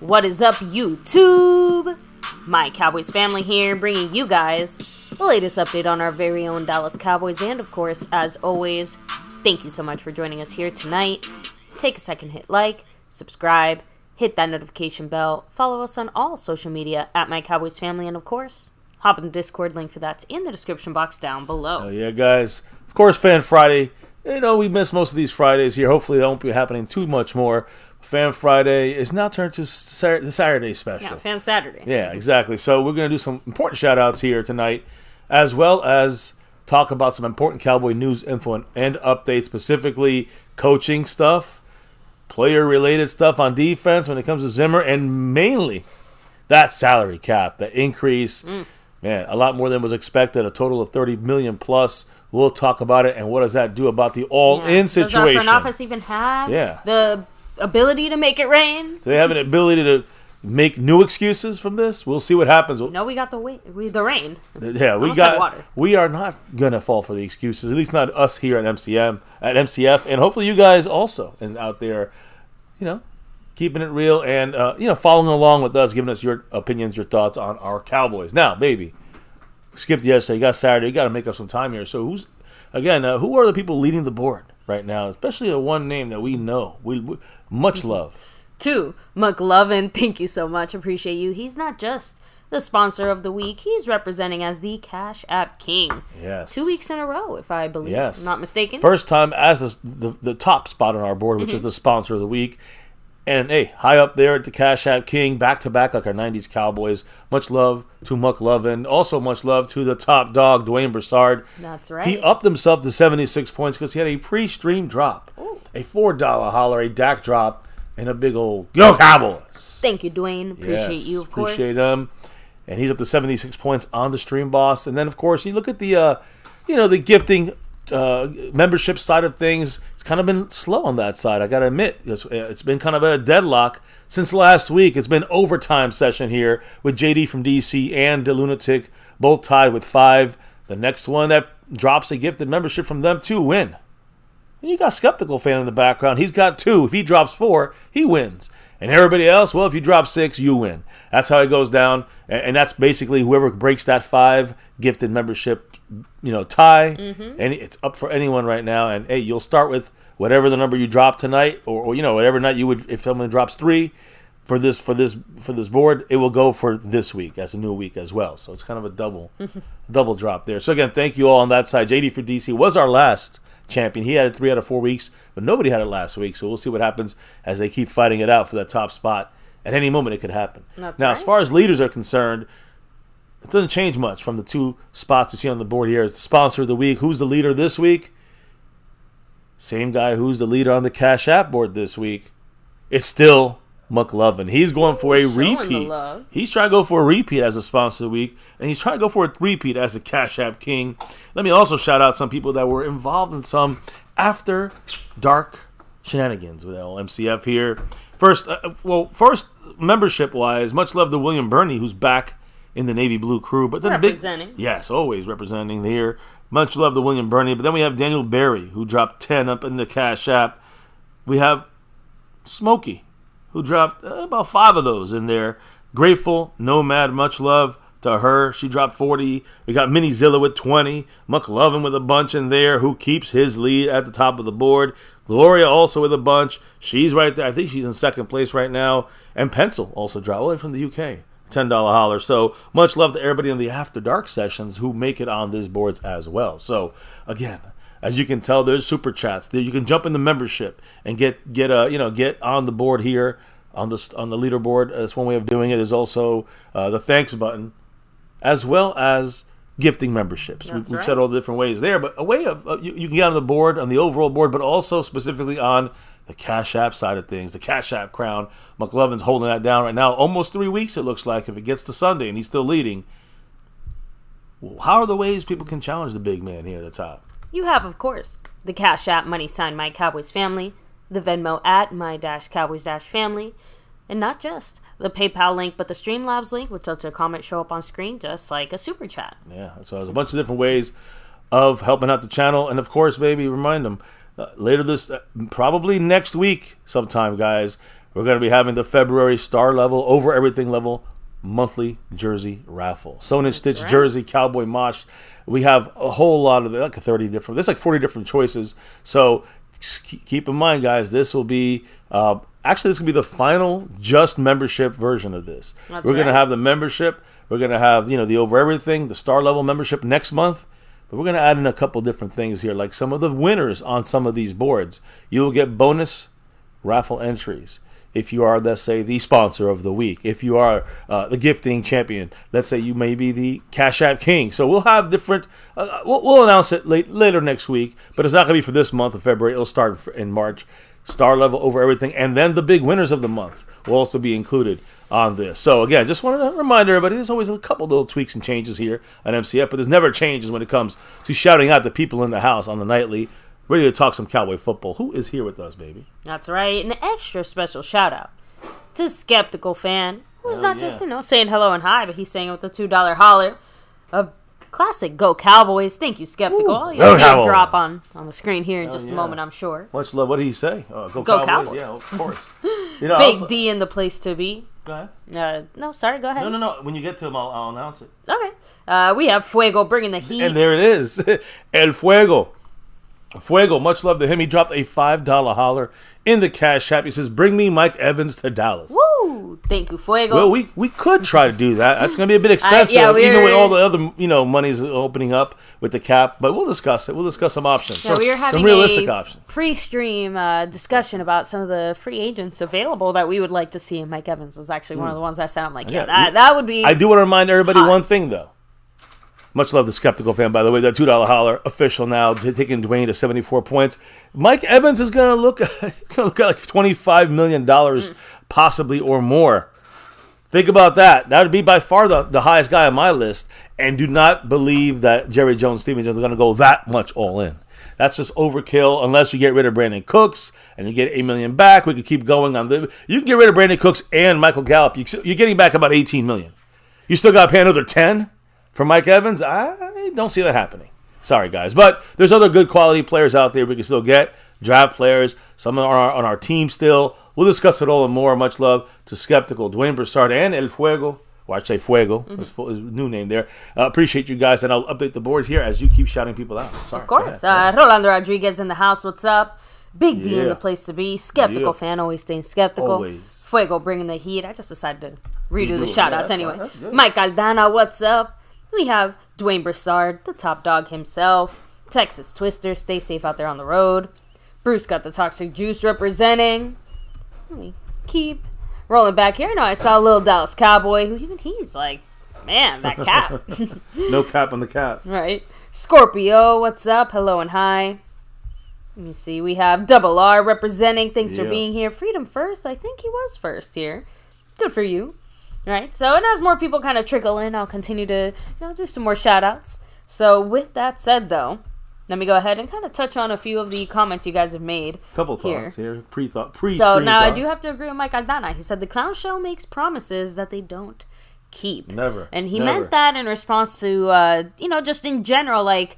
What is up, YouTube? My Cowboys family here, bringing you guys the latest update on our very own Dallas Cowboys. And of course, as always, thank you so much for joining us here tonight. Take a second, hit like, subscribe, hit that notification bell, follow us on all social media at MyCowboysFamily, and of course, hop in the Discord, link for that's in the description box down below. Oh yeah, guys. Of course, Fan Friday. You know, we missed most of these Fridays here. Hopefully, they won't be happening too much more. Fan Friday is now turned to the Saturday special. Yeah, Fan Saturday. Yeah, exactly. So we're going to do some important shout-outs here tonight, as well as talk about some important Cowboy news, info, and updates, specifically coaching stuff, player-related stuff on defense when it comes to Zimmer, and mainly that salary cap, the increase. Man, a lot more than was expected, a total of $30 million plus. We'll talk about it, and what does that do about the all-in situation? Does our front office even have the ability to make it rain? Do they have an ability to make new excuses from this? We'll see what happens. No, we got the rain. Yeah, water. We are not gonna fall for the excuses. At least not us here at MCF, and hopefully you guys also and out there, you know, keeping it real and following along with us, giving us your opinions, your thoughts on our Cowboys. Now, baby, we skipped yesterday. You got Saturday. You got to make up some time here. So who are the people leading the board right now? Especially a one name that we know. We much love. 2, McLovin. Thank you so much. Appreciate you. He's not just the sponsor of the week. He's representing as the Cash App King. Yes. 2 weeks in a row, if I believe. Yes. I'm not mistaken. First time as the top spot on our board, which is the sponsor of the week. And, hey, high up there at the Cash App King, back-to-back like our 90s Cowboys. Much love to McLovin. Also much love to the top dog, Dwayne Broussard. That's right. He upped himself to 76 points because he had a pre-stream drop. Ooh. A $4 holler, a DAC drop, and a big old Go Cowboys. Thank you, Dwayne. Appreciate you, of course. Appreciate him. And he's up to 76 points on the stream boss. And then, of course, you look at the, the gifting membership side of things. It's kind of been slow on that side, I gotta admit. It's been kind of a deadlock since last week. It's been overtime session here with JD from DC and the Lunatic both tied with 5. The next one that drops a gifted membership from them 2 win. And you got Skeptical fan in the background. He's got 2. If he drops 4, he wins. And everybody else, well, if you drop 6, you win. That's how it goes down. And that's basically whoever breaks that 5 gifted membership, tie. And it's up for anyone right now. And, hey, you'll start with whatever the number you drop tonight or whatever night you would, if someone drops 3 for this board, it will go for this week as a new week as well. So it's kind of a double drop there. So, again, thank you all on that side. JD for DC was our last champion. He had it 3 out of 4 weeks, but nobody had it last week. So we'll see what happens as they keep fighting it out for that top spot. At any moment, it could happen. That's now, right. as far as leaders are concerned, it doesn't change much from the 2 spots you see on the board here. It's the sponsor of the week. Who's the leader this week? Same guy who's the leader on the Cash App board this week. It's still McLovin. He's going for a repeat. He's trying to go for a repeat as a sponsor of the week, and he's trying to go for a three-peat as the Cash App King. Let me also shout out some people that were involved in some after dark shenanigans with LMCF here. First, membership-wise, much love to William Burney, who's back in the Navy Blue crew. But then representing. Yes, always representing here. Much love to William Burney. But then we have Daniel Berry, who dropped 10 up in the Cash App. We have Smokey, who dropped about 5 of those in there. Grateful, Nomad, much love to her. She dropped 40. We got Minnie Zilla with 20. McLovin with a bunch in there, who keeps his lead at the top of the board. Gloria also with a bunch. She's right there. I think she's in second place right now. And Pencil also dropped, away from the UK. $10 holler. So much love to everybody in the After Dark sessions who make it on these boards as well. So again, as you can tell, there's super chats there. You can jump in the membership and get on the board here on the leaderboard. That's one way of doing it. There's also the thanks button, as well as gifting memberships. We've said all the different ways there, but a way of you can get on the board, on the overall board, but also specifically on the Cash App side of things, the Cash App crown. McLovin's holding that down right now. Almost 3 weeks, it looks like, if it gets to Sunday, and he's still leading. How are the ways people can challenge the big man here at the top? You have, of course, the Cash App money sign MyCowboysFamily, the Venmo at My-Cowboys-Family, and not just the PayPal link, but the Streamlabs link, which lets a comment show up on screen just like a super chat. Yeah, so there's a bunch of different ways of helping out the channel. And, of course, baby, remind them, later this, probably next week sometime, guys, we're going to be having the February star level, over everything level, monthly jersey raffle. Sewn and stitch jersey, cowboy mosh. We have a whole lot of like 30 different. There's like 40 different choices. So keep in mind, guys, this will be actually this will be the final just membership version of this. We're going to have the membership. We're going to have the over everything, the star level membership next month. But we're going to add in a couple different things here, like some of the winners on some of these boards. You will get bonus raffle entries. If you are, let's say, the sponsor of the week, if you are the gifting champion, let's say you may be the Cash App King. So we'll have different, we'll announce it later next week, but it's not going to be for this month of February. It'll start in March. Star level over everything. And then the big winners of the month will also be included on this. So again, just wanted to remind everybody, there's always a couple little tweaks and changes here on MCF, but there's never changes when it comes to shouting out the people in the house on the nightly. Ready to talk some Cowboy football. Who is here with us, baby? That's right. An extra special shout out to Skeptical Fan, who's not just, saying hello and hi, but he's saying it with a $2 holler. A classic Go Cowboys. Thank you, Skeptical. You'll see it drop on the screen here in just a moment, I'm sure. Much love. What did he say? Go Cowboys. Yeah, of course. Big D in the place to be. Go ahead. No, sorry, go ahead. No. When you get to him, I'll announce it. Okay. We have Fuego bringing the heat. And there it is. El Fuego. Fuego, much love to him. He dropped a $5 holler in the Cash App. He says, bring me Mike Evans to Dallas. Woo! Thank you, Fuego. Well, we could try to do that. That's going to be a bit expensive, even with all the other monies opening up with the cap. But we'll discuss it. We'll discuss some options. Yeah, we are having some realistic options. Pre-stream discussion about some of the free agents available that we would like to see. And Mike Evans was actually one of the ones I said, I'm like, that would be. I do want to remind everybody one thing, though. Much love to Skeptical Fan, by the way. That $2 holler official now, taking Dwayne to 74 points. Mike Evans is going to look at like $25 million, possibly or more. Think about that. That would be by far the highest guy on my list. And do not believe that Jerry Jones, Steven Jones, are going to go that much all in. That's just overkill unless you get rid of Brandon Cooks and you get $8 million back. We could keep going on. You can get rid of Brandon Cooks and Michael Gallup. You're getting back about $18 million. You still got to pay another 10 for Mike Evans? I don't see that happening. Sorry, guys. But there's other good quality players out there we can still get. Draft players. Some are on our team still. We'll discuss it all and more. Much love to Skeptical, Dwayne Broussard, and El Fuego. Or I'd say Fuego. His new name there. Appreciate you guys. And I'll update the board here as you keep shouting people out. Sorry. Of course. Rolando Rodriguez in the house. What's up? Big D in the place to be. Skeptical Fan. Always staying skeptical. Always. Fuego bringing the heat. I just decided to redo the shout-outs anyway. Mike Aldana, what's up? We have Dwayne Broussard, the top dog himself. Texas Twister, stay safe out there on the road. Bruce got the Toxic Juice representing. Let me keep rolling back here. I know I saw a little Dallas Cowboy who even he's like, man, that cap. No cap on the cap. Right. Scorpio, what's up? Hello and hi. Let me see. We have Double R representing. Thanks for being here. Freedom First. I think he was first here. Good for you. Right, so and as more people kind of trickle in, I'll continue to do some more shout-outs. So with that said, though, let me go ahead and kind of touch on a few of the comments you guys have made. Couple thoughts here, pre-thought. So now I do have to agree with Mike Aldana. He said the clown show makes promises that they don't keep. Never. And he meant that in response to, just in general, like,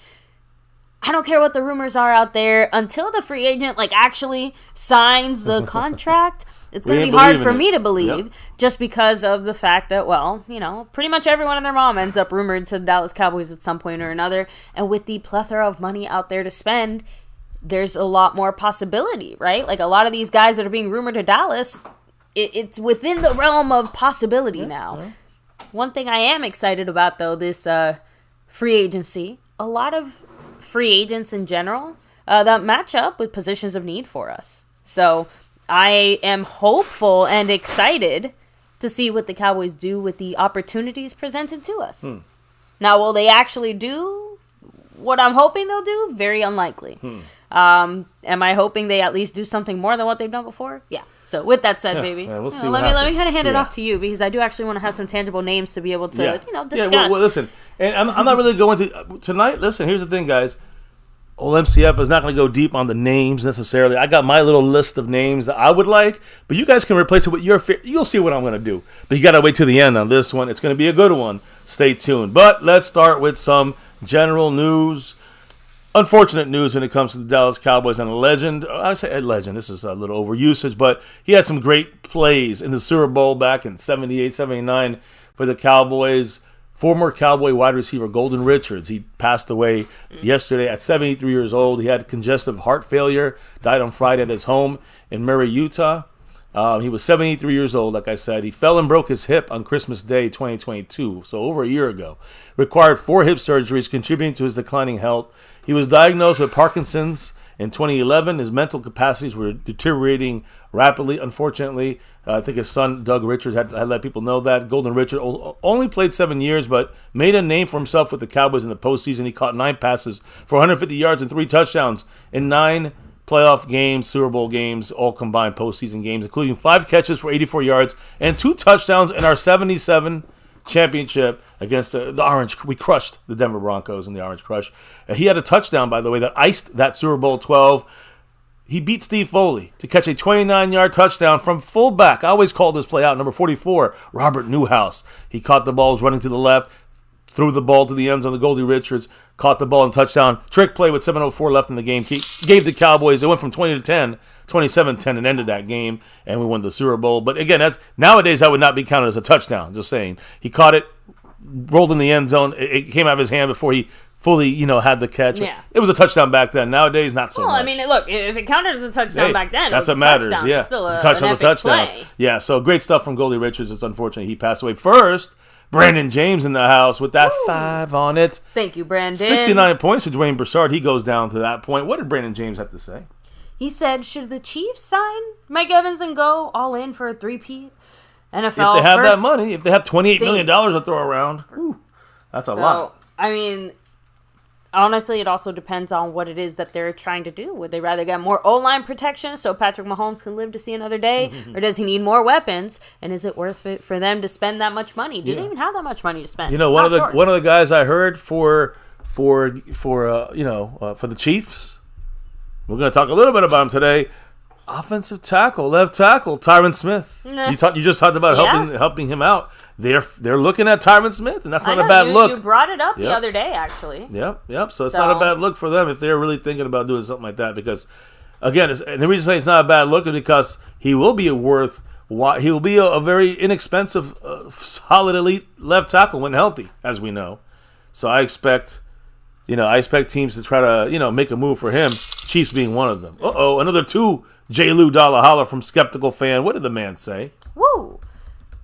I don't care what the rumors are out there. Until the free agent, actually signs the contract, it's going to be hard for me to believe just because of the fact that, pretty much everyone and their mom ends up rumored to the Dallas Cowboys at some point or another. And with the plethora of money out there to spend, there's a lot more possibility, right? Like a lot of these guys that are being rumored to Dallas, it's within the realm of possibility now. Yeah. One thing I am excited about, though, this free agency, a lot of free agents in general that match up with positions of need for us. So I am hopeful and excited to see what the Cowboys do with the opportunities presented to us. Now, will they actually do what I'm hoping they'll do? Very unlikely. Am I hoping they at least do something more than what they've done before? Yeah. So with that said, baby, we'll see let me kind of hand it off to you because I do actually want to have some tangible names to be able to discuss. Yeah, well, listen, and I'm not really going to tonight. Listen, here's the thing, guys. Old MCF is not going to go deep on the names necessarily. I got my little list of names that I would like, but you guys can replace it with your favorite. You'll see what I'm going to do. But you got to wait till the end on this one. It's going to be a good one. Stay tuned. But let's start with some general news. unfortunate news when it comes to the Dallas Cowboys and a legend. I say a legend. This is a little overusage, but he had some great plays in the Super Bowl back in 78, 79 for the Cowboys. Former Cowboy wide receiver Golden Richards. He passed away yesterday at 73 years old. He had congestive heart failure, died on Friday at his home in Murray, Utah. He was 73 years old, like I said. He fell and broke his hip on Christmas Day 2022, so over a year ago. Required 4 hip surgeries, contributing to his declining health. He was diagnosed with Parkinson's in 2011. His mental capacities were deteriorating rapidly, unfortunately. I think his son, Doug Richards, had let people know that. Golden Richards only played 7 years, but made a name for himself with the Cowboys in the postseason. He caught 9 passes for 150 yards and 3 touchdowns in 9 playoff games, Super Bowl games, all combined postseason games, including 5 catches for 84 yards and 2 touchdowns in our 77 championship against the Orange. We crushed the Denver Broncos in the Orange Crush. He had a touchdown, by the way, that iced that Super Bowl 12. He beat Steve Foley to catch a 29-yard touchdown from fullback. I always call this play out, number 44, Robert Newhouse. He caught the balls running to the left, threw the ball to the end zone to Goldie Richards, caught the ball and touchdown. Trick play with 7:04 left in the game. He gave the Cowboys, it went from 20 to 10, 27-10, and ended that game, and we won the Super Bowl. But again, nowadays that would not be counted as a touchdown, just saying. He caught it, rolled in the end zone. It came out of his hand before he fully, had the catch. Yeah. It was a touchdown back then. Nowadays, not so much. Well, I mean, look, if it counted as a touchdown back then, that's what matters. Yeah, it's a touchdown. Play. Yeah, so great stuff from Goldie Richards. It's unfortunate he passed away. First, Brandon James in the house with that 5 on it. Thank you, Brandon. 69 points for Dwayne Broussard. He goes down to that point. What did Brandon James have to say? He said, should the Chiefs sign Mike Evans and go all in for a 3-peat? NFL, if they have that money, if they have $28 million to throw around, whew, that's a lot. I mean, honestly, it also depends on what it is that they're trying to do. Would they rather get more O-line protection so Patrick Mahomes can live to see another day? Or does he need more weapons? And is it worth it for them to spend that much money? Do they even have that much money to spend? One of the guys I heard for the Chiefs, we're going to talk a little bit about him today. Offensive tackle, left tackle, Tyron Smith. You just talked about helping him out. They're looking at Tyron Smith, and that's not a bad look. You brought it up the other day, actually. Yep. So it's not a bad look for them if they're really thinking about doing something like that. Because, again, and the reason I say it's not a bad look is because he will be a very inexpensive, solid elite left tackle when healthy, as we know. So I expect teams to try to make a move for him. Chiefs being one of them. Another 2 J. Lou Dollar Holler from Skeptical Fan. What did the man say? Woo!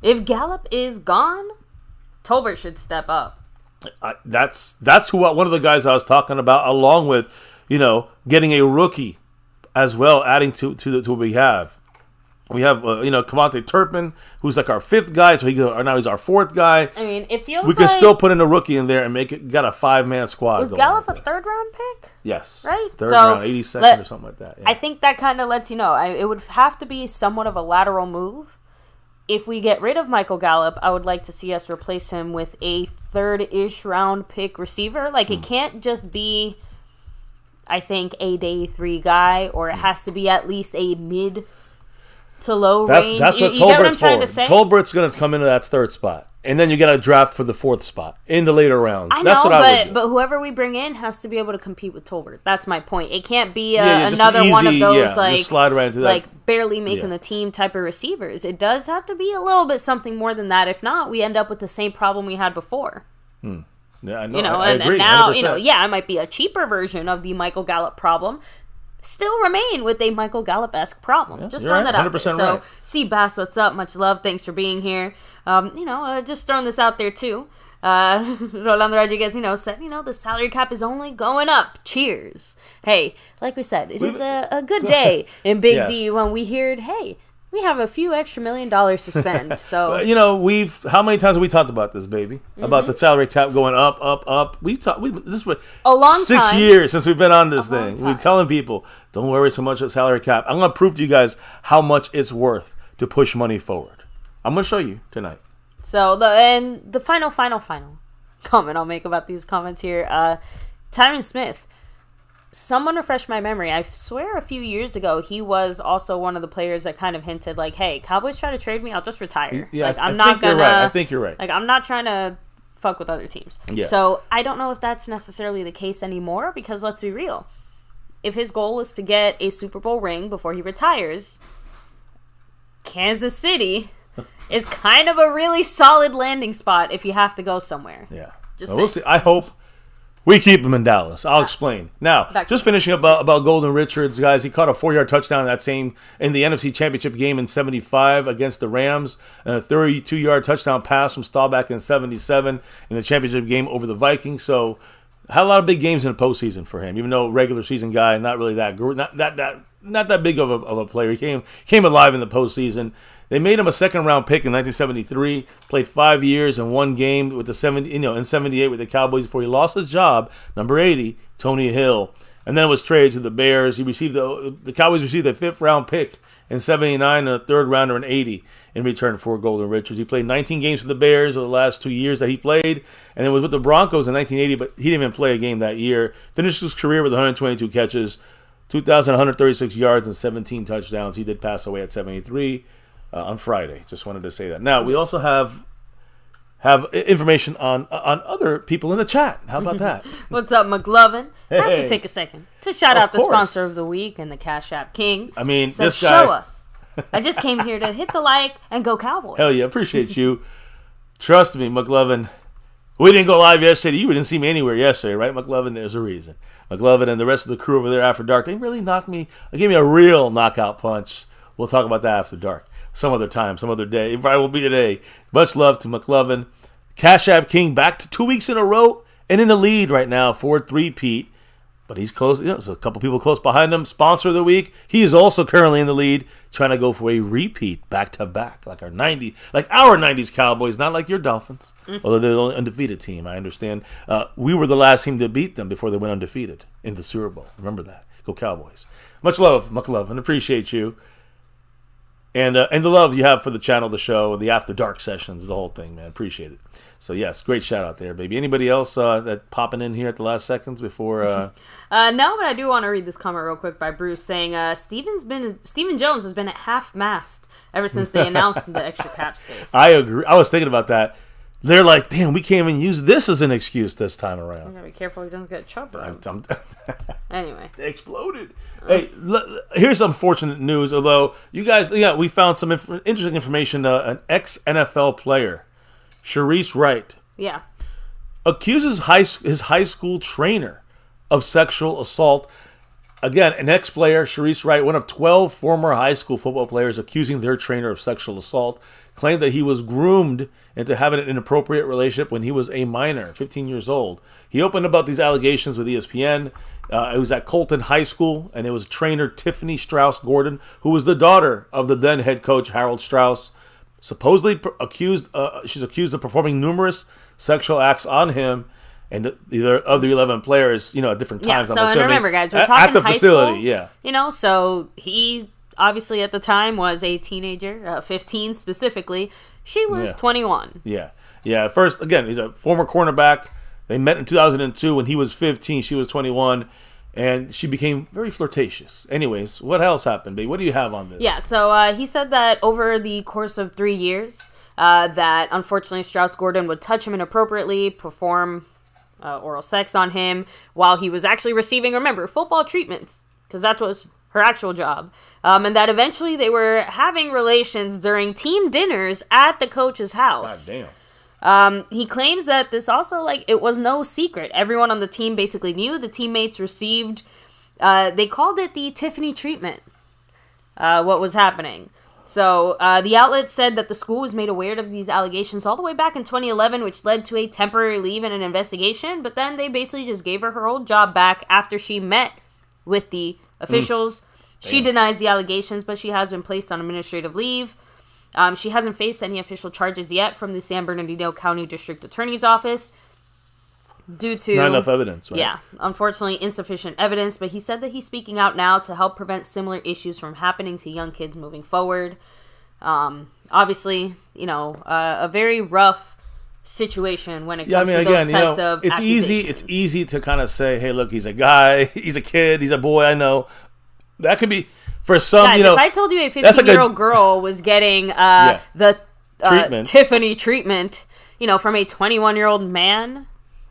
If Gallup is gone, Tolbert should step up. That's one of the guys I was talking about, along with, getting a rookie as well, adding to what we have. We have, Kevontae Turpin, who's like our 5th guy, so now he's our 4th guy. I mean, it feels we can still put in a rookie in there and got a 5-man squad. Was Gallup a 3rd-round pick? Yes. Right? 3rd round, 82nd or something like that. Yeah. I think that kind of lets you know. It would have to be somewhat of a lateral move. If we get rid of Michael Gallup, I would like to see us replace him with a 3rd-ish round pick receiver. Like, it can't just be, I think, a day 3 guy, or it has to be at least a mid to low range. That's what Tolbert's for. Tolbert's going to come into that 3rd spot. And then you got to draft for the 4th spot in the later rounds. That's what I would do. But whoever we bring in has to be able to compete with Tolbert. That's my point. It can't be another one of those just slide right into that. Barely making the team type of receivers. It does have to be a little bit something more than that. If not, we end up with the same problem we had before. Yeah, I know. I agree, and now 100%. It might be a cheaper version of the Michael Gallup problem. Still remain with a Michael Gallup-esque problem. Just throwing that out there. So, C. Bass, what's up? Much love. Thanks for being here. Just throwing this out there, too. Rolando Rodriguez, said, the salary cap is only going up. Cheers. Hey, like we said, it is a good day in Big D when we heard, hey, we have a few extra $1 million to spend. So how many times have we talked about this, baby? About the salary cap going up. This is a long 6 years since we've been on this thing. We're telling people, don't worry so much about salary cap. I'm going to prove to you guys how much it's worth to push money forward. I'm going to show you tonight. So the final comment I'll make about these comments here. Tyron Smith. Someone refresh my memory. I swear a few years ago, he was also one of the players that kind of hinted like, hey, Cowboys try to trade me, I'll just retire. I think you're right. Like, I'm not trying to fuck with other teams. Yeah. So I don't know if that's necessarily the case anymore, because let's be real. If his goal is to get a Super Bowl ring before he retires, Kansas City is kind of a really solid landing spot if you have to go somewhere. Yeah. Just well, we'll see. I hope we keep him in Dallas. I'll explain. Now, just finishing up about Golden Richards, guys. He caught a 4-yard touchdown in the NFC Championship game in 75 against the Rams, and a 32-yard touchdown pass from Staubach in 77 in the championship game over the Vikings. So, had a lot of big games in the postseason for him, even though regular season guy, not really not that big of a player. He came alive in the postseason. They made him a second-round pick in 1973. Played 5 years and 1 game with in 78 with the Cowboys before he lost his job. Number 80, Tony Hill, and then was traded to the Bears. He received the Cowboys received a 5th-round pick in 79 and a 3rd-rounder in 80 in return for Golden Richards. He played 19 games for the Bears over the last 2 years that he played, and then was with the Broncos in 1980, but he didn't even play a game that year. Finished his career with 122 catches, 2,136 yards, and 17 touchdowns. He did pass away at 73 on Friday. Just wanted to say that. Now, we also have information on other people in the chat. How about that? What's up, McLovin? I have to take a second to shout out the course. sponsor of the week and the Cash App King. I mean, Says, this guy. show us. I just came here to hit the like and go Cowboys. Hell yeah, appreciate you. Trust me, McLovin. We didn't go live yesterday. You didn't see me anywhere yesterday, right, McLovin? There's a reason. McLovin and the rest of the crew over there after dark, they really knocked me. They gave me a real knockout punch. We'll talk about that after dark. Some other time, some other day. It probably will be today. Much love to McLovin. Cash App King back to 2 weeks in a row and in the lead right now for 3-peat. But he's close. There's a couple people close behind him. Sponsor of the week. He is also currently in the lead, trying to go for a repeat back to back, like our 90s Cowboys, not like your Dolphins. Although they're the only undefeated team, I understand. We were the last team to beat them before they went undefeated in the Super Bowl. Remember that. Go Cowboys. Much love, McLovin. Appreciate you. And the love you have for the channel, the show, the After Dark sessions, the whole thing, man. Appreciate it. So, yes, great shout out there, baby. Anybody else that popping in here at the last seconds before? No, but I do want to read this comment real quick by Bruce saying Stephen Jones has been at half-mast ever since they announced the extra cap space. I agree. I was thinking about that. They're like, damn, we can't even use this as an excuse this time around. You gotta be careful he doesn't get chopped. Anyway. They exploded. Hey, here's some fortunate news, although you guys, we found some interesting information. An ex-NFL player, Sharice Wright, accuses his high school trainer of sexual assault. Again, an ex-player, Sharice Wright, one of 12 former high school football players accusing their trainer of sexual assault, claimed that he was groomed into having an inappropriate relationship when he was a minor, 15 years old. He opened about these allegations with ESPN. It was at Colton High School, and it was trainer Tiffany Strauss-Gordon, who was the daughter of the then head coach Harold Strauss, supposedly she's accused of performing numerous sexual acts on him and either of the 11 players, at different times. Yeah, and remember, guys, we're talking at the high facility, school, so he obviously at the time was a teenager, 15 specifically. She was 21. Yeah. First, again, he's a former cornerback. They met in 2002 when he was 15. She was 21. And she became very flirtatious. Anyways, what else happened, babe? What do you have on this? Yeah, so he said that over the course of 3 years, that unfortunately Strauss-Gordon would touch him inappropriately, perform oral sex on him while he was actually receiving, remember, football treatments, because that was her actual job. And that eventually they were having relations during team dinners at the coach's house. God damn. He claims that this also, it was no secret. Everyone on the team basically knew. The teammates received, they called it the Tiffany treatment, what was happening. So, the outlet said that the school was made aware of these allegations all the way back in 2011, which led to a temporary leave and an investigation, but then they basically just gave her old job back after she met with the officials. She denies the allegations, but she has been placed on administrative leave. She hasn't faced any official charges yet from the San Bernardino County District Attorney's Office due to... Not enough evidence, right? Yeah, unfortunately insufficient evidence, but he said that he's speaking out now to help prevent similar issues from happening to young kids moving forward. Obviously, a very rough situation when it comes to those types of accusations. It's easy to kind of say, hey, look, he's a guy, he's a kid, he's a boy, I know. That could be... For some, guys, if I told you a 15-year-old girl was getting the treatment. Tiffany treatment, from a 21-year-old man,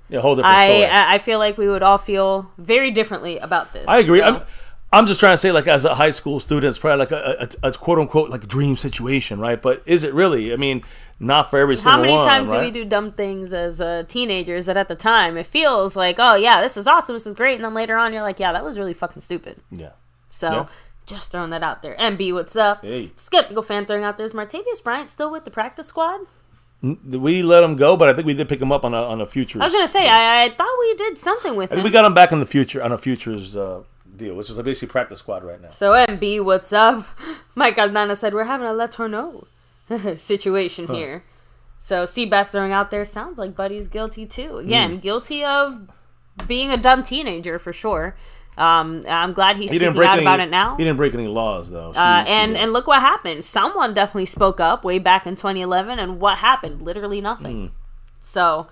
Yeah, whole different story. I feel like we would all feel very differently about this. I agree. So, I'm just trying to say, like, as a high school student, it's probably like a quote unquote like dream situation, right? But is it really? I mean, not for every single one. How many times right? do we do dumb things as teenagers that at the time it feels like, oh yeah, this is awesome, this is great, and then later on you're like, yeah, that was really fucking stupid. Yeah. So just throwing that out there. MB, what's up? Hey. Skeptical fan throwing out there. Is Martavius Bryant still with the practice squad? We let him go, but I think we did pick him up on a futures. I was gonna say, I thought we did something with I think him. we got him back in the future on a futures deal, which is basically practice squad right now. So MB, what's up? Mike Aldana said we're having a let's her know situation here. So Seabass throwing out there, sounds like Buddy's guilty too. Again, guilty of being a dumb teenager for sure. I'm glad he's speaking out about it now. He didn't break any laws though. And look what happened. Someone definitely spoke up way back in 2011, and what happened? Literally nothing. So,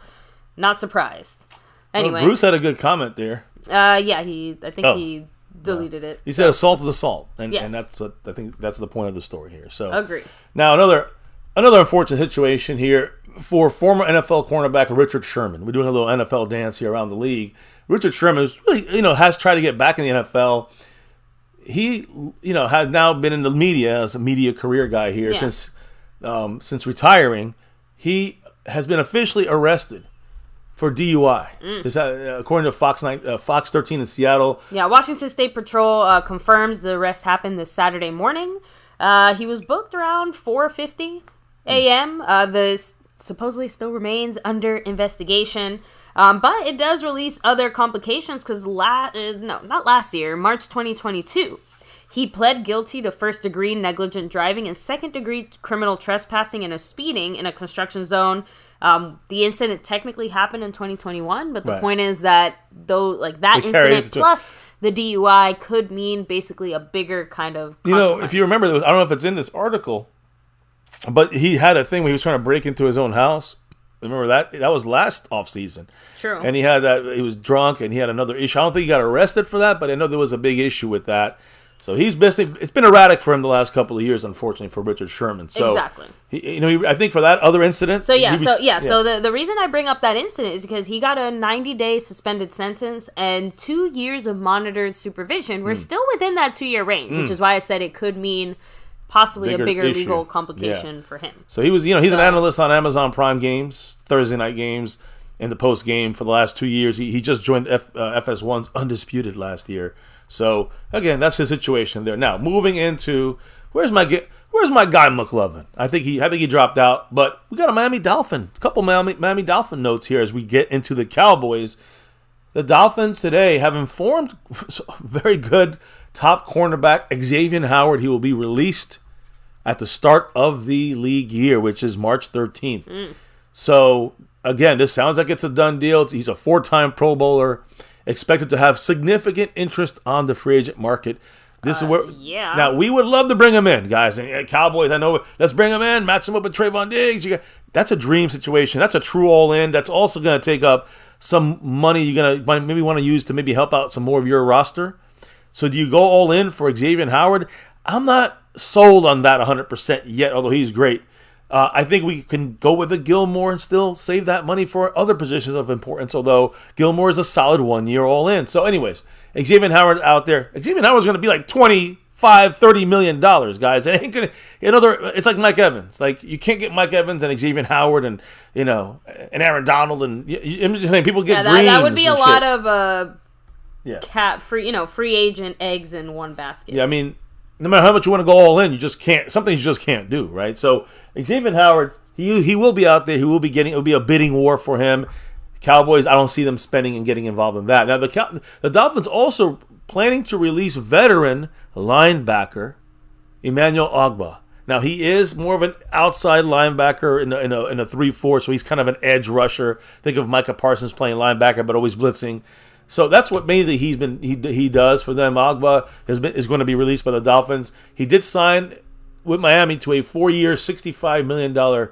not surprised. Anyway, Bruce had a good comment there. yeah, I think he deleted it. He said assault is assault, and Yes. and that's what I think that's the point of the story here. So Agree. Now another unfortunate situation here for former NFL cornerback Richard Sherman. We're doing a little NFL dance here around the league. Richard Sherman is really, has tried to get back in the NFL. He, has now been in the media as a media career guy here since retiring. He has been officially arrested for DUI. According to Fox 13 in Seattle. Yeah, Washington State Patrol confirms the arrest happened this Saturday morning. He was booked around 4:50 a.m. This supposedly still remains under investigation. But it does release other complications because not last year, March 2022, he pled guilty to first-degree negligent driving and second-degree criminal trespassing and speeding in a construction zone. The incident technically happened in 2021, but the point is that that incident plus the DUI could mean basically a bigger kind of consequence. If you remember, I don't know if it's in this article, but he had a thing where he was trying to break into his own house. Remember that? That was last offseason. True. And he was drunk and he had another issue. I don't think he got arrested for that, but I know there was a big issue with that. So it's been erratic for him the last couple of years, unfortunately, for Richard Sherman. So exactly. I think for that other incident. So the reason I bring up that incident is because he got a 90-day suspended sentence and 2 years of monitored supervision. We're still within that 2-year range, which is why I said it could mean possibly a bigger issue. Legal complication for him. So he was, he's an analyst on Amazon Prime games, Thursday night games, in the post game for the last 2 years. He just joined FS1's Undisputed last year. So again, that's his situation there. Now moving into where's my guy McLovin? I think he dropped out, but we got a couple Miami Dolphin notes here as we get into the Cowboys. The Dolphins today have informed very good top cornerback Xavier Howard he will be released at the start of the league year, which is March 13th. So again, this sounds like it's a done deal. He's a 4-time Pro Bowler. Expected to have significant interest on the free agent market. This is where. Yeah. Now we would love to bring him in, guys. And Cowboys, I know. Let's bring him in, match him up with Trayvon Diggs. That's a dream situation. That's a true all-in. That's also going to take up some money you're going to maybe want to use to maybe help out some more of your roster. So do you go all in for Xavier Howard? I'm not sold on that 100% yet, although he's great. I think we can go with a Gilmore and still save that money for other positions of importance, although Gilmore is a solid 1 year all in. So anyways, Xavier Howard out there. Xavier Howard's going to be like $25-30 million, guys. It ain't gonna. It's like Mike Evans. Like you can't get Mike Evans and Xavier Howard and and Aaron Donald and I'm just saying people get dreams. That would be a lot of free agent eggs in one basket. Yeah, I mean, no matter how much you want to go all in, you just can't. Some things you just can't do, right? So Xavier Howard, he will be out there. He will be getting. It will be a bidding war for him. Cowboys, I don't see them spending and getting involved in that. Now the Dolphins also planning to release veteran linebacker Emmanuel Ogbah. Now he is more of an outside linebacker in a 3-4, so he's kind of an edge rusher. Think of Micah Parsons playing linebacker, but always blitzing. So that's what mainly he does for them. Ogbah is going to be released by the Dolphins. He did sign with Miami to a 4-year, $65 million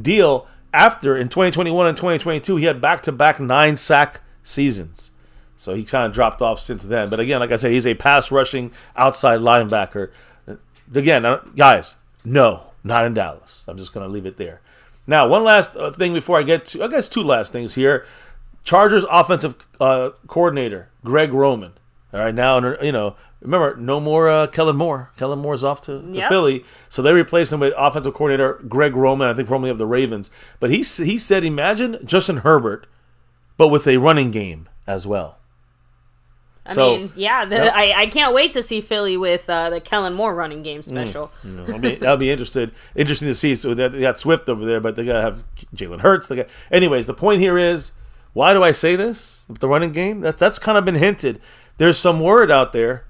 deal. After in 2021 and 2022, he had back-to-back 9-sack seasons. So he kind of dropped off since then. But again, like I said, he's a pass-rushing outside linebacker. Again, guys, no, not in Dallas. I'm just going to leave it there. Now, one last thing before I get to, I guess two last things here. Chargers offensive coordinator, Greg Roman. All right, now, remember, no more Kellen Moore. Kellen Moore's off to Philly. So they replaced him with offensive coordinator Greg Roman, I think formerly of the Ravens. But he said, imagine Justin Herbert, but with a running game as well. I can't wait to see Philly with the Kellen Moore running game special. That'll be interesting to see. So they got Swift over there, but they got to have Jalen Hurts. Anyways, the point here is, why do I say this? With the running game, that's kind of been hinted. There's some word out there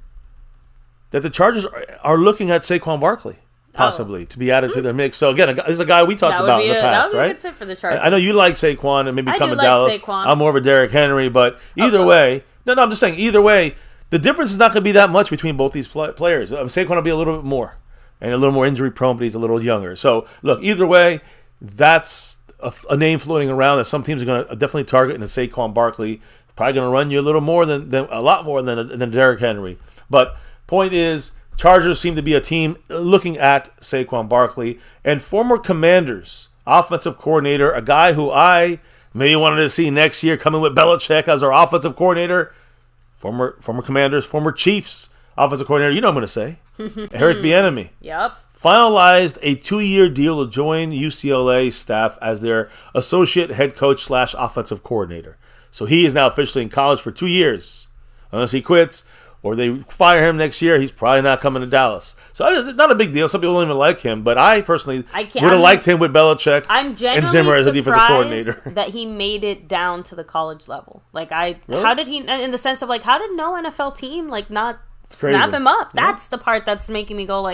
that the Chargers are looking at Saquon Barkley possibly to be added to their mix. So again, this is a guy we talked about in the past, right? That would be a good fit for the Chargers. I know you like Saquon and maybe come to like Dallas. Saquon. I'm more of a Derrick Henry, but either way. No, I'm just saying, either way, the difference is not going to be that much between both these players. Saquon will be a little bit more and a little more injury prone, but he's a little younger. So, look, either way, that's a name floating around that some teams are going to definitely target, and Saquon Barkley probably going to run you a little more than a lot more than Derrick Henry. But point is, Chargers seem to be a team looking at Saquon Barkley, and former Commanders offensive coordinator, a guy who I maybe wanted to see next year coming with Belichick as our offensive coordinator. Former Commanders, former Chiefs offensive coordinator. You know what I'm going to say. Eric Bieniemy. Yep. Finalized a 2-year deal to join UCLA staff as their associate head coach / offensive coordinator. So he is now officially in college for 2 years. Unless he quits or they fire him next year, he's probably not coming to Dallas. So it's not a big deal. Some people don't even like him, but I personally would have liked him with Belichick and Zimmer as a defensive coordinator. That he made it down to the college level. Really? How did he? In the sense of how did no NFL team not snap him up? That's the part that's making me go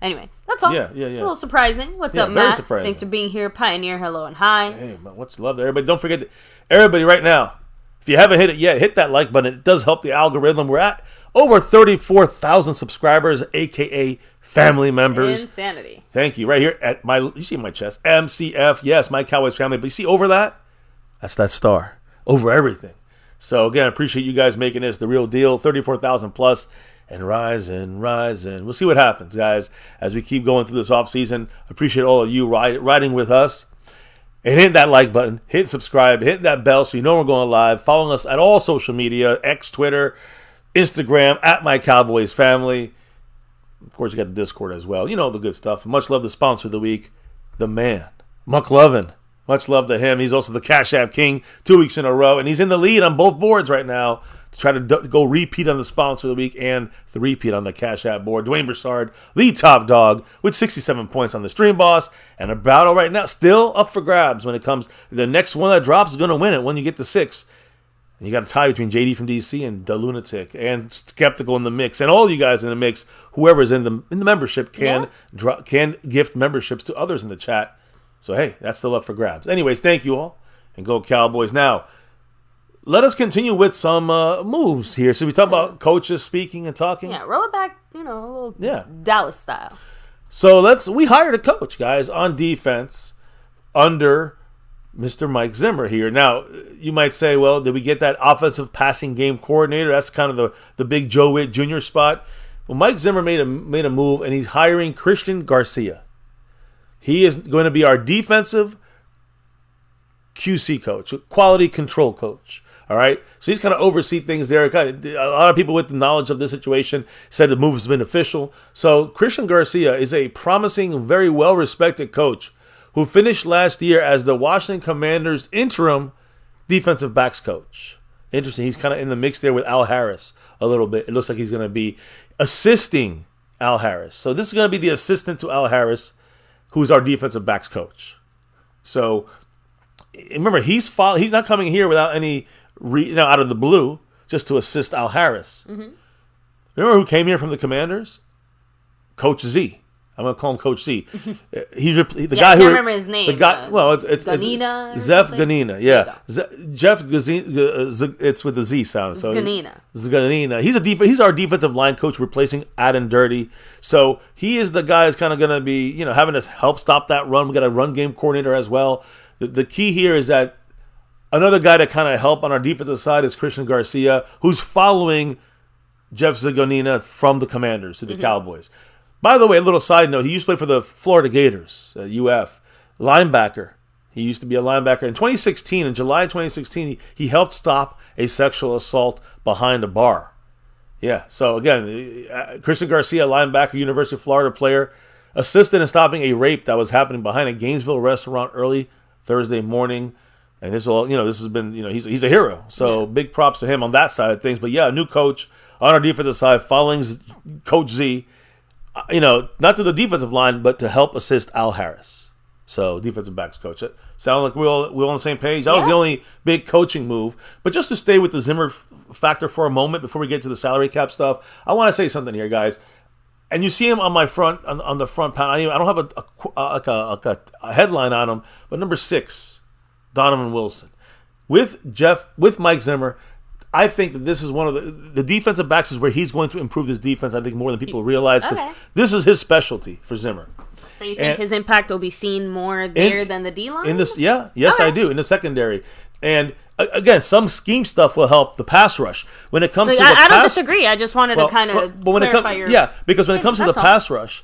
Anyway, that's all. Yeah. A little surprising. What's up, Matt? Surprising. Thanks for being here, Pioneer. Hello and hi. Hey, much love to everybody. Don't forget, everybody right now, if you haven't hit it yet, hit that like button. It does help the algorithm. We're at over 34,000 subscribers, a.k.a. family members. Insanity. Thank you. Right here at you see my chest, MCF, yes, My Cowboys Family. But you see over that? That's that star. Over everything. So, again, I appreciate you guys making this the real deal. 34,000 plus. And rising. We'll see what happens, guys, as we keep going through this offseason. Appreciate all of you riding with us. And hit that like button, hit subscribe, hit that bell so you know we're going live. Following us at all social media, X, Twitter, Instagram, at MyCowboysFamily. Of course, you got the Discord as well. You know the good stuff. Much love to sponsor of the week, the man, McLovin. Much love to him. He's also the Cash App King 2 weeks in a row, and he's in the lead on both boards right now to try to go repeat on the sponsor of the week and the repeat on the Cash App board. Dwayne Broussard, the top dog, with 67 points on the Stream Boss, and a battle right now still up for grabs when it comes. The next one that drops is going to win it when you get to 6. And you got a tie between JD from DC and the Lunatic and Skeptical in the mix, and all you guys in the mix. Whoever's in the membership can gift memberships to others in the chat. So, hey, that's still up for grabs. Anyways, thank you all, and go Cowboys. Now, let us continue with some moves here. So we talk about coaches speaking and talking. Yeah, roll it back, a little Dallas style. So we hired a coach, guys, on defense under Mr. Mike Zimmer here. Now, you might say, well, did we get that offensive passing game coordinator? That's kind of the big Joe Witt Jr. spot. Well, Mike Zimmer made a move, and he's hiring Christian Garcia. He is going to be our defensive QC coach, quality control coach. All right? So he's kind of oversee things there. A lot of people with the knowledge of this situation said the move has been official. So Christian Garcia is a promising, very well-respected coach who finished last year as the Washington Commanders' interim defensive backs coach. Interesting. He's kind of in the mix there with Al Harris a little bit. It looks like he's going to be assisting Al Harris. So this is going to be the assistant to Al Harris, who's our defensive backs coach. So remember, he's not coming here without any out of the blue just to assist Al Harris. Mm-hmm. Remember who came here from the Commanders? Coach Z. I'm gonna call him Coach Z. He's the guy who. I can't remember his name. The guy. Well, it's Ganina. Zef Ganina. Yeah, Jeff Ganina. It's with the Z sound. So Ganina. He's our defensive line coach, replacing Adam Dirty. So he is the guy who's kind of gonna be having us help stop that run. We got a run game coordinator as well. The key here is that another guy to kind of help on our defensive side is Christian Garcia, who's following Jeff Zagonina from the Commanders to the Cowboys. By the way, a little side note, he used to play for the Florida Gators, UF. linebacker. He used to be a linebacker. In 2016, in July 2016, he helped stop a sexual assault behind a bar. Yeah, so again, Christian Garcia, linebacker, University of Florida player, assisted in stopping a rape that was happening behind a Gainesville restaurant early Thursday morning. And this has been, he's a hero. So big props to him on that side of things. But yeah, a new coach on our defensive side following Coach Z, not to the defensive line, but to help assist Al Harris. So defensive backs coach. It sound like we're all on the same page. That was the only big coaching move. But just to stay with the Zimmer factor for a moment before we get to the salary cap stuff, I want to say something here, guys. And you see him on my front on the front panel. I don't have a headline on him, but number 6, Donovan Wilson, with Mike Zimmer. I think that this is one of the defensive backs is where he's going to improve this defense. I think more than people realize because this is his specialty for Zimmer. So you think his impact will be seen more there than the D-line? I do, in the secondary. And again, some scheme stuff will help the pass rush. When it comes to I don't disagree. I just wanted to kind of clarify your... Yeah, because when it comes to the pass rush,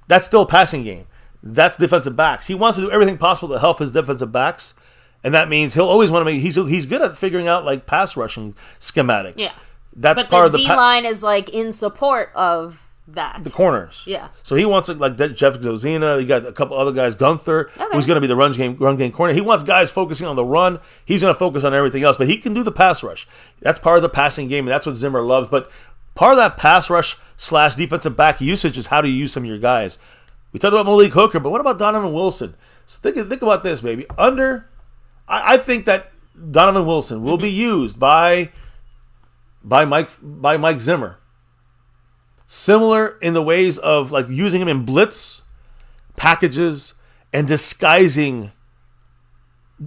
that's still a passing game. That's defensive backs. He wants to do everything possible to help his defensive backs, and that means he'll always want to make... He's good at figuring out, like, pass rushing schematics. Yeah. That's part of the... D-line is, like, in support of... that. The corners. Yeah. So he wants like Jeff Zozina. You got a couple other guys. Gunther, who's going to be the run game corner. He wants guys focusing on the run. He's going to focus on everything else, but he can do the pass rush. That's part of the passing game, and that's what Zimmer loves. But part of that pass rush / defensive back usage is how do you use some of your guys. We talked about Malik Hooker, but what about Donovan Wilson? So think about this, baby. I think that Donovan Wilson will be used by Mike Zimmer. Similar in the ways of like using him in blitz packages and disguising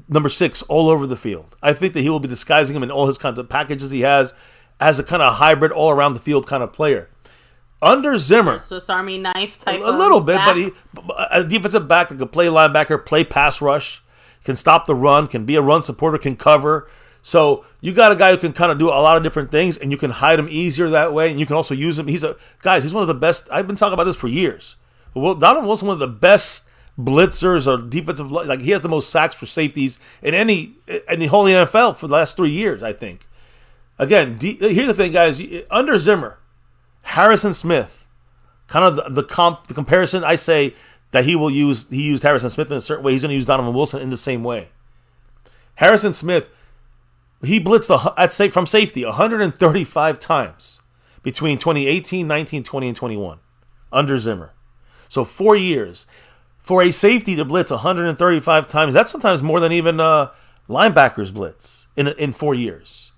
number 6 all over the field. I think that he will be disguising him in all his kinds of packages he has as a kind of hybrid all around the field kind of player. Under Zimmer, Swiss Army knife type. A little bit, but a defensive back that can play linebacker, play pass rush, can stop the run, can be a run supporter, can cover. So you got a guy who can kind of do a lot of different things, and you can hide him easier that way, and you can also use him. He's one of the best. I've been talking about this for years. Well, Donovan Wilson, one of the best blitzers or defensive, like he has the most sacks for safeties in the whole NFL for the last 3 years, I think. Again, here's the thing, guys. Under Zimmer, Harrison Smith, kind of the comparison. I say that he used Harrison Smith in a certain way. He's going to use Donovan Wilson in the same way. Harrison Smith. He blitzed from safety 135 times between 2018, 19, 20, and 21 under Zimmer. So 4 years. For a safety to blitz 135 times, that's sometimes more than even linebackers blitz in 4 years.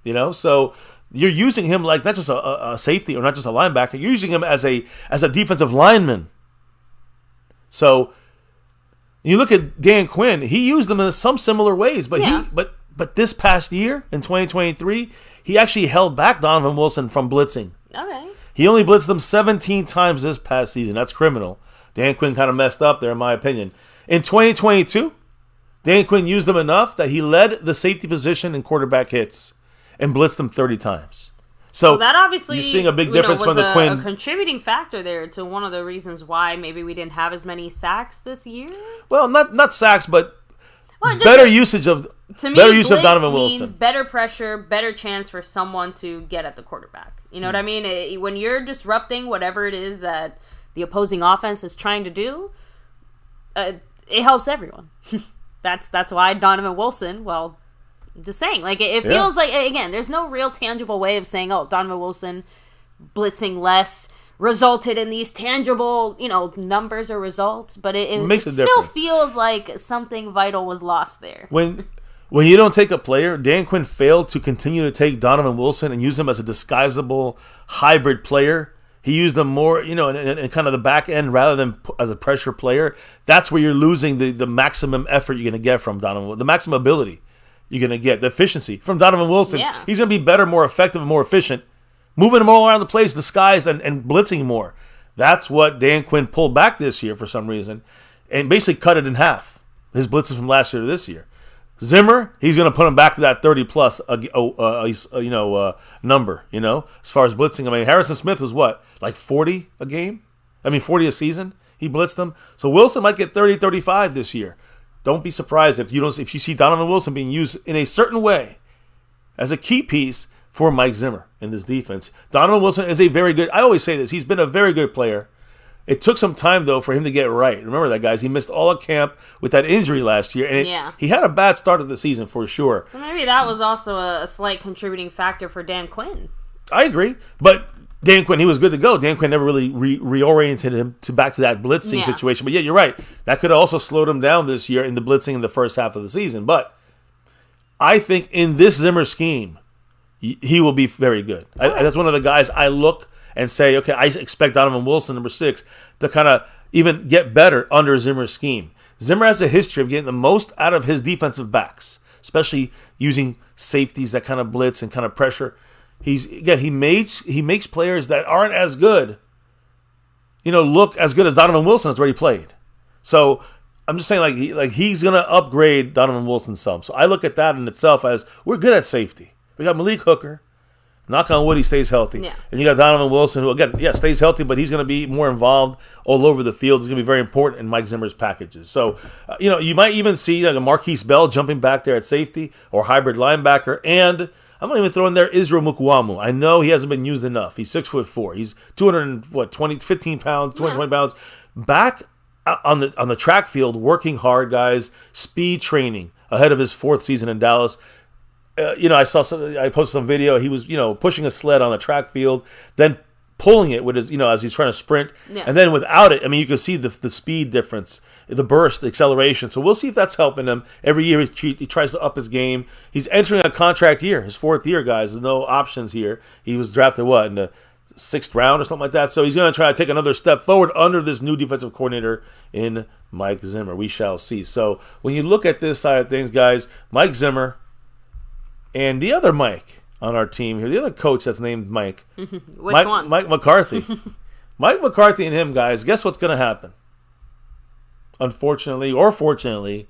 So you're using him like not just a safety or not just a linebacker. You're using him as a defensive lineman. So you look at Dan Quinn. He used them in some similar ways, But this past year, in 2023, he actually held back Donovan Wilson from blitzing. Okay. He only blitzed them 17 times this past season. That's criminal. Dan Quinn kind of messed up there, in my opinion. In 2022, Dan Quinn used them enough that he led the safety position in quarterback hits and blitzed them 30 times. So that obviously, you're seeing a big difference was from the Quinn. A contributing factor there to one of the reasons why maybe we didn't have as many sacks this year. Well, not sacks, but better usage of Donovan Wilson. Means better pressure, better chance for someone to get at the quarterback. You know what I mean? When you're disrupting whatever it is that the opposing offense is trying to do, it helps everyone. That's why Donovan Wilson. Well, just saying, like it feels like again, there's no real tangible way of saying, oh, Donovan Wilson blitzing less resulted in these tangible, numbers or results, but it still feels like something vital was lost there. When you don't take a player, Dan Quinn failed to continue to take Donovan Wilson and use him as a disguisable hybrid player. He used them more, in kind of the back end rather than as a pressure player. That's where you're losing the maximum effort you're going to get from Donovan, the maximum ability you're going to get, the efficiency from Donovan Wilson. Yeah. He's going to be better, more effective, and more efficient. Moving him all around the place, disguised, and blitzing more. That's what Dan Quinn pulled back this year for some reason, and basically cut it in half. His blitzes from last year to this year. Zimmer, he's going to put him back to that 30-plus number, as far as blitzing. I mean, Harrison Smith was what, like 40 a game? 40 a season? He blitzed them. So Wilson might get 30, 35 this year. Don't be surprised if you see Donovan Wilson being used in a certain way as a key piece for Mike Zimmer in this defense. Donovan Wilson is I always say this, he's been a very good player. It took some time, though, for him to get right. Remember that, guys. He missed all of camp with that injury last year. And he had a bad start of the season, for sure. Well, maybe that was also a slight contributing factor for Dan Quinn. I agree. But Dan Quinn, he was good to go. Dan Quinn never really reoriented him back to that blitzing situation. But, yeah, you're right. That could have also slowed him down this year in the blitzing in the first half of the season. But I think in this Zimmer scheme, he will be very good. That's one of the guys I look and say, okay, I expect Donovan Wilson, number 6, to kind of even get better under Zimmer's scheme. Zimmer has a history of getting the most out of his defensive backs, especially using safeties that kind of blitz and kind of pressure. He makes players that aren't as good, look as good as Donovan Wilson has already played. So I'm just saying, like he's gonna upgrade Donovan Wilson some. So I look at that in itself as we're good at safety. We got Malik Hooker. Knock on wood, he stays healthy. Yeah. And you got Donovan Wilson, who, again, stays healthy, but he's going to be more involved all over the field. He's going to be very important in Mike Zimmer's packages. So, you might even see like a Marquise Bell jumping back there at safety or hybrid linebacker. And I'm going to even throw in there Israel Mukuamu. I know he hasn't been used enough. He's 6'4". He's 15 pounds, 220 pounds. Back on the track field, working hard, guys, speed training ahead of his 4th season in Dallas. I posted some video. He was, pushing a sled on a track field, then pulling it with his, as he's trying to sprint. Yeah. And then without it, you can see the speed difference, the burst, the acceleration. So we'll see if that's helping him. Every year he tries to up his game. He's entering a contract year, his 4th year, guys. There's no options here. He was drafted, in the 6th round or something like that. So he's going to try to take another step forward under this new defensive coordinator in Mike Zimmer. We shall see. So when you look at this side of things, guys, Mike Zimmer, and the other Mike on our team here, the other coach that's named Mike. Which one? Mike McCarthy. Mike McCarthy and him, guys, guess what's going to happen? Unfortunately or fortunately,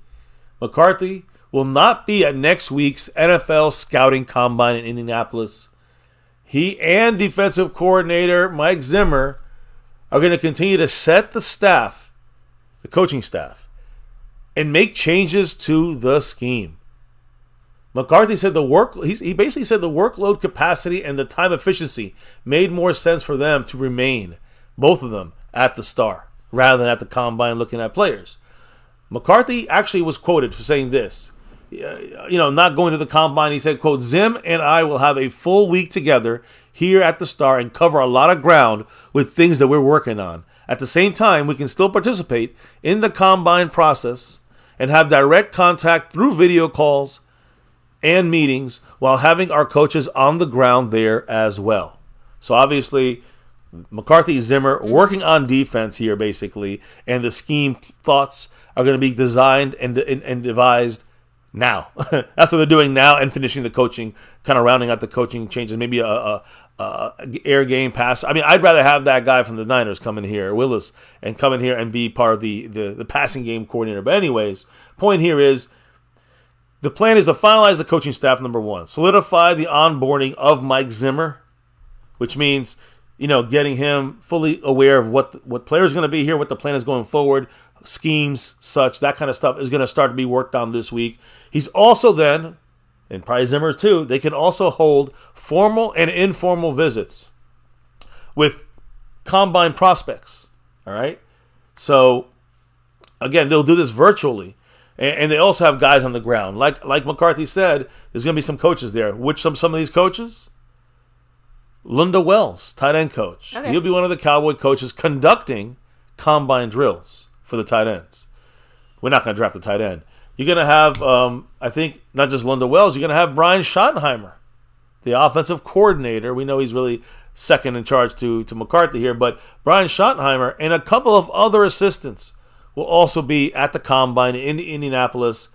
McCarthy will not be at next week's NFL Scouting Combine in Indianapolis. He and defensive coordinator Mike Zimmer are going to continue to set the staff, the coaching staff, and make changes to the scheme. McCarthy said he basically said the workload capacity and the time efficiency made more sense for them to remain, both of them, at the Star rather than at the Combine looking at players. McCarthy actually was quoted for saying this, not going to the Combine. He said, quote, "Zim and I will have a full week together here at the Star and cover a lot of ground with things that we're working on. At the same time, we can still participate in the Combine process and have direct contact through video calls and meetings while having our coaches on the ground there as well." So obviously, McCarthy, Zimmer working on defense here basically, and the scheme thoughts are going to be designed and devised now. That's what they're doing now, and finishing the coaching, kind of rounding out the coaching changes, maybe a air game pass. I'd rather have that guy from the Niners come in here, Willis, and come in here and be part of the passing game coordinator. But anyways, point here is, the plan is to finalize the coaching staff, number 1. Solidify the onboarding of Mike Zimmer, which means, getting him fully aware of what players are going to be here, what the plan is going forward, schemes, such, that kind of stuff is going to start to be worked on this week. He's also then, and probably Zimmer too, they can also hold formal and informal visits with Combine prospects, all right? So, again, they'll do this virtually. And they also have guys on the ground. Like McCarthy said, there's going to be some coaches there. Which some of these coaches? Lunda Wells, tight end coach. Okay. He'll be one of the Cowboy coaches conducting Combine drills for the tight ends. We're not going to draft the tight end. You're going to have, I think, not just Lunda Wells, you're going to have Brian Schottenheimer, the offensive coordinator. We know he's really second in charge to McCarthy here, but Brian Schottenheimer and a couple of other assistants will also be at the Combine in Indianapolis,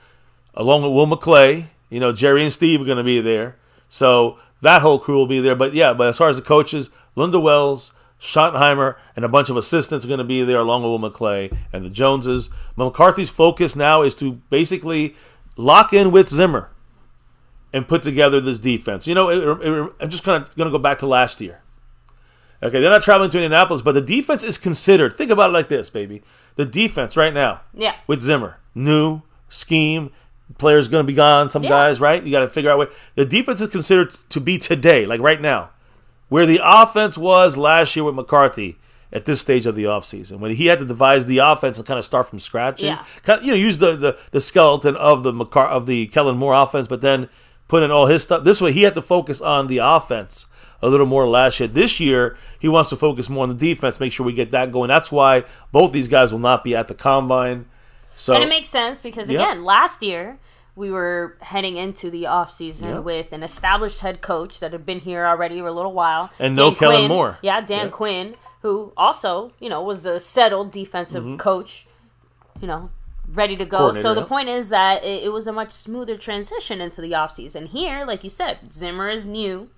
along with Will McClay. Jerry and Steve are going to be there. So that whole crew will be there. But as far as the coaches, Linda Wells, Schottenheimer, and a bunch of assistants are going to be there, along with Will McClay and the Joneses. McCarthy's focus now is to basically lock in with Zimmer and put together this defense. I'm just kind of going to go back to last year. Okay, they're not traveling to Indianapolis, but the defense is considered. Think about it like this, baby. The defense right now, with Zimmer, new scheme, players going to be gone, some guys, right? You got to figure out what the defense is considered to be today, like right now, where the offense was last year with McCarthy at this stage of the offseason, when he had to devise the offense and kind of start from scratch. And kind of, use the skeleton of the Kellen Moore offense, but then put in all his stuff. This way, he had to focus on the offense a little more last year. This year, he wants to focus more on the defense, make sure we get that going. That's why both these guys will not be at the Combine. So, and it makes sense because, again, last year, we were heading into the offseason with an established head coach that had been here already for a little while. And no Kellen Moore. Yeah, Dan Quinn, who also, was a settled defensive coach, ready to go. So the point is that it was a much smoother transition into the offseason. Here, like you said, Zimmer is new.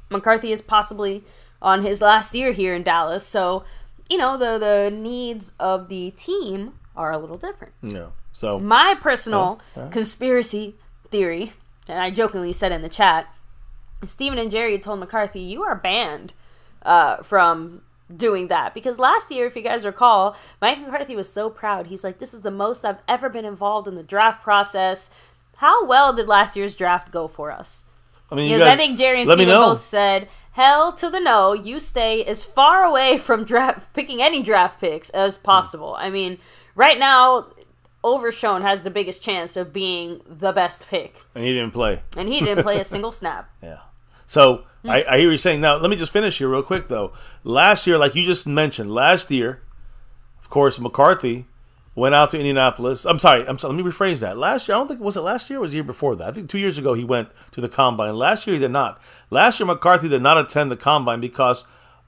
McCarthy is possibly on his last year here in Dallas. So, the needs of the team are a little different. Yeah. So my personal conspiracy theory, and I jokingly said in the chat, Stephen and Jerry told McCarthy, you are banned from doing that. Because last year, if you guys recall, Mike McCarthy was so proud. He's like, this is the most I've ever been involved in the draft process. How well did last year's draft go for us? I mean, because I think Jerry and Steven both said, hell to the no, you stay as far away from picking any draft picks as possible. I mean, right now, Overshone has the biggest chance of being the best pick. And he didn't play. And he didn't play a single snap. Yeah. So, I hear you saying, now, let me just finish here real quick, though. Last year, like you just mentioned, of course, McCarthy went out to Indianapolis. I'm sorry, let me rephrase that. Last year, I don't think, was it last year or was the year before that? I think 2 years ago he went to the Combine. Last year he did not. Last year McCarthy did not attend the Combine because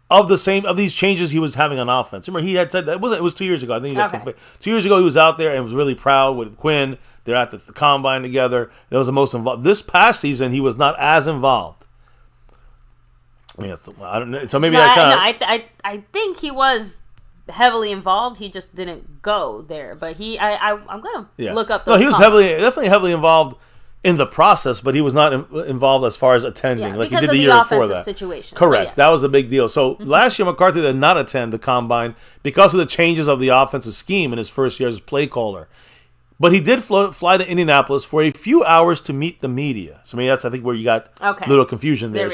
of these changes he was having on offense. Remember, he had said that, it was 2 years ago. I think he got 2 years ago he was out there and was really proud with Quinn. They're at the Combine together. That was the most involved. This past season he was not as involved. I don't know. So maybe I think he was heavily involved. He just didn't go there. But I'm gonna look up. He was definitely heavily involved in the process, but he was not involved as far as attending like he did the year before that. Situation. Correct. So, that was a big deal. So last year McCarthy did not attend the Combine because of the changes of the offensive scheme in his first year as play caller. But he did fly to Indianapolis for a few hours to meet the media. So maybe that's, I think, where you got a little confusion there.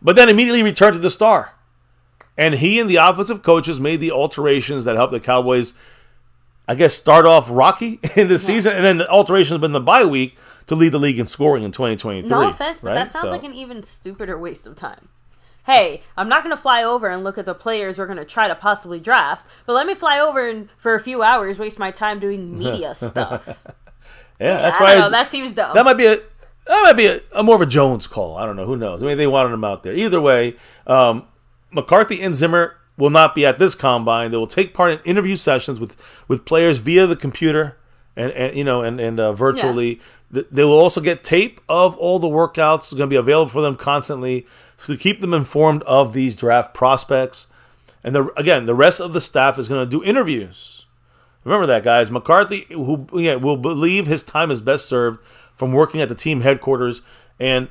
But then immediately returned to the Star. And he and the offensive coaches made the alterations that helped the Cowboys, I guess, start off rocky in the season. And then the alterations have been the bye week to lead the league in scoring in 2023. No offense, but that sounds like an even stupider waste of time. Hey, I'm not going to fly over and look at the players we're going to try to possibly draft, but let me fly over and for a few hours waste my time doing media stuff. That's I why. don't know, that seems dumb. That might be a more of a Jones call. I don't know. Who knows? I mean, they wanted him out there. Either way, McCarthy and Zimmer will not be at this Combine. They will take part in interview sessions with players via the computer and virtually. Yeah. They will also get tape of all the workouts. It's going to be available for them constantly to keep them informed of these draft prospects. And the rest of the staff is going to do interviews. Remember that, guys. McCarthy will believe his time is best served from working at the team headquarters and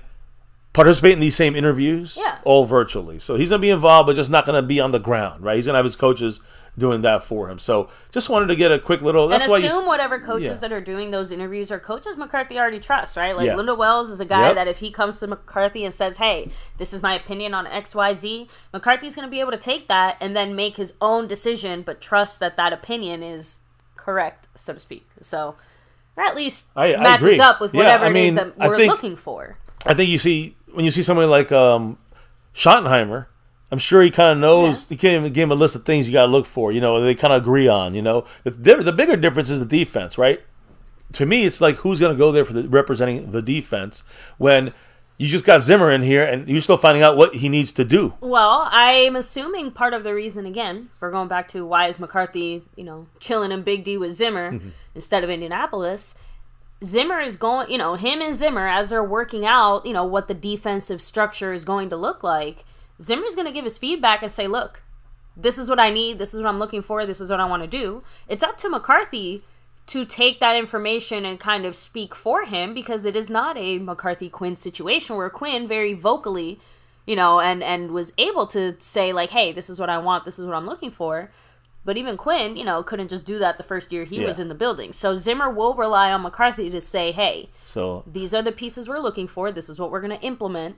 participate in these same interviews, all virtually. So he's going to be involved, but just not going to be on the ground, right? He's going to have his coaches doing that for him. So just wanted to get a quick little... And assume whatever coaches that are doing those interviews are coaches McCarthy already trusts, right? Like Linda Wells is a guy that if he comes to McCarthy and says, hey, this is my opinion on XYZ, McCarthy's going to be able to take that and then make his own decision, but trust that opinion is correct, so to speak. So, or at least matches up with whatever it is that we're looking for. I think when you see somebody like Schottenheimer, I'm sure he kind of knows. He can't even give him a list of things you got to look for. They kind of agree on. The bigger difference is the defense, right? To me, it's like who's going to go there for representing the defense when you just got Zimmer in here and you're still finding out what he needs to do. Well, I'm assuming part of the reason, again, for going back to why is McCarthy, chilling in Big D with Zimmer instead of Indianapolis. Zimmer is going, him and Zimmer, as they're working out, what the defensive structure is going to look like. Zimmer's going to give his feedback and say, look, this is what I need. This is what I'm looking for. This is what I want to do. It's up to McCarthy to take that information and kind of speak for him because it is not a McCarthy-Quinn situation where Quinn very vocally, and was able to say, like, hey, this is what I want, this is what I'm looking for. But even Quinn, couldn't just do that the first year he was in the building. So Zimmer will rely on McCarthy to say, hey, these are the pieces we're looking for. This is what we're going to implement.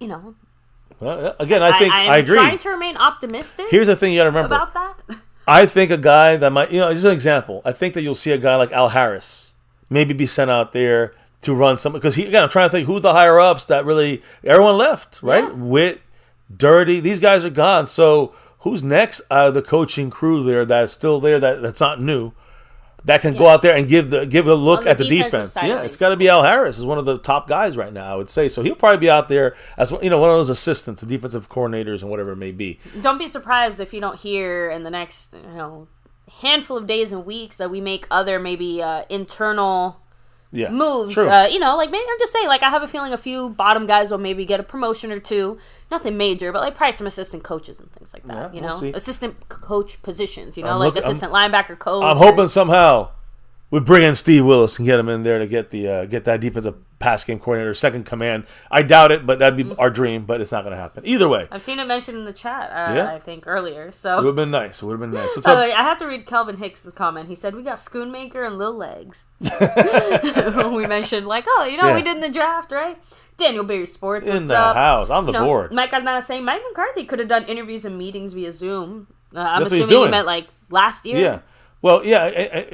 Well, again, I agree. I'm trying to remain optimistic. Here's the thing you got to remember. About that. I think a guy that might, just an example. I think that you'll see a guy like Al Harris maybe be sent out there to run some, because I'm trying to think who's the higher ups that really, everyone left, right? Yeah. Witt, Dirty, these guys are gone. So who's next out of the coaching crew there that's still there, that's not new, that can go out there and give a look at the defense? Yeah, it's got to be Al Harris, is one of the top guys right now, I would say. So he'll probably be out there as one of those assistants, the defensive coordinators, and whatever it may be. Don't be surprised if you don't hear in the next handful of days and weeks that we make other maybe internal moves. True. Maybe I'm just saying, I have a feeling a few bottom guys will maybe get a promotion or two. Nothing major, but probably some assistant coaches and things like that. We'll see. Assistant coach positions. Assistant linebacker coach. I'm hoping somehow we bring in Steve Willis and get him in there to get that defensive pass game coordinator, second command. I doubt it, but that'd be our dream. But it's not going to happen either way. I've seen it mentioned in the chat. I think earlier. So it would have been nice. What's up? up? I have to read Kelvin Hicks' comment. He said we got Schoonmaker and Lil Legs. We mentioned we did in the draft, right? Daniel Berry Sports. In the house, on the board. Mike Cardona saying Mike McCarthy could have done interviews and meetings via Zoom. I'm That's assuming he meant last year. Yeah. Well, yeah.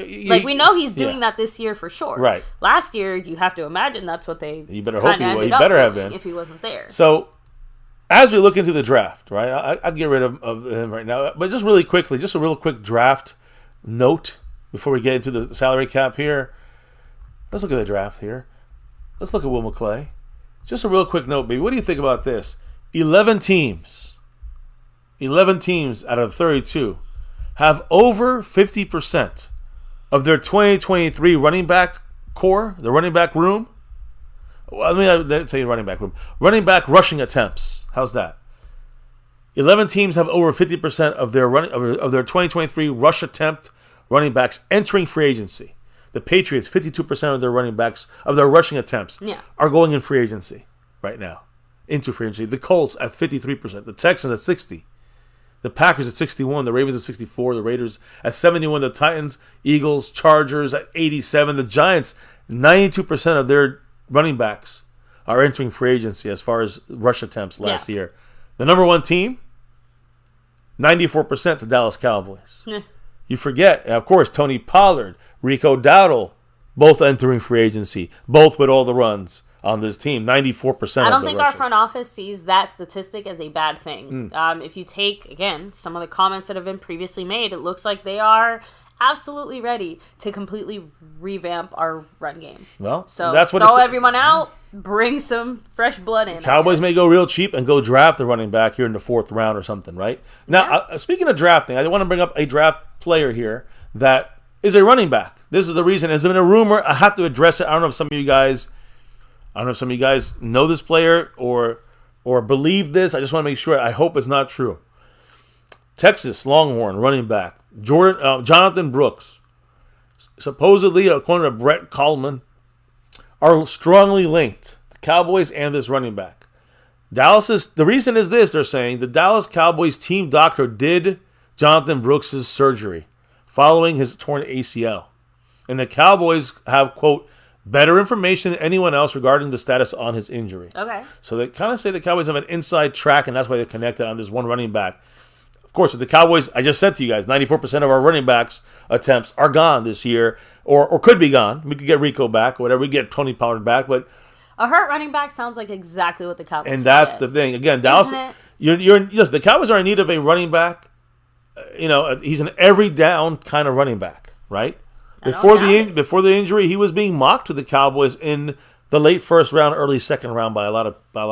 We know he's doing that this year for sure. Right. Last year, you have to imagine that's what they. You better hope he better have been if he wasn't there. So, as we look into the draft, right? I'd get rid of him right now, but just really quickly, just a real quick draft note before we get into the salary cap here. Let's look at the draft here. Let's look at Will McClay. Just a real quick note, baby. What do you think about this? 11 teams out of 32 have over 50% of their 2023 running back core, the running back room. Well, let me say running back room. Running back rushing attempts. How's that? 11 teams have over 50% of their 2023 rush attempt running backs entering free agency. The Patriots, 52% of their running backs, of their rushing attempts, are going in free agency right now, into free agency. The Colts at 53%. The Texans at 60%. The Packers at 61%. The Ravens at 64%. The Raiders at 71%. The Titans, Eagles, Chargers at 87%. The Giants, 92% of their running backs are entering free agency as far as rush attempts last year. The number one team, 94%, the Dallas Cowboys. You forget, and of course, Tony Pollard, Rico Dowdle, both entering free agency, both with all the runs on this team, 94%. I don't think our front office sees that statistic as a bad thing. If you take, again, some of the comments that have been previously made, it looks like they are absolutely ready to completely revamp our run game. Well, so that's what throw everyone out, bring some fresh blood in. Cowboys may go real cheap and go draft a running back here in the 4th round or something, right? Now, speaking of drafting, I want to bring up a draft player here that is a running back. This is the reason. It's been a rumor. I have to address it. I don't know if some of you guys know this player or believe this. I just want to make sure. I hope it's not true. Texas Longhorn running back Jonathan Brooks, supposedly, according to Brett Coleman, are strongly linked. The Cowboys and this running back. The reason is this, they're saying, the Dallas Cowboys team doctor did Jonathan Brooks' surgery following his torn ACL. And the Cowboys have, quote, better information than anyone else regarding the status on his injury. Okay. So they kind of say the Cowboys have an inside track, and that's why they're connected on this one running back. Of course, with the Cowboys, I just said to you guys, 94% of our running backs attempts are gone this year, or could be gone. We could get Rico back, or whatever. We get Tony Pollard back, but a hurt running back sounds like exactly what the Cowboys. And that's the thing. Again, Dallas, listen, the Cowboys are in need of a running back. He's an every down kind of running back, right? Before the injury, he was being mocked to the Cowboys in the late 1st round, early 2nd round by a lot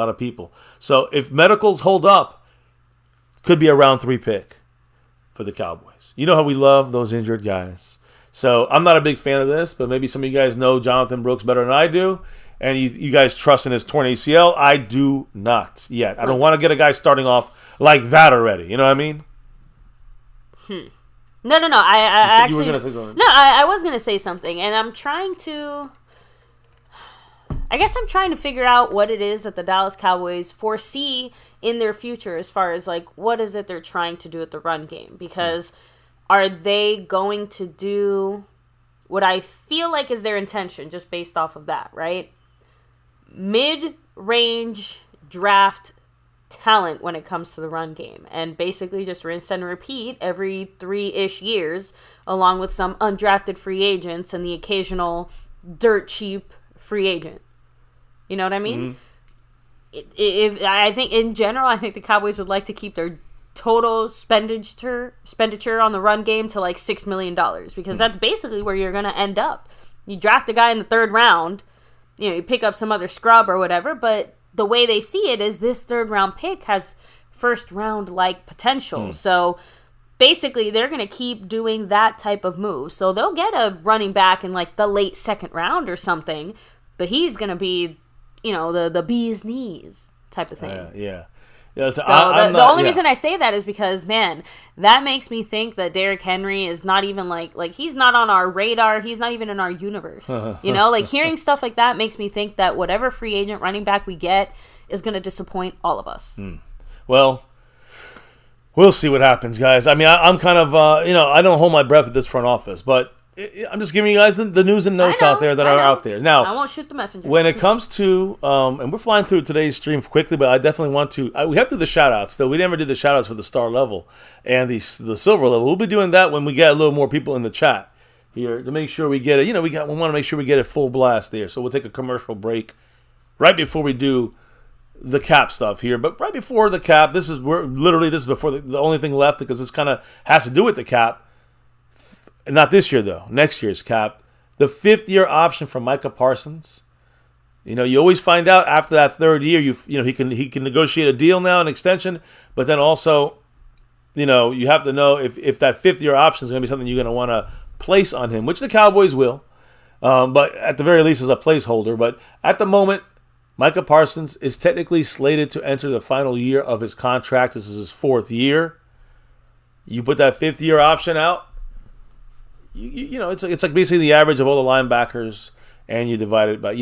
of people. So if medicals hold up, could be a round 3 pick for the Cowboys. You know how we love those injured guys. So I'm not a big fan of this, but maybe some of you guys know Jonathan Brooks better than I do, and you guys trust in his torn ACL. I do not yet. I don't want to get a guy starting off like that already. You know what I mean? No. I actually. You were going to say something. No, I was going to say something, and I'm trying to. I guess I'm trying to figure out what it is that the Dallas Cowboys foresee in their future as far as, like, what is it they're trying to do with the run game? Because are they going to do what I feel like is their intention, just based off of that, right? Mid-range draft talent when it comes to the run game, and basically just rinse and repeat every 3-ish years, along with some undrafted free agents and the occasional dirt cheap free agent. You know what I mean? If I think in general, I think the Cowboys would like to keep their total expenditure on the run game to like $6 million, because that's basically where you're going to end up. You draft a guy in the 3rd round, you pick up some other scrub or whatever, but the way they see it is this 3rd round pick has 1st round like potential. So basically they're going to keep doing that type of move. So they'll get a running back in like the late 2nd round or something, but he's going to be, the bee's knees type of thing. Yeah. So the only reason I say that is because, man, that makes me think that Derrick Henry is not even like he's not on our radar. He's not even in our universe. Like hearing stuff like that makes me think that whatever free agent running back we get is going to disappoint all of us. Well, we'll see what happens, guys. I mean, I'm kind of, I don't hold my breath with this front office, but I'm just giving you guys the news and notes out there that are out there. Now, I won't shoot the messenger. When it comes to, and we're flying through today's stream quickly, but I definitely want to, we have to do the shout-outs, though. We never did the shout-outs for the star level and the silver level. We'll be doing that when we get a little more people in the chat here to make sure we get it. We want to make sure we get it full blast there. So we'll take a commercial break right before we do the cap stuff here. But right before the cap, this is before the only thing left, because this kind of has to do with the cap. Not this year, though. Next year's cap. The 5th-year option for Micah Parsons. You always find out after that 3rd year, he can negotiate a deal now, an extension, but then also, you have to know if that 5th-year option is going to be something you're going to want to place on him, which the Cowboys will, but at the very least as a placeholder. But at the moment, Micah Parsons is technically slated to enter the final year of his contract. This is his 4th year. You put that 5th-year option out, it's like basically the average of all the linebackers, and you divide it by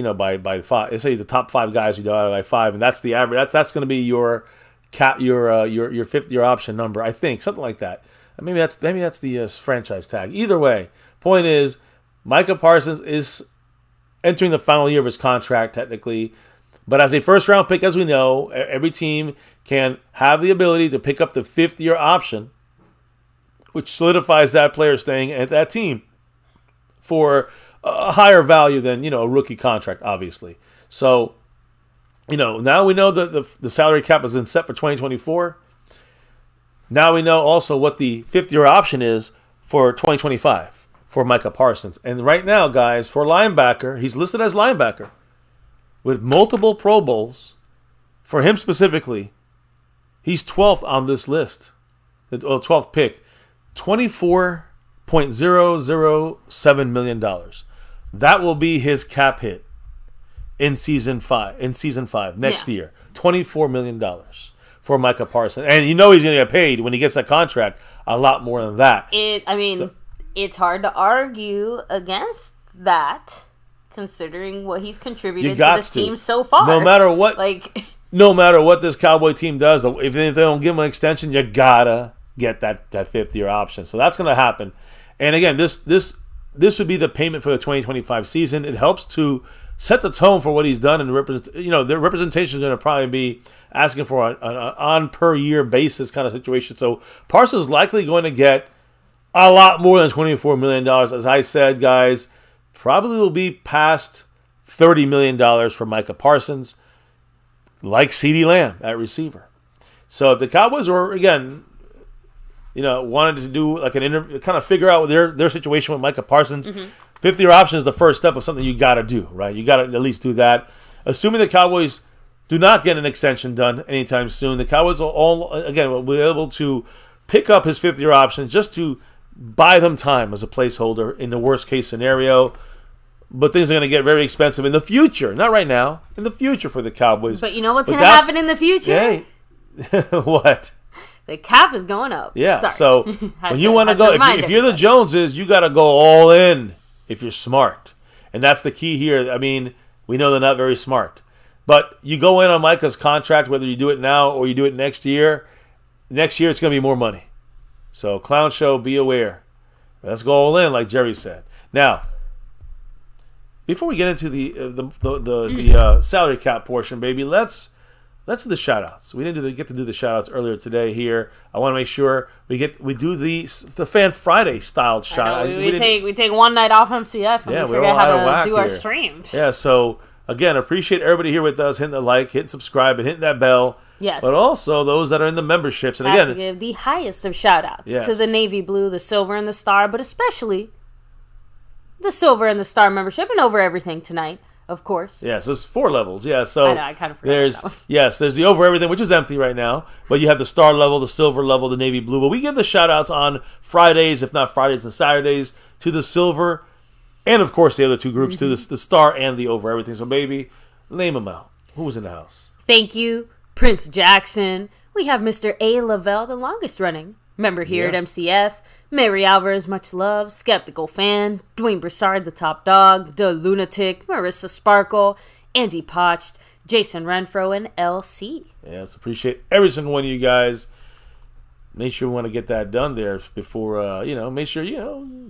5. Let's say the top 5 guys, you divide it by 5, and that's the average. That's going to be your cap, your 5th-year option number, I think, something like that. Maybe that's the franchise tag. Either way, point is, Micah Parsons is entering the final year of his contract technically, but as a 1st-round pick, as we know, every team can have the ability to pick up the 5th-year option, which solidifies that player staying at that team for a higher value than, a rookie contract, obviously. So, now we know that the salary cap has been set for 2024. Now we know also what the 5th-year option is for 2025 for Micah Parsons. And right now, guys, for linebacker, he's listed as linebacker with multiple Pro Bowls. For him specifically, he's 12th on this list, the 12th pick. $24.007 million. That will be his cap hit in season 5 next year. $24 million for Micah Parsons. And he's going to get paid when he gets that contract a lot more than that. It's hard to argue against that, considering what he's contributed to this team so far. No matter what this Cowboy team does, if they don't give him an extension, you gotta get that 5th-year option. So that's going to happen. And again, this would be the payment for the 2025 season. It helps to set the tone for what he's done, and the representation is going to probably be asking for an on per year basis kind of situation. So Parsons is likely going to get a lot more than $24 million. As I said, guys, probably will be past $30 million for Micah Parsons, like CeeDee Lamb at receiver. So if the Cowboys were, again, wanted to do like an interview, kind of figure out their situation with Micah Parsons. 5th-year option is the first step of something you got to do, right? You got to at least do that. Assuming the Cowboys do not get an extension done anytime soon, the Cowboys will be able to pick up his 5th-year option just to buy them time as a placeholder in the worst-case scenario. But things are going to get very expensive in the future. Not right now. In the future for the Cowboys. But you know what's going to happen in the future? Hey. What? The cap is going up. Yeah. Sorry. So when you want to go, if you're the Joneses, you got to go all in if you're smart. And that's the key here. I mean, We know they're not very smart. But you go in on Micah's contract, whether you do it now or you do it next year. Next year, it's going to be more money. So, Clown Show, be aware. Let's go all in, like Jerry said. Now, before we get into the salary cap portion, baby, let's do the shout-outs. We didn't get to do the shout-outs earlier today here. I want to make sure we do the Fan Friday styled shout-out. We take one night off MCF and we forget how to do our streams. Yeah, so again, appreciate everybody here with us, hitting the like, hitting subscribe, and hitting that bell. Yes. But also those that are in the memberships. And have again, to give the highest of shout-outs to the Navy Blue, the Silver, and the Star, but especially the Silver and the Star membership, and over everything tonight, of course. Yes, there's 4 levels. Yeah, so I know, I kind of forgot there's the over everything, which is empty right now, but you have the Star level, the Silver level, the Navy Blue. But we give the shout-outs on Fridays, if not Fridays and Saturdays, to the Silver, and of course the other 2 groups, to the Star and the over everything. So baby, name them out. Who was in the house? Thank you, Prince Jackson. We have Mr. A. Lavelle, the longest running member here at MCF. Mary Alvarez, much love. Skeptical Fan. Dwayne Broussard, the top dog. The Lunatic. Marissa Sparkle. Andy Potched. Jason Renfro, and LC. Yes, appreciate every single one of you guys. Make sure we want to get that done there before, make sure,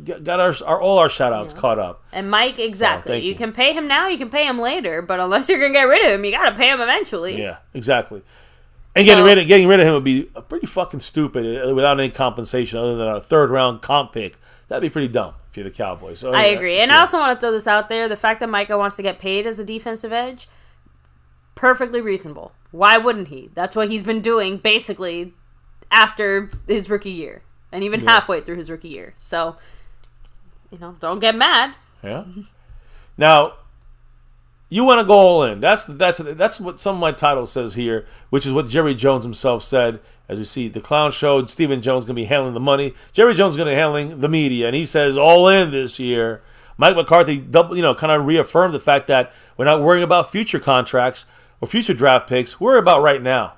got all our shout-outs caught up. And Mike, exactly. You can pay him now, you can pay him later, but unless you're going to get rid of him, you got to pay him eventually. Yeah, exactly. And getting rid of him would be pretty fucking stupid without any compensation other than a 3rd-round comp pick. That'd be pretty dumb if you're the Cowboys. So, I agree. And I also want to throw this out there. The fact that Micah wants to get paid as a defensive edge, perfectly reasonable. Why wouldn't he? That's what he's been doing, basically, after his rookie year, and even halfway through his rookie year. So, don't get mad. Yeah. Now, you want to go all in. That's what some of my title says here, which is what Jerry Jones himself said. As we see, the Clown Show, Stephen Jones going to be handling the money. Jerry Jones is going to be handling the media, and he says all in this year. Mike McCarthy, kind of reaffirmed the fact that we're not worrying about future contracts or future draft picks. We're about right now.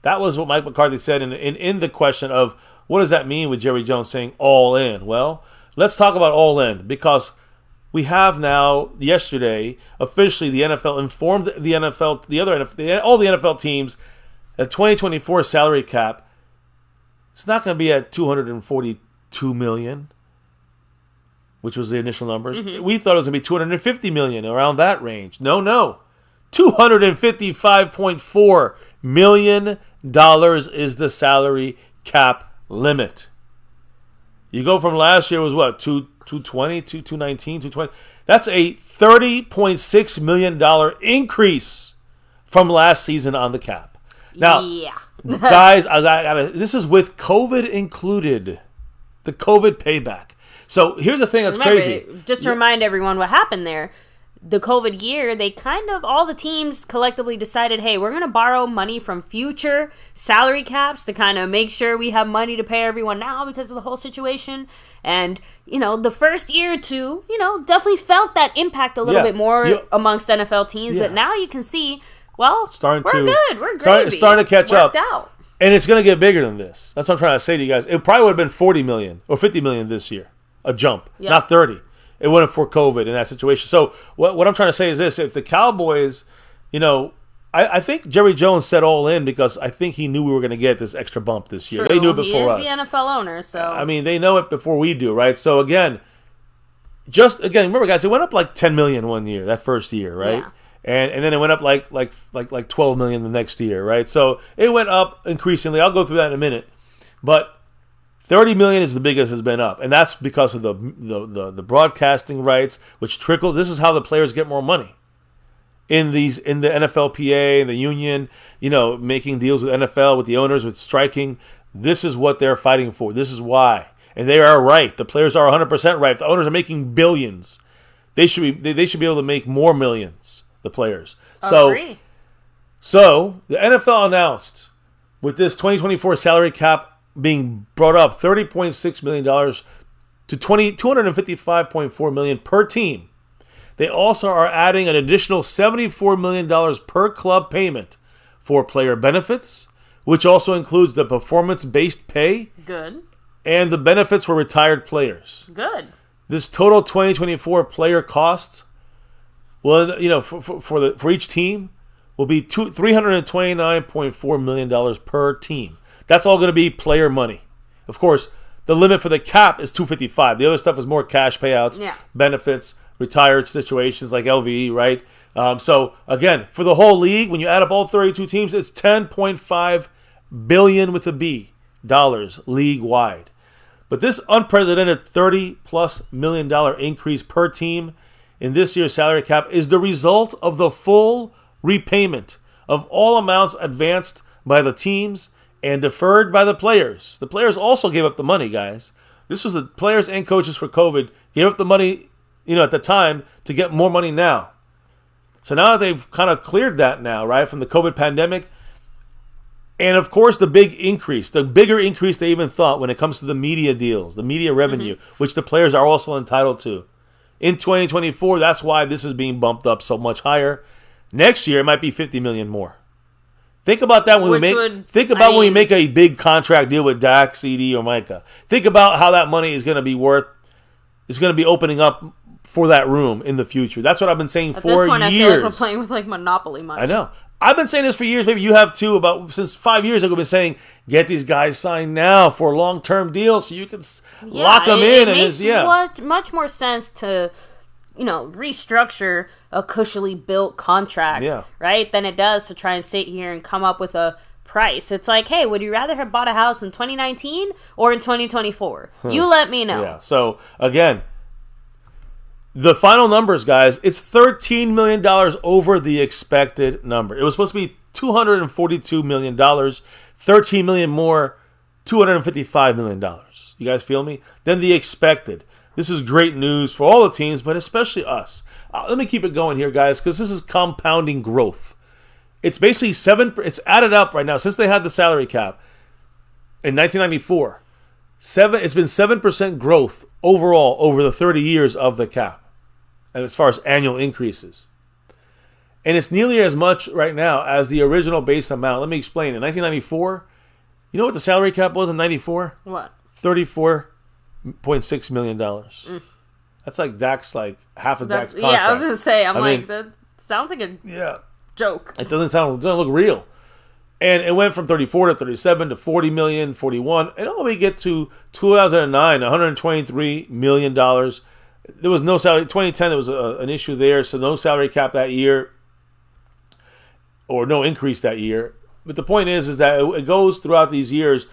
That was what Mike McCarthy said in the question of what does that mean with Jerry Jones saying all in? Well, let's talk about all in because we have now yesterday officially the NFL informed the NFL, all the NFL teams that 2024 salary cap it's not going to be at $242 million, which was the initial numbers. Mm-hmm. We thought it was going to be $250 million around that range. No. $255.4 million is the salary cap limit. You go from last year was what? 220, 219, 220. That's a $30.6 million increase from last season on the cap. Now, guys, this is with COVID included. The COVID payback. So here's the thing that's crazy. Just to remind everyone what happened there. The COVID year, they all the teams collectively decided, hey, we're going to borrow money from future salary caps to kind of make sure we have money to pay everyone now because of the whole situation. And, the first year or two, definitely felt that impact a little bit more amongst NFL teams. Yeah. But now you can see, we're good. We're gravy. Starting to catch up. Out. And it's going to get bigger than this. That's what I'm trying to say to you guys. It probably would have been $40 million or $50 million this year. A jump, not 30. It wasn't for COVID in that situation. So what I'm trying to say is this. If the Cowboys, I think Jerry Jones said all in because I think he knew we were going to get this extra bump this year. True. They knew it before us. He is the NFL owner, so. I mean, they know it before we do, right? So, again, remember, guys, it went up like $10 million one year, that first year, right? Yeah. And then it went up like $12 million the next year, right? So it went up increasingly. I'll go through that in a minute. But $30 million is the biggest it's been up, and that's because of the broadcasting rights, which trickle. This is how the players get more money in the NFLPA and the union. Making deals with NFL, with the owners, with striking. This is what they're fighting for. This is why, and they are right. The players are 100% right. If the owners are making billions, they should be able to make more millions. The players. Agree. So the NFL announced with this 2024 salary cap being brought up $30.6 million to $255.4 million per team. They also are adding an additional $74 million per club payment for player benefits, which also includes the performance-based pay. Good. And the benefits for retired players. Good. This total 2024 player costs Well, for each team will be $329.4 million per team. That's all going to be player money. Of course, the limit for the cap is $255. The other stuff is more cash payouts, benefits, retired situations like LVE, right? So again, for the whole league, when you add up all 32 teams, it's $10.5 billion with a B dollars league wide. But this unprecedented $30+ million increase per team in this year's salary cap is the result of the full repayment of all amounts advanced by the teams and deferred by the players. The players also gave up the money, guys. This was the players and coaches for COVID gave up the money, at the time to get more money now. So now that they've kind of cleared that now, right, from the COVID pandemic, and of course the bigger increase they even thought when it comes to the media deals, the media revenue, which the players are also entitled to. In 2024, that's why this is being bumped up so much higher. Next year, it might be $50 million more. Think about that when we make a big contract deal with Dak, CD, or Micah. Think about how that money is going to be worth. It's going to be opening up for that room in the future. That's what I've been saying for years. At this point, I feel like we're playing with Monopoly money. I know. I've been saying this for years. Maybe you have too. Since 5 years ago, I've been saying get these guys signed now for a long-term deal so you can lock them in. It makes much more sense to restructure a cushionly built contract, right, than it does to try and sit here and come up with a price. It's like, hey, would you rather have bought a house in 2019 or in 2024? You let me know. Yeah. So again, the final numbers, guys, it's $13 million over the expected number. It was supposed to be $242 million, $13 million more, $255 million. You guys feel me? Then the expected. This is great news for all the teams, but especially us. Let me keep it going here, guys, because this is compounding growth. It's basically it's added up right now since they had the salary cap in 1994. It's been 7% growth overall over the 30 years of the cap, as far as annual increases. And it's nearly as much right now as the original base amount. Let me explain. In 1994, you know what the salary cap was in 94? What? $34.6 million. That's like Dak's, half of Dak's contract. Yeah, I was going to say, that sounds like a joke. It doesn't look real. And it went from 34 to 37 to 40 million, 41. And all the way get to 2009, $123 million. There was no salary. 2010, there was an issue there, so no salary cap that year, or no increase that year. But the point is that it goes throughout these years.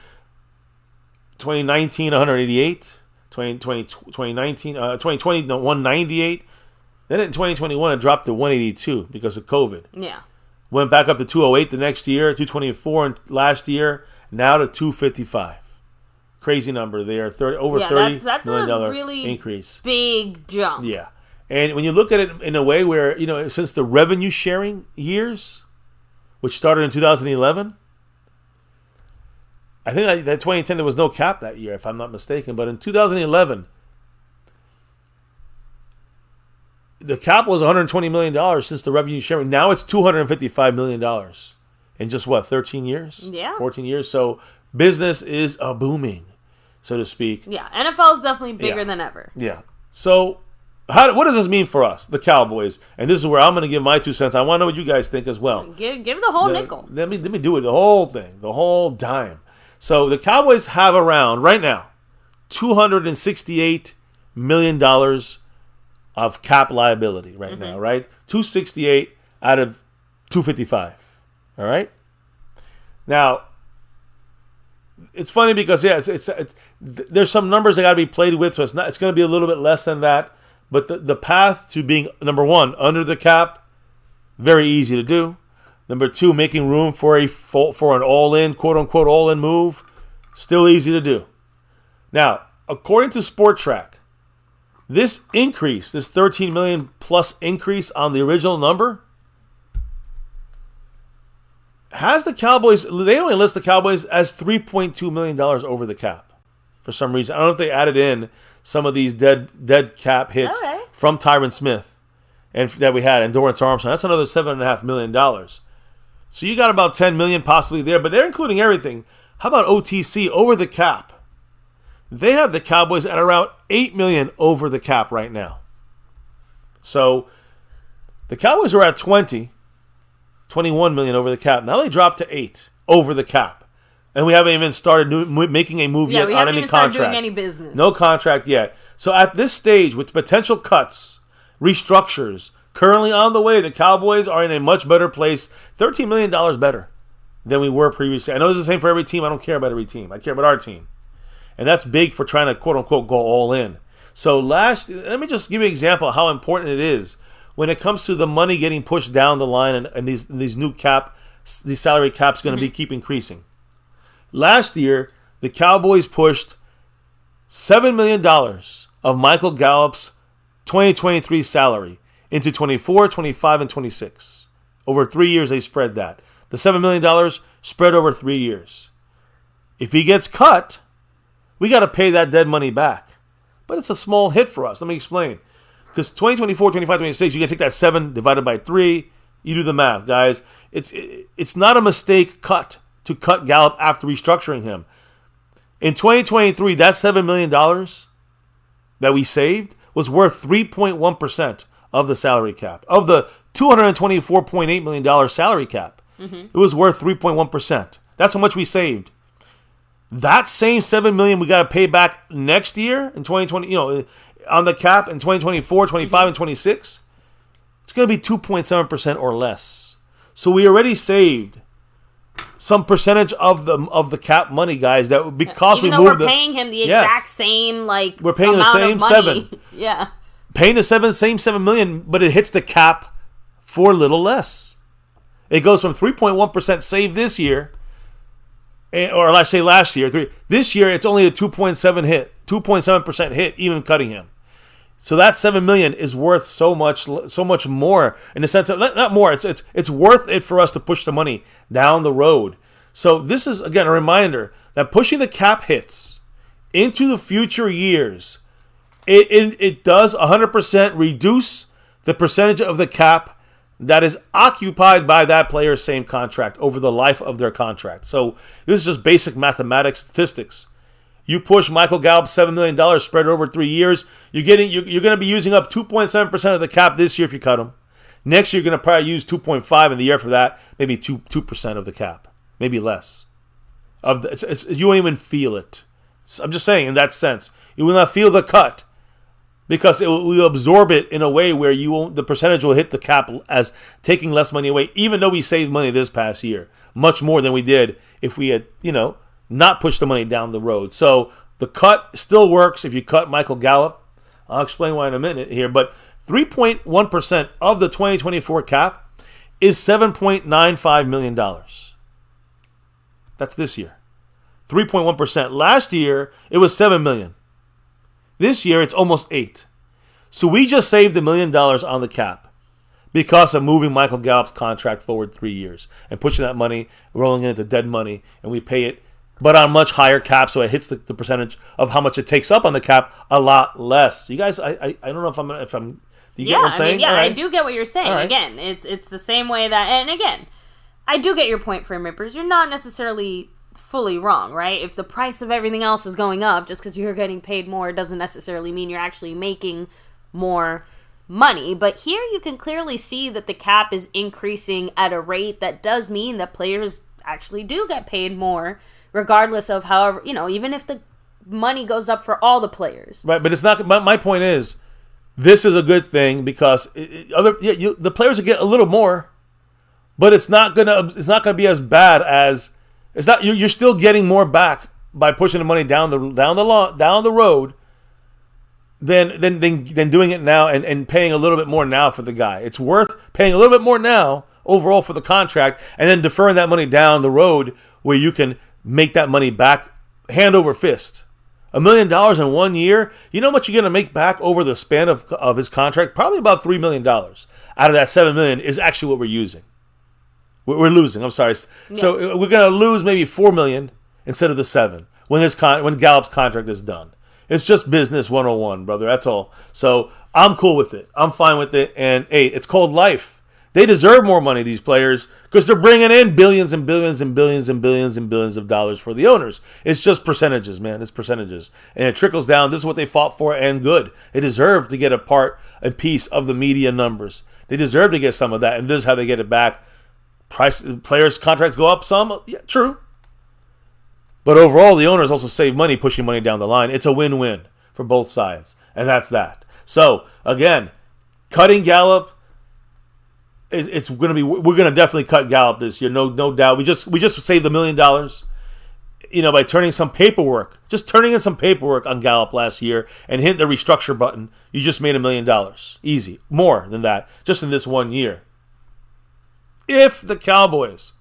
2019, 188. 2020, 198. Then in 2021, it dropped to 182 because of COVID. Yeah. Went back up to 208 the next year, 224 last year, now to 255. Crazy number there, over $30 that's million a really increase. Big jump. Yeah. And when you look at it in a way where, since the revenue sharing years, which started in 2011, I think that 2010 there was no cap that year, if I'm not mistaken. But in 2011, the cap was $120 million since the revenue sharing. Now it's $255 million in just, 13 years? Yeah. 14 years. So business is booming, so to speak. Yeah, NFL is definitely bigger than ever. Yeah. So what does this mean for us, the Cowboys? And this is where I'm going to give my 2 cents. I want to know what you guys think as well. Give the whole nickel. Let me do it, the whole thing, the whole dime. So the Cowboys have around, right now, $268 million of cap liability right now, right? 268 out of 255. All right? Now, it's funny because, it's there's some numbers that got to be played with, so it's going to be a little bit less than that. But the path to being, number one, under the cap, very easy to do. Number two, making room for an all-in, quote-unquote, all-in move, still easy to do. Now, according to Sport Track, this increase, this $13 million plus increase on the original number, has the Cowboys, they only list the Cowboys as $3.2 million over the cap for some reason. I don't know if they added in some of these dead cap hits from Tyron Smith and that we had, and Dorrance Armstrong. That's another $7.5 million. So you got about $10 million possibly there, but they're including everything. How about OTC over the cap? They have the Cowboys at around $8 million over the cap right now. So The Cowboys were at 21 million over the cap. Now they dropped to 8 over the cap. And we haven't even started making a move yet on any contract. Doing any business. No contract yet. So at this stage, with potential cuts, restructures, currently on the way, the Cowboys are in a much better place. $13 million better than we were previously. I know it's the same for every team. I don't care about every team. I care about our team. And that's big for trying to, quote-unquote, go all in. So let me just give you an example of how important it is when it comes to the money getting pushed down the line and these new these salary caps going to keep increasing. Last year, the Cowboys pushed $7 million of Michael Gallup's 2023 salary into 24, 25, and 26. Over 3 years, they spread that. The $7 million spread over 3 years. If he gets cut, we got to pay that dead money back. But it's a small hit for us. Let me explain. Because 2024, 25, 26, you can take that 7 divided by 3. You do the math, guys. It's not a mistake to cut Gallup after restructuring him. In 2023, that $7 million that we saved was worth 3.1% of the salary cap. Of the $224.8 million salary cap, it was worth 3.1%. That's how much we saved. That same $7 million we got to pay back next year in 2020, on the cap in 2024, 25, and 26. It's going to be 2.7% or less. So we already saved some percentage of the cap money, guys. That because Even we though moved we're paying him the exact same we're paying amount the same of money. 7. Yeah, paying the same $7 million, but it hits the cap for a little less. It goes from 3.1% save this year, or let's say last year. This year it's only a 2.7% hit, even cutting him. So that $7 million is worth so much more in the sense of not more. It's worth it for us to push the money down the road. So this is again a reminder that pushing the cap hits into the future years, it does 100% reduce the percentage of the cap that is occupied by that player's same contract over the life of their contract. So this is just basic mathematics statistics. You push Michael Gallup $7 million spread over 3 years. You're going to be using up 2.7% of the cap this year if you cut him. Next year, you're going to probably use 2.5, and the year for that, maybe 2% of the cap, maybe less. You won't even feel it. I'm just saying in that sense, you will not feel the cut because it will absorb it in a way where the percentage will hit the cap as taking less money away. Even though we saved money this past year, much more than we did if we had not push the money down the road. So the cut still works if you cut Michael Gallup. I'll explain why in a minute here. But 3.1% of the 2024 cap is $7.95 million. That's this year. 3.1%. Last year, it was $7 million. This year, it's almost $8 million. So we just saved $1 million on the cap because of moving Michael Gallup's contract forward 3 years and pushing that money, rolling it into dead money, and we pay it but on much higher cap, so it hits the percentage of how much it takes up on the cap a lot less. You guys, I don't know if I'm. Do you get what I'm saying? Yeah, right. I do get what you're saying. Right. Again, it's the same way that, and again, I do get your point, Frame Rippers. You're not necessarily fully wrong, right? If the price of everything else is going up, just because you're getting paid more doesn't necessarily mean you're actually making more money. But here you can clearly see that the cap is increasing at a rate that does mean that players actually do get paid more. Regardless of however, even if the money goes up for all the players. Right, but it's not. My point is, this is a good thing because the players will get a little more, but it's not gonna be as bad as it's not. You're still getting more back by pushing the money down the road than doing it now and paying a little bit more now for the guy. It's worth paying a little bit more now overall for the contract and then deferring that money down the road where you can make that money back hand over fist. $1 million in 1 year, you know how much you're going to make back over the span of his contract? Probably about $3 million out of that $7 million is actually what we're using. We're losing, I'm sorry. Yeah. So we're going to lose maybe $4 million instead of the 7 when Gallup's contract is done. It's just business 101, brother, that's all. So I'm cool with it. I'm fine with it. And hey, it's called life. They deserve more money, these players, because they're bringing in billions and billions and billions and billions and billions of dollars for the owners. It's just percentages, man. It's percentages. And it trickles down. This is what they fought for, and good. They deserve to get a piece of the media numbers. They deserve to get some of that, and this is how they get it back. Players' contracts go up some. Yeah, true. But overall, the owners also save money, pushing money down the line. It's a win-win for both sides, and that's that. So, again, cutting Gallup, it's going to be. We're going to definitely cut Gallup this year, no doubt. We just saved $1 million, by turning some paperwork, just turning in some paperwork on Gallup last year and hitting the restructure button. You just made $1 million, easy, more than that, just in this 1 year. If the Cowboys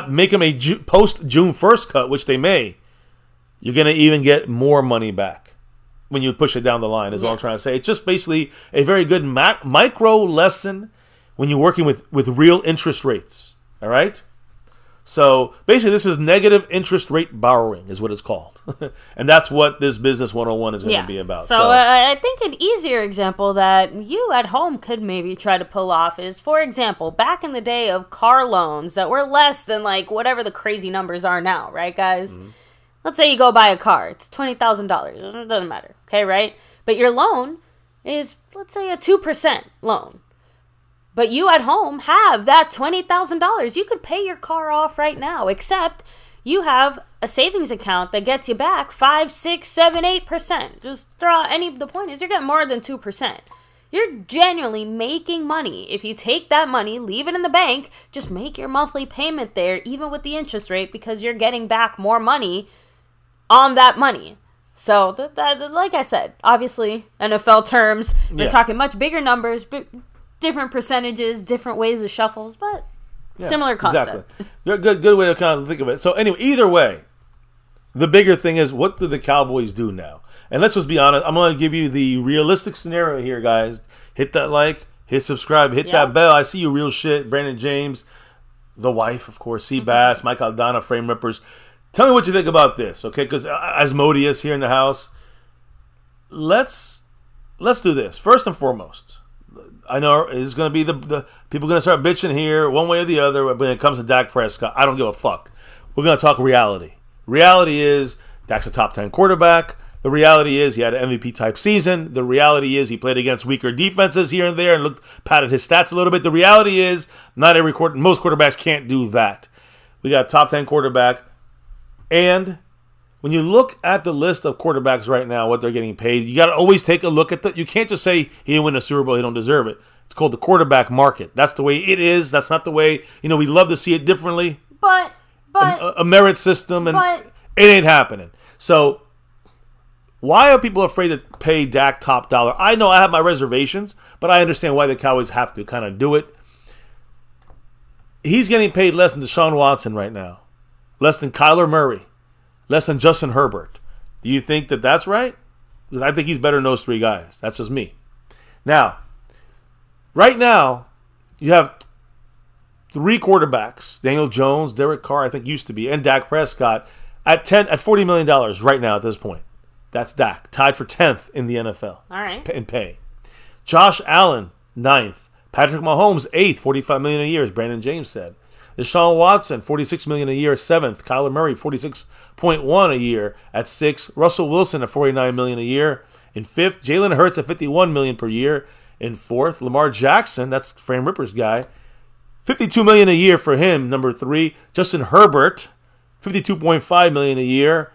make them a post June 1st cut, which they may, you're going to even get more money back when you push it down the line, is all I'm trying to say. It's just basically a very good micro lesson when you're working with real interest rates, all right? So basically this is negative interest rate borrowing is what it's called. And that's what this Business 101 is going to be about. So I think an easier example that you at home could maybe try to pull off is, for example, back in the day of car loans that were less than like whatever the crazy numbers are now, right, guys? Mm-hmm. Let's say you go buy a car. It's $20,000. It doesn't matter, okay, right? But your loan is, let's say, a 2% loan. But you at home have that $20,000. You could pay your car off right now, except you have a savings account that gets you back 5, 6, 7, 8%. Just the point is you're getting more than 2%. You're genuinely making money. If you take that money, leave it in the bank, just make your monthly payment there, even with the interest rate, because you're getting back more money on that money. So, that like I said, obviously, NFL terms, we're talking much bigger numbers, but different percentages, different ways of shuffles, but similar concept. Exactly. Good way to kind of think of it. So anyway, either way, the bigger thing is, what do the Cowboys do now? And let's just be honest, I'm going to give you the realistic scenario here, guys. Hit that like, hit subscribe, hit that bell. I see you, real shit. Brandon James, the wife, of course, Bass, Mike Aldana, Frame Rippers. Tell me what you think about this, okay? Because Asmodeus here in the house. Let's do this. First and foremost, I know it's going to be the people going to start bitching here one way or the other when it comes to Dak Prescott. I don't give a fuck. We're going to talk reality. Reality is Dak's a top 10 quarterback. The reality is he had an MVP-type season. The reality is he played against weaker defenses here and there and patted his stats a little bit. The reality is most quarterbacks can't do that. We got a top 10 quarterback. And when you look at the list of quarterbacks right now, what they're getting paid, you got to always take a look at you can't just say he didn't win a Super Bowl, he don't deserve it. It's called the quarterback market. That's the way it is. That's not the way, we love to see it differently. But a merit system, and it ain't happening. So why are people afraid to pay Dak top dollar? I know I have my reservations, but I understand why the Cowboys have to kind of do it. He's getting paid less than Deshaun Watson right now, less than Kyler Murray, less than Justin Herbert. Do you think that that's right? Because I think he's better than those three guys. That's just me. Now, right now, you have three quarterbacks: Daniel Jones, Derek Carr, I think used to be, and Dak Prescott at $40 million right now at this point. That's Dak, tied for 10th in the NFL. All right. In pay. Josh Allen, 9th. Patrick Mahomes, 8th, $45 million a year, as Brandon James said. Deshaun Watson, $46 million a year, 7th. Kyler Murray, $46.1 a year at 6th. Russell Wilson at $49 million a year in 5th. Jalen Hurts at $51 million per year in 4th. Lamar Jackson, that's Frame Ripper's guy, $52 million a year for him, number 3. Justin Herbert, $52.5 million a year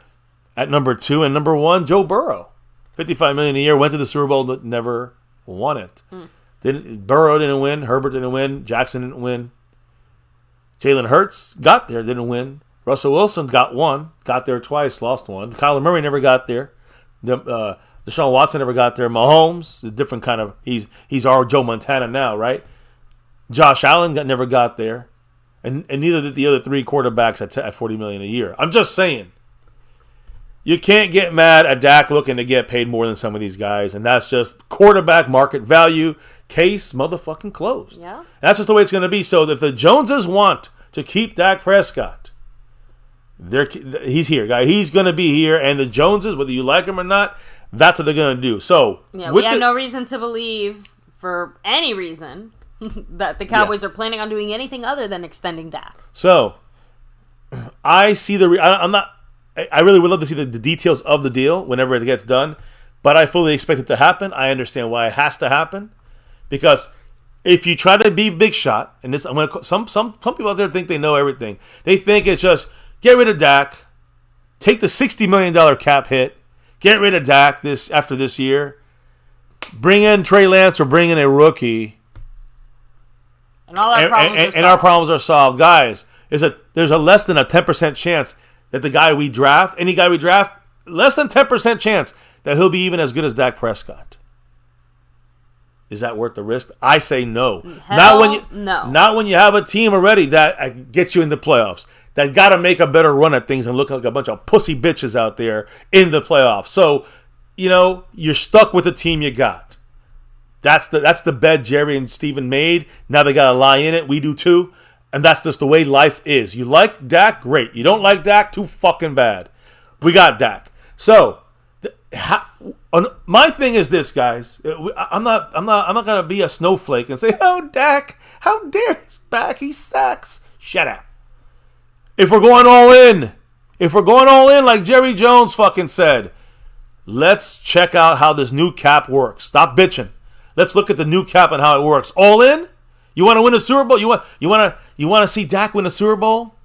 at number 2. And number 1, Joe Burrow, $55 million a year, went to the Super Bowl, but never won it. Burrow didn't win. Herbert didn't win. Jackson didn't win. Jalen Hurts got there, didn't win. Russell Wilson got there twice, lost one. Kyler Murray never got there. Deshaun Watson never got there. Mahomes, a different kind of, he's our Joe Montana now, right? Josh Allen never got there. And neither did the other three quarterbacks at $40 million a year. I'm just saying, you can't get mad at Dak looking to get paid more than some of these guys, and that's just quarterback market value. Case motherfucking closed. Yeah. That's just the way it's going to be. So if the Joneses want to keep Dak Prescott, he's here, guy. He's going to be here, and the Joneses, whether you like him or not, that's what they're going to do. So we have no reason to believe, for any reason, that the Cowboys are planning on doing anything other than extending Dak. So, I see I really would love to see the details of the deal whenever it gets done, but I fully expect it to happen. I understand why it has to happen, because if you try to be big shot, and this, some people out there think they know everything. They think it's just get rid of Dak, take the $60 million cap hit, get rid of Dak after this year, bring in Trey Lance or bring in a rookie, and all our problems are solved. And our problems are solved, guys. There's a less than a 10% chance that the guy we draft, any guy we draft, less than 10% chance that he'll be even as good as Dak Prescott. Is that worth the risk? I say no. Not when you have a team already that gets you in the playoffs, that got to make a better run at things and look like a bunch of pussy bitches out there in the playoffs. So, you're stuck with the team you got. That's the bed Jerry and Steven made. Now they got to lie in it. We do too. And that's just the way life is. You like Dak? Great. You don't like Dak? Too fucking bad. We got Dak. So, my thing is this, guys. I'm not gonna be a snowflake and say, "Oh, Dak, how dare he's back? He sucks." Shut up. If we're going all in, like Jerry Jones fucking said, let's check out how this new cap works. Stop bitching. Let's look at the new cap and how it works. All in. You want to win a Super Bowl? You want to see Dak win a Super Bowl?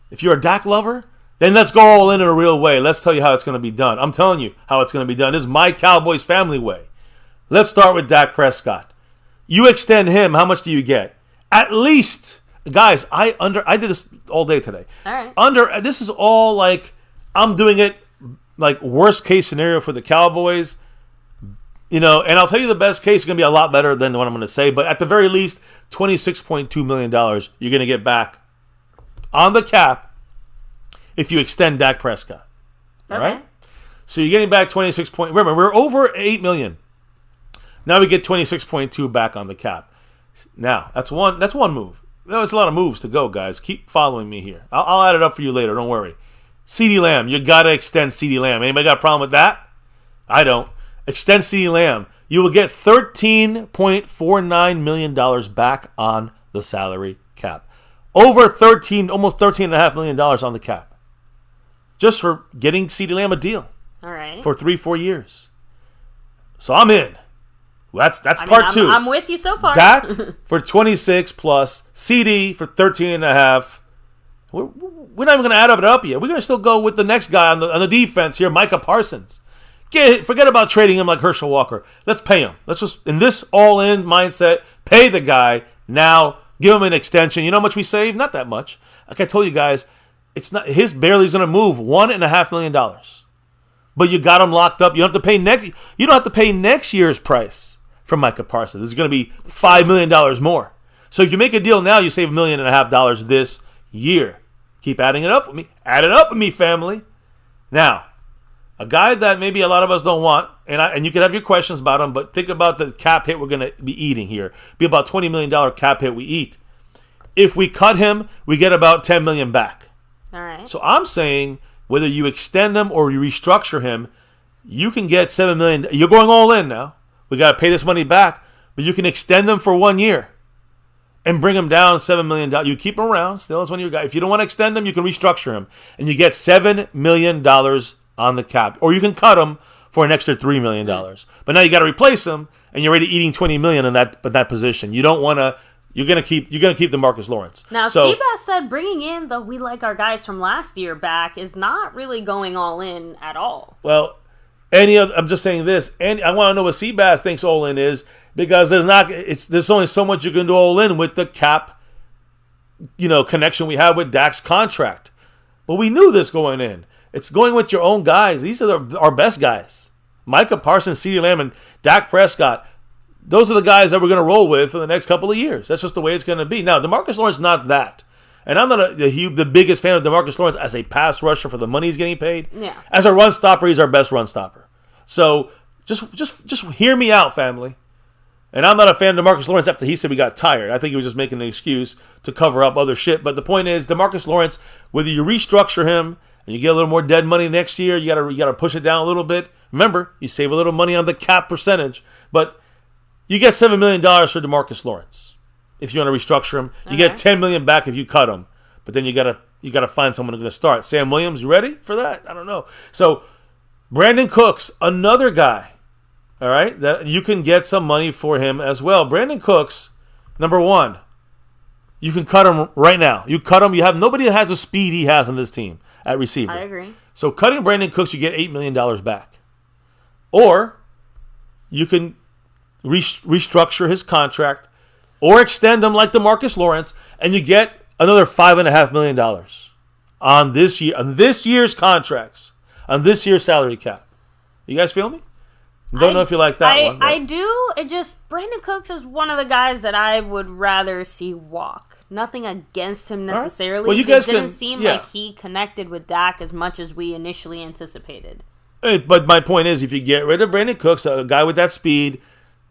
If you're a Dak lover, then let's go all in a real way. Let's tell you how it's going to be done. I'm telling you how it's going to be done. This is my Cowboys family way. Let's start with Dak Prescott. You extend him, how much do you get? At least, guys, I did this all day today. All right. This is all like, I'm doing it like worst case scenario for the Cowboys. And I'll tell you the best case is going to be a lot better than what I'm going to say. But at the very least, $26.2 million you're going to get back on the cap if you extend Dak Prescott. All right? So you're getting back 26 point. Remember, we're over $8 million. Now we get 26.2 back on the cap. Now, that's one move. There's a lot of moves to go, guys. Keep following me here. I'll add it up for you later. Don't worry. CeeDee Lamb. You got to extend CeeDee Lamb. Anybody got a problem with that? I don't. Extend CeeDee Lamb. You will get $13.49 million back on the salary cap. Over almost $13.5 million on the cap. Just for getting CeeDee Lamb a deal. All right. For 3-4 years. So I'm in. That's part two. I'm with you so far. Dak for 26 plus. CD for 13.5. We're not even going to add it up yet. We're going to still go with the next guy on the defense here, Micah Parsons. Forget about trading him like Herschel Walker. Let's pay him. Let's just, in this all-in mindset, pay the guy now. Give him an extension. You know how much we save? Not that much. Like I told you guys, it's not his barely's going to move $1.5 million. But you got him locked up. You don't have to pay next year's price for Micah Parsons. This is going to be $5 million more. So if you make a deal now, you save $1.5 million this year. Keep adding it up with me. Add it up with me, family. Now, a guy that maybe a lot of us don't want, and you can have your questions about him, but think about the cap hit we're going to be eating here. Be about $20 million cap hit we eat. If we cut him, we get about $10 million back. All right. So I'm saying whether you extend him or you restructure him, you can get $7 million. You're going all in now. We got to pay this money back, but you can extend them for 1 year and bring him down $7 million. You keep him around. Still, it's one of your guys. If you don't want to extend him, you can restructure him, and you get $7 million on the cap, or you can cut him for an extra $3 million. But now you got to replace him, and you're already eating $20 million in that position. You don't want to. You're gonna keep DeMarcus Lawrence. Now, Seabass said bringing in the we like our guys from last year back is not really going all in at all. Well, I'm just saying this, and I want to know what Seabass thinks all in is, because there's only so much you can do all in with the cap, connection we have with Dak's contract. But we knew this going in. It's going with your own guys. These are our best guys. Micah Parsons, CeeDee Lamb, and Dak Prescott. Those are the guys that we're going to roll with for the next couple of years. That's just the way it's going to be. Now, DeMarcus Lawrence is not that. And I'm not the biggest fan of DeMarcus Lawrence as a pass rusher for the money he's getting paid. Yeah. As a run stopper, he's our best run stopper. So just hear me out, family. And I'm not a fan of DeMarcus Lawrence after he said we got tired. I think he was just making an excuse to cover up other shit. But the point is, DeMarcus Lawrence, whether you restructure him and you get a little more dead money next year, you gotta push it down a little bit. Remember, you save a little money on the cap percentage. But You get $7 million for DeMarcus Lawrence if you want to restructure him. You get $10 million back if you cut him. But then you gotta find someone who's going to start. Sam Williams, you ready for that? I don't know. So Brandon Cooks, another guy, all right, that you can get some money for him as well. Brandon Cooks, number one, you can cut him right now. You cut him. You have nobody that has the speed he has on this team at receiver. I agree. So cutting Brandon Cooks, you get $8 million back. Or you can restructure his contract or extend him like DeMarcus Lawrence, and you get another $5.5 million on this year's contracts, on this year's salary cap. You guys feel me? Don't know if you like that one. I do. It just, Brandon Cooks is one of the guys that I would rather see walk. Nothing against him necessarily. Right. Well, you it guys didn't seem like he connected with Dak as much as we initially anticipated. But my point is, if you get rid of Brandon Cooks, a guy with that speed,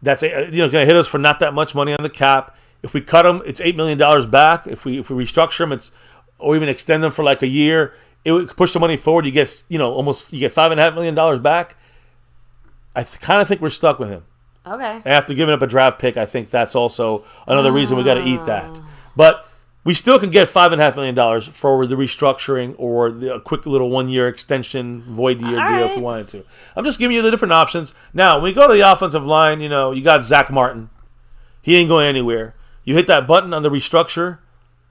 that's going to hit us for not that much money on the cap. If we cut him, it's $8 million back. If we restructure him, or even extend him for like a year, it would push the money forward. You get you get $5.5 million back. I kind of think we're stuck with him. Okay. After giving up a draft pick, I think that's also another reason we got to eat that. But we still can get $5.5 million for the restructuring or a quick little 1-year extension, void year deal if we wanted to. I'm just giving you the different options. Now, when we go to the offensive line, you got Zach Martin. He ain't going anywhere. You hit that button on the restructure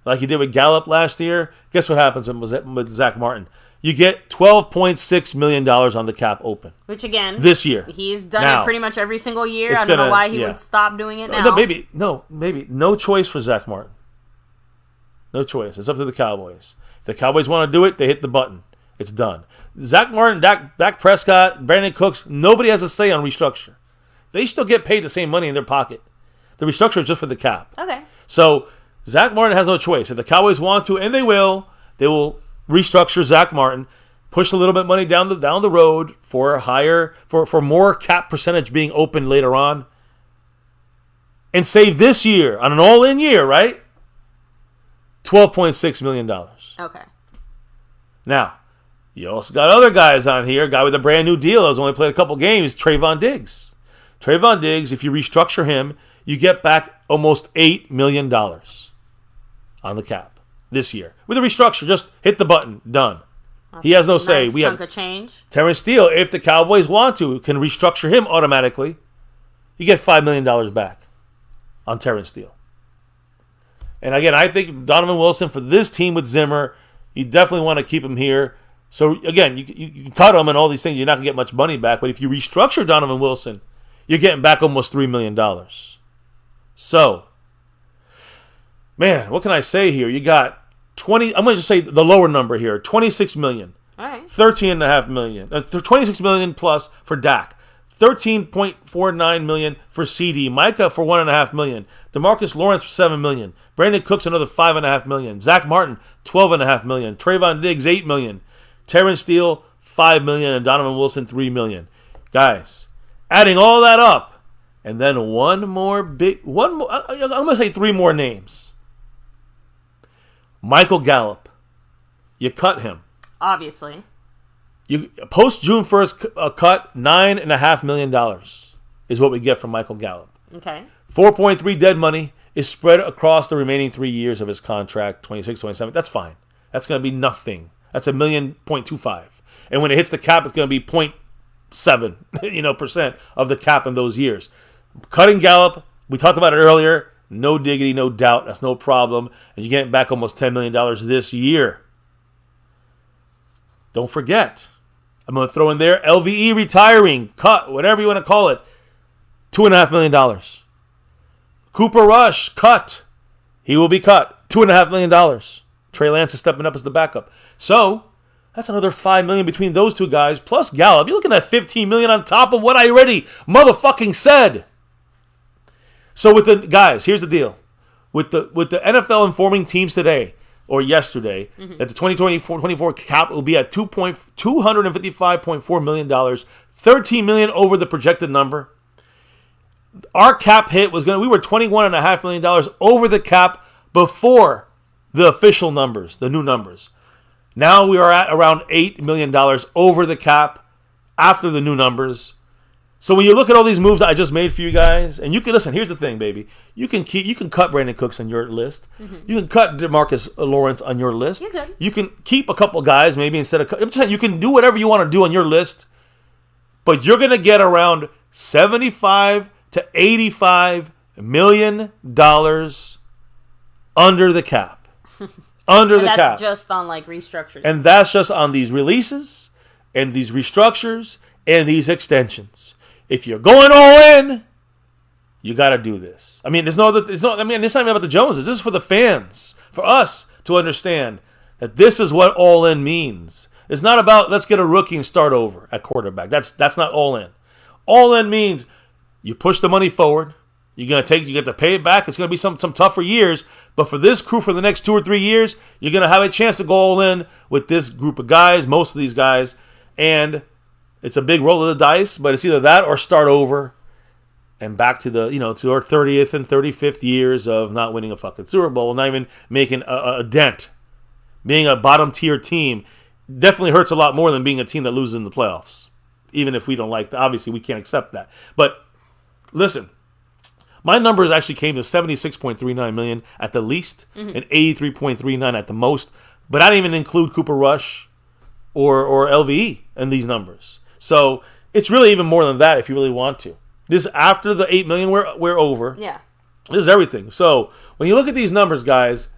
like you did with Gallup last year. Guess what happens with Zach Martin? You get $12.6 million on the cap open. Which, again, this year. He's done it pretty much every single year. I don't know why he would stop doing it now. Maybe. No choice for Zach Martin. No choice. It's up to the Cowboys. If the Cowboys want to do it, they hit the button. It's done. Zach Martin, Dak Prescott, Brandon Cooks, nobody has a say on restructure. They still get paid the same money in their pocket. The restructure is just for the cap. Okay. So Zach Martin has no choice. If the Cowboys want to, and they will restructure Zach Martin, push a little bit of money down the road for more cap percentage being open later on, and save this year on an all-in year, right? $12.6 million. Okay. Now, you also got other guys on here. A guy with a brand new deal has only played a couple games, Trayvon Diggs. Trayvon Diggs, if you restructure him, you get back almost $8 million on the cap this year. With a restructure, just hit the button, done. He has no say. We chunk of change. Terrence Steele, if the Cowboys want to, can restructure him automatically. You get $5 million back on Terrence Steele. And again, I think Donovan Wilson, for this team with Zimmer, you definitely want to keep him here. So again, you can cut him and all these things. You're not going to get much money back. But if you restructure Donovan Wilson, you're getting back almost $3 million. So, man, what can I say here? You got I'm going to just say the lower number here, $26 million. All right. $13.5 million. $26 million plus for Dak. $13.49 million for CD. Micah for $1.5 million. DeMarcus Lawrence for $7 million. Brandon Cooks another $5.5 million. Zach Martin $12.5 million. Trayvon Diggs $8 million. Terrence Steele $5 million, and Donovan Wilson $3 million. Guys, adding all that up, and then I'm going to say 3 more names. Michael Gallup. You cut him. Obviously. You post June 1st cut, $9.5 million is what we get from Michael Gallup. Okay. 4.3 dead money is spread across the remaining 3 years of his contract, 26, 27. That's fine. That's going to be nothing. That's $1.25. And when it hits the cap, it's going to be 0.7 percent of the cap in those years. Cutting Gallup, we talked about it earlier. No diggity, no doubt. That's no problem. And you're getting back almost $10 million this year. Don't forget, I'm going to throw in there LVE retiring, cut, whatever you want to call it, $2.5 million. Cooper Rush, cut. He will be cut, $2.5 million. Trey Lance is stepping up as the backup. So, that's another $5 million between those two guys, plus Gallup. You're looking at $15 million on top of what I already motherfucking said. So with the guys, here's the deal. With the NFL informing teams today, or yesterday, that the 2024 cap will be at $255.4 million, $13 million over the projected number. Our cap hit we were $21.5 million over the cap before the official numbers, the new numbers. Now we are at around $8 million over the cap after the new numbers. So when you look at all these moves I just made for you guys, and you can listen, here's the thing, baby. You can cut Brandon Cooks on your list. You can cut DeMarcus Lawrence on your list. You can keep a couple guys maybe instead of. I'm just saying you can do whatever you want to do on your list, but you're gonna get around $75 to $85 million under the cap. Under the cap. That's just on like restructures. And that's just on these releases and these restructures and these extensions. If you're going all in, you got to do this. I mean, there's no. It's not even about the Joneses. This is for the fans, for us to understand that this is what all in means. It's not about let's get a rookie and start over at quarterback. That's not all in. All in means you push the money forward. You get to pay it back. It's gonna be some tougher years, but for this crew for the next 2 or 3 years, you're gonna have a chance to go all in with this group of guys, most of these guys, and it's a big roll of the dice, but it's either that or start over and back to the to our 30th and 35th years of not winning a fucking Super Bowl, not even making a dent. Being a bottom tier team definitely hurts a lot more than being a team that loses in the playoffs. Even if we don't like that, obviously we can't accept that. But listen, my numbers actually came to $76.39 million at the least and $83.39 at the most. But I didn't even include Cooper Rush or LVE in these numbers. So it's really even more than that if you really want to. This after the $8 million we're over. Yeah. This is everything. So when you look at these numbers, guys,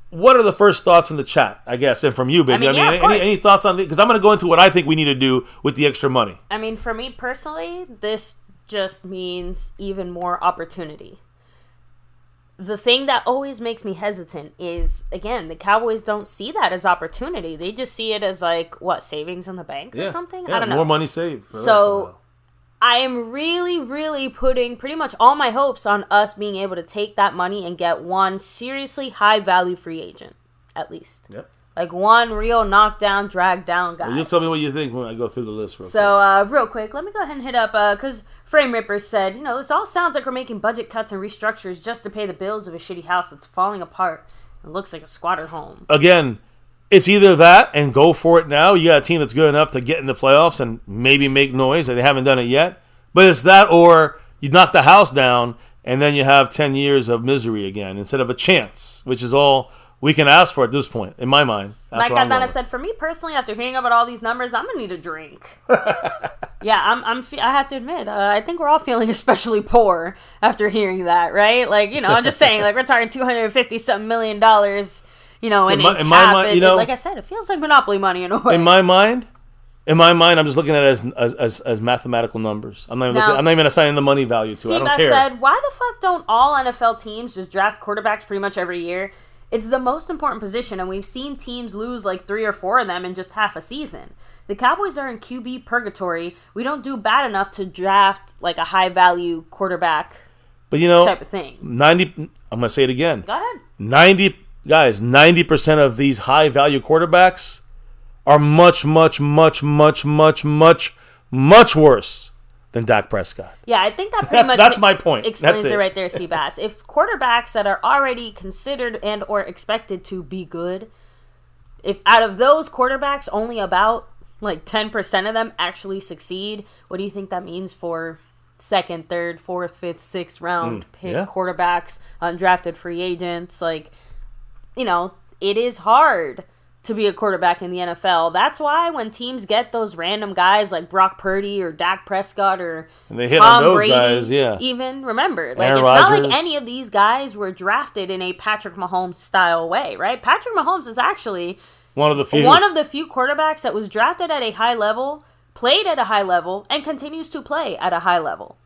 what are the first thoughts in the chat? I guess, and from you, baby. Any thoughts on this? Because I'm going to go into what I think we need to do with the extra money. I mean, for me personally, this just means even more opportunity. The thing that always makes me hesitant is, again, the Cowboys don't see that as opportunity. They just see it as, like, what, savings in the bank or something? Yeah, I don't know. More money saved. So I am really, really putting pretty much all my hopes on us being able to take that money and get one seriously high-value free agent, at least. Yep. Like one real knockdown, drag down guy. Well, you'll tell me what you think when I go through the list real quick. So, real quick, let me go ahead and hit up, because Frame Ripper said, this all sounds like we're making budget cuts and restructures just to pay the bills of a shitty house that's falling apart. It looks like a squatter home. Again, it's either that and go for it now. You got a team that's good enough to get in the playoffs and maybe make noise, and they haven't done it yet. But it's that or you knock the house down, and then you have 10 years of misery again instead of a chance, which is all we can ask for at this point, in my mind. Like I said, for me personally, after hearing about all these numbers, I'm gonna need a drink. Yeah, I have to admit, I think we're all feeling especially poor after hearing that, right? Like, I'm just saying, like, we're talking $250-something million, in my mind, like I said, it feels like Monopoly money in a way. In my mind, I'm just looking at it as mathematical numbers. I'm not even assigning the money value to it. I don't care. That said, why the fuck don't all NFL teams just draft quarterbacks pretty much every year? It's the most important position, and we've seen teams lose like 3 or 4 of them in just half a season. The Cowboys are in QB purgatory. We don't do bad enough to draft like a high-value quarterback type of thing. I'm going to say it again. Go ahead. 90% of these high-value quarterbacks are much, much, much, much, much, much, much worse than Dak Prescott. Yeah, I think that pretty much that's my point. Explains it right there, Seabass. If quarterbacks that are already considered and or expected to be good, if out of those quarterbacks only about like 10% of them actually succeed, what do you think that means for second, third, fourth, fifth, sixth round pick quarterbacks, undrafted free agents? Like, it is hard to be a quarterback in the NFL. That's why when teams get those random guys like Brock Purdy or Dak Prescott or and they hit Tom on those Brady, guys, even remember, like Aaron it's Rodgers. not like any of these guys were drafted in a Patrick Mahomes style way, right? Patrick Mahomes is actually one of the few quarterbacks that was drafted at a high level, played at a high level, and continues to play at a high level.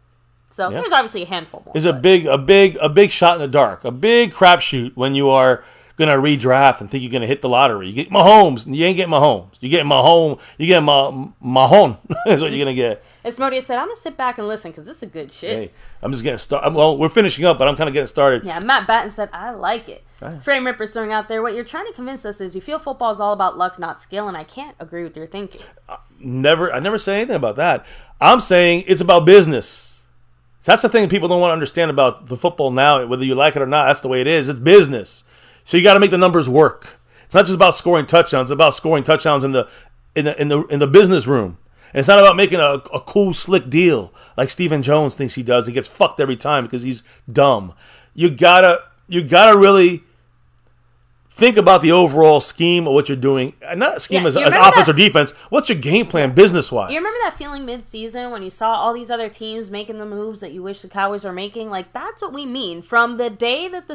So there's obviously a handful more. It's a big shot in the dark, a big crapshoot when you are going to redraft and think you're going to hit the lottery. You get Mahomes, you ain't getting Mahomes. You get Mahomes, you get Mahone. That's what you're going to get. As Modi said, I'm going to sit back and listen because this is good shit. Hey, I'm just getting started. Well, we're finishing up, but I'm kind of getting started. Yeah, Matt Batten said, I like it. Right. Frame Ripper's throwing out there, what you're trying to convince us is you feel football is all about luck, not skill, and I can't agree with your thinking. I never say anything about that. I'm saying it's about business. That's the thing people don't want to understand about the football now, whether you like it or not. That's the way it is. It's business. So you got to make the numbers work. It's not just about scoring touchdowns. It's about scoring touchdowns in the business room. And it's not about making a cool, slick deal like Stephen Jones thinks he does. He gets fucked every time because he's dumb. You gotta really think about the overall scheme of what you're doing. Not scheme as offense or defense. What's your game plan business-wise? You remember that feeling mid-season when you saw all these other teams making the moves that you wish the Cowboys were making? Like, that's what we mean. From the day that the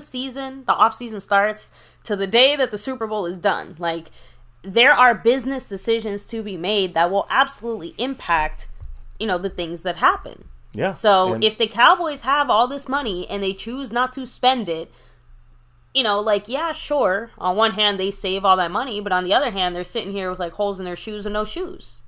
off-season starts, to the day that the Super Bowl is done. Like, there are business decisions to be made that will absolutely impact, the things that happen. Yeah. So, if the Cowboys have all this money and they choose not to spend it, yeah, sure. On one hand, they save all that money, but on the other hand, they're sitting here with like holes in their shoes and no shoes.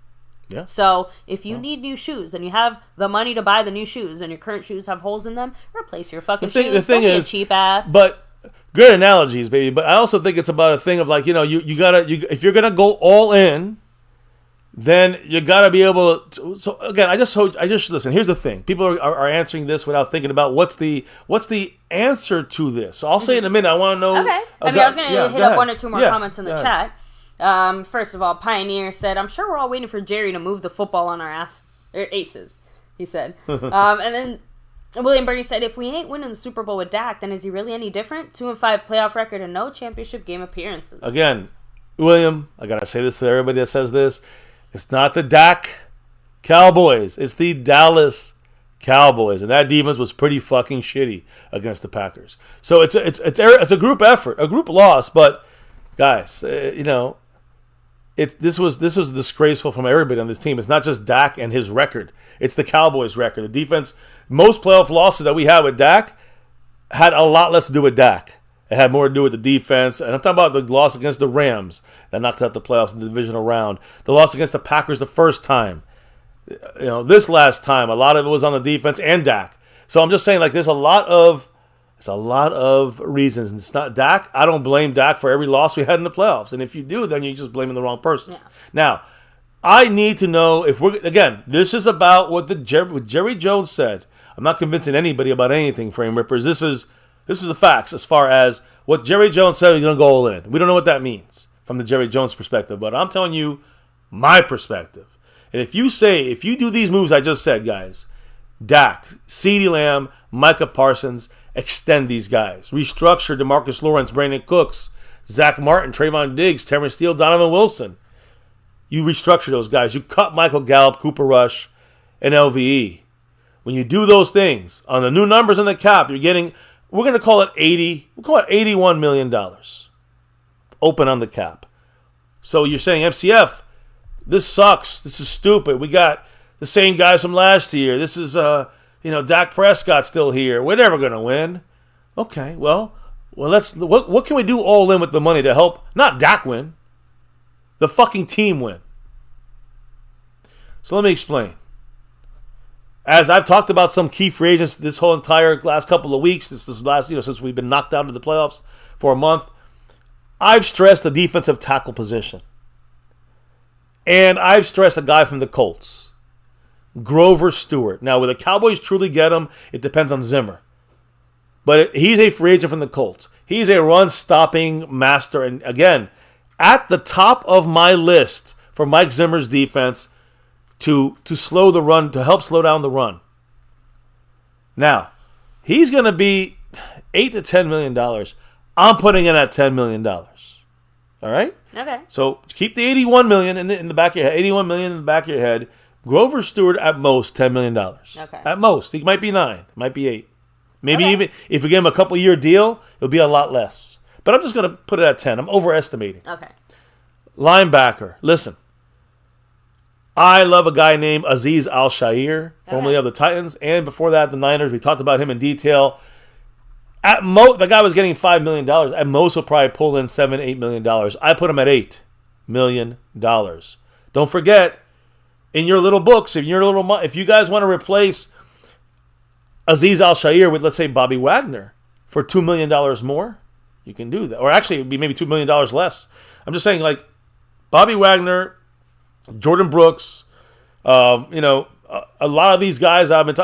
Yeah. So if you need new shoes and you have the money to buy the new shoes and your current shoes have holes in them, replace your fucking shoes. The thing is, cheap ass. But good analogies, baby. But I also think it's about a thing of like, you gotta if you're gonna go all in, then you gotta be able to. So again, I just listen. Here's the thing: people are answering this without thinking about what's the answer to this. So I'll say in a minute. I want to know. Okay. I was gonna hit up one or two more comments in the chat. First of all, Pioneer said, "I'm sure we're all waiting for Jerry to move the football on our aces." He said, and then William Bernie said, "If we ain't winning the Super Bowl with Dak, then is he really any different? 2-5 playoff record and no championship game appearances." Again, William, I gotta say this to everybody that says this. It's not the Dak Cowboys. It's the Dallas Cowboys. And that defense was pretty fucking shitty against the Packers. So it's a group effort, a group loss. But, guys, this was disgraceful from everybody on this team. It's not just Dak and his record. It's the Cowboys' record. The defense, most playoff losses that we had with Dak had a lot less to do with Dak. It had more to do with the defense. And I'm talking about the loss against the Rams that knocked out the playoffs in the divisional round. The loss against the Packers the first time. This last time, a lot of it was on the defense and Dak. So I'm just saying, like, there's a lot of reasons. And it's not Dak. I don't blame Dak for every loss we had in the playoffs. And if you do, then you're just blaming the wrong person. Yeah. Now, I need to know if this is about what Jerry Jones said. I'm not convincing anybody about anything, Frame Rippers. This is the facts as far as what Jerry Jones said. He's going to go all in. We don't know what that means from the Jerry Jones perspective, but I'm telling you my perspective. And if you do these moves I just said, guys, Dak, CeeDee Lamb, Micah Parsons, extend these guys. Restructure DeMarcus Lawrence, Brandon Cooks, Zach Martin, Trayvon Diggs, Terrence Steele, Donovan Wilson. You restructure those guys. You cut Michael Gallup, Cooper Rush, and LVE. When you do those things, on the new numbers in the cap, you're getting... We're going to call it $81 million open on the cap. So you're saying, MCF, this sucks. This is stupid. We got the same guys from last year. This is, Dak Prescott still here. We're never going to win. Okay, well, what can we do all in with the money to help, not Dak win, the fucking team win? So let me explain. As I've talked about some key free agents this whole entire last couple of weeks, since we've been knocked out of the playoffs for a month, I've stressed the defensive tackle position. And I've stressed a guy from the Colts, Grover Stewart. Now, will the Cowboys truly get him? It depends on Zimmer. But he's a free agent from the Colts. He's a run-stopping master. And again, at the top of my list for Mike Zimmer's defense, to slow the run, to help slow down the run. Now, he's going to be $8 to $10 million. I'm putting in at $10 million. All right? Okay. So keep the $81 million in the back of your head. $81 million in the back of your head. Grover Stewart at most $10 million. Okay. At most. He might be 9. Might be 8. Maybe okay. Even if we give him a couple-year deal, it'll be a lot less. But I'm just going to put it at 10. I'm overestimating. Okay. Linebacker. Listen. I love a guy named Azeez Al-Shaair, formerly of the Titans, and before that, the Niners. We talked about him in detail. At most, the guy was getting $5 million. At most, he'll probably pull in $7, $8 million. I put him at $8 million. Don't forget, in your little books, if you guys want to replace Azeez Al-Shaair with, let's say, Bobby Wagner for $2 million more, you can do that. Or actually, it would be maybe $2 million less. I'm just saying, like, Bobby Wagner, Jordan Brooks, a lot of these guys I've been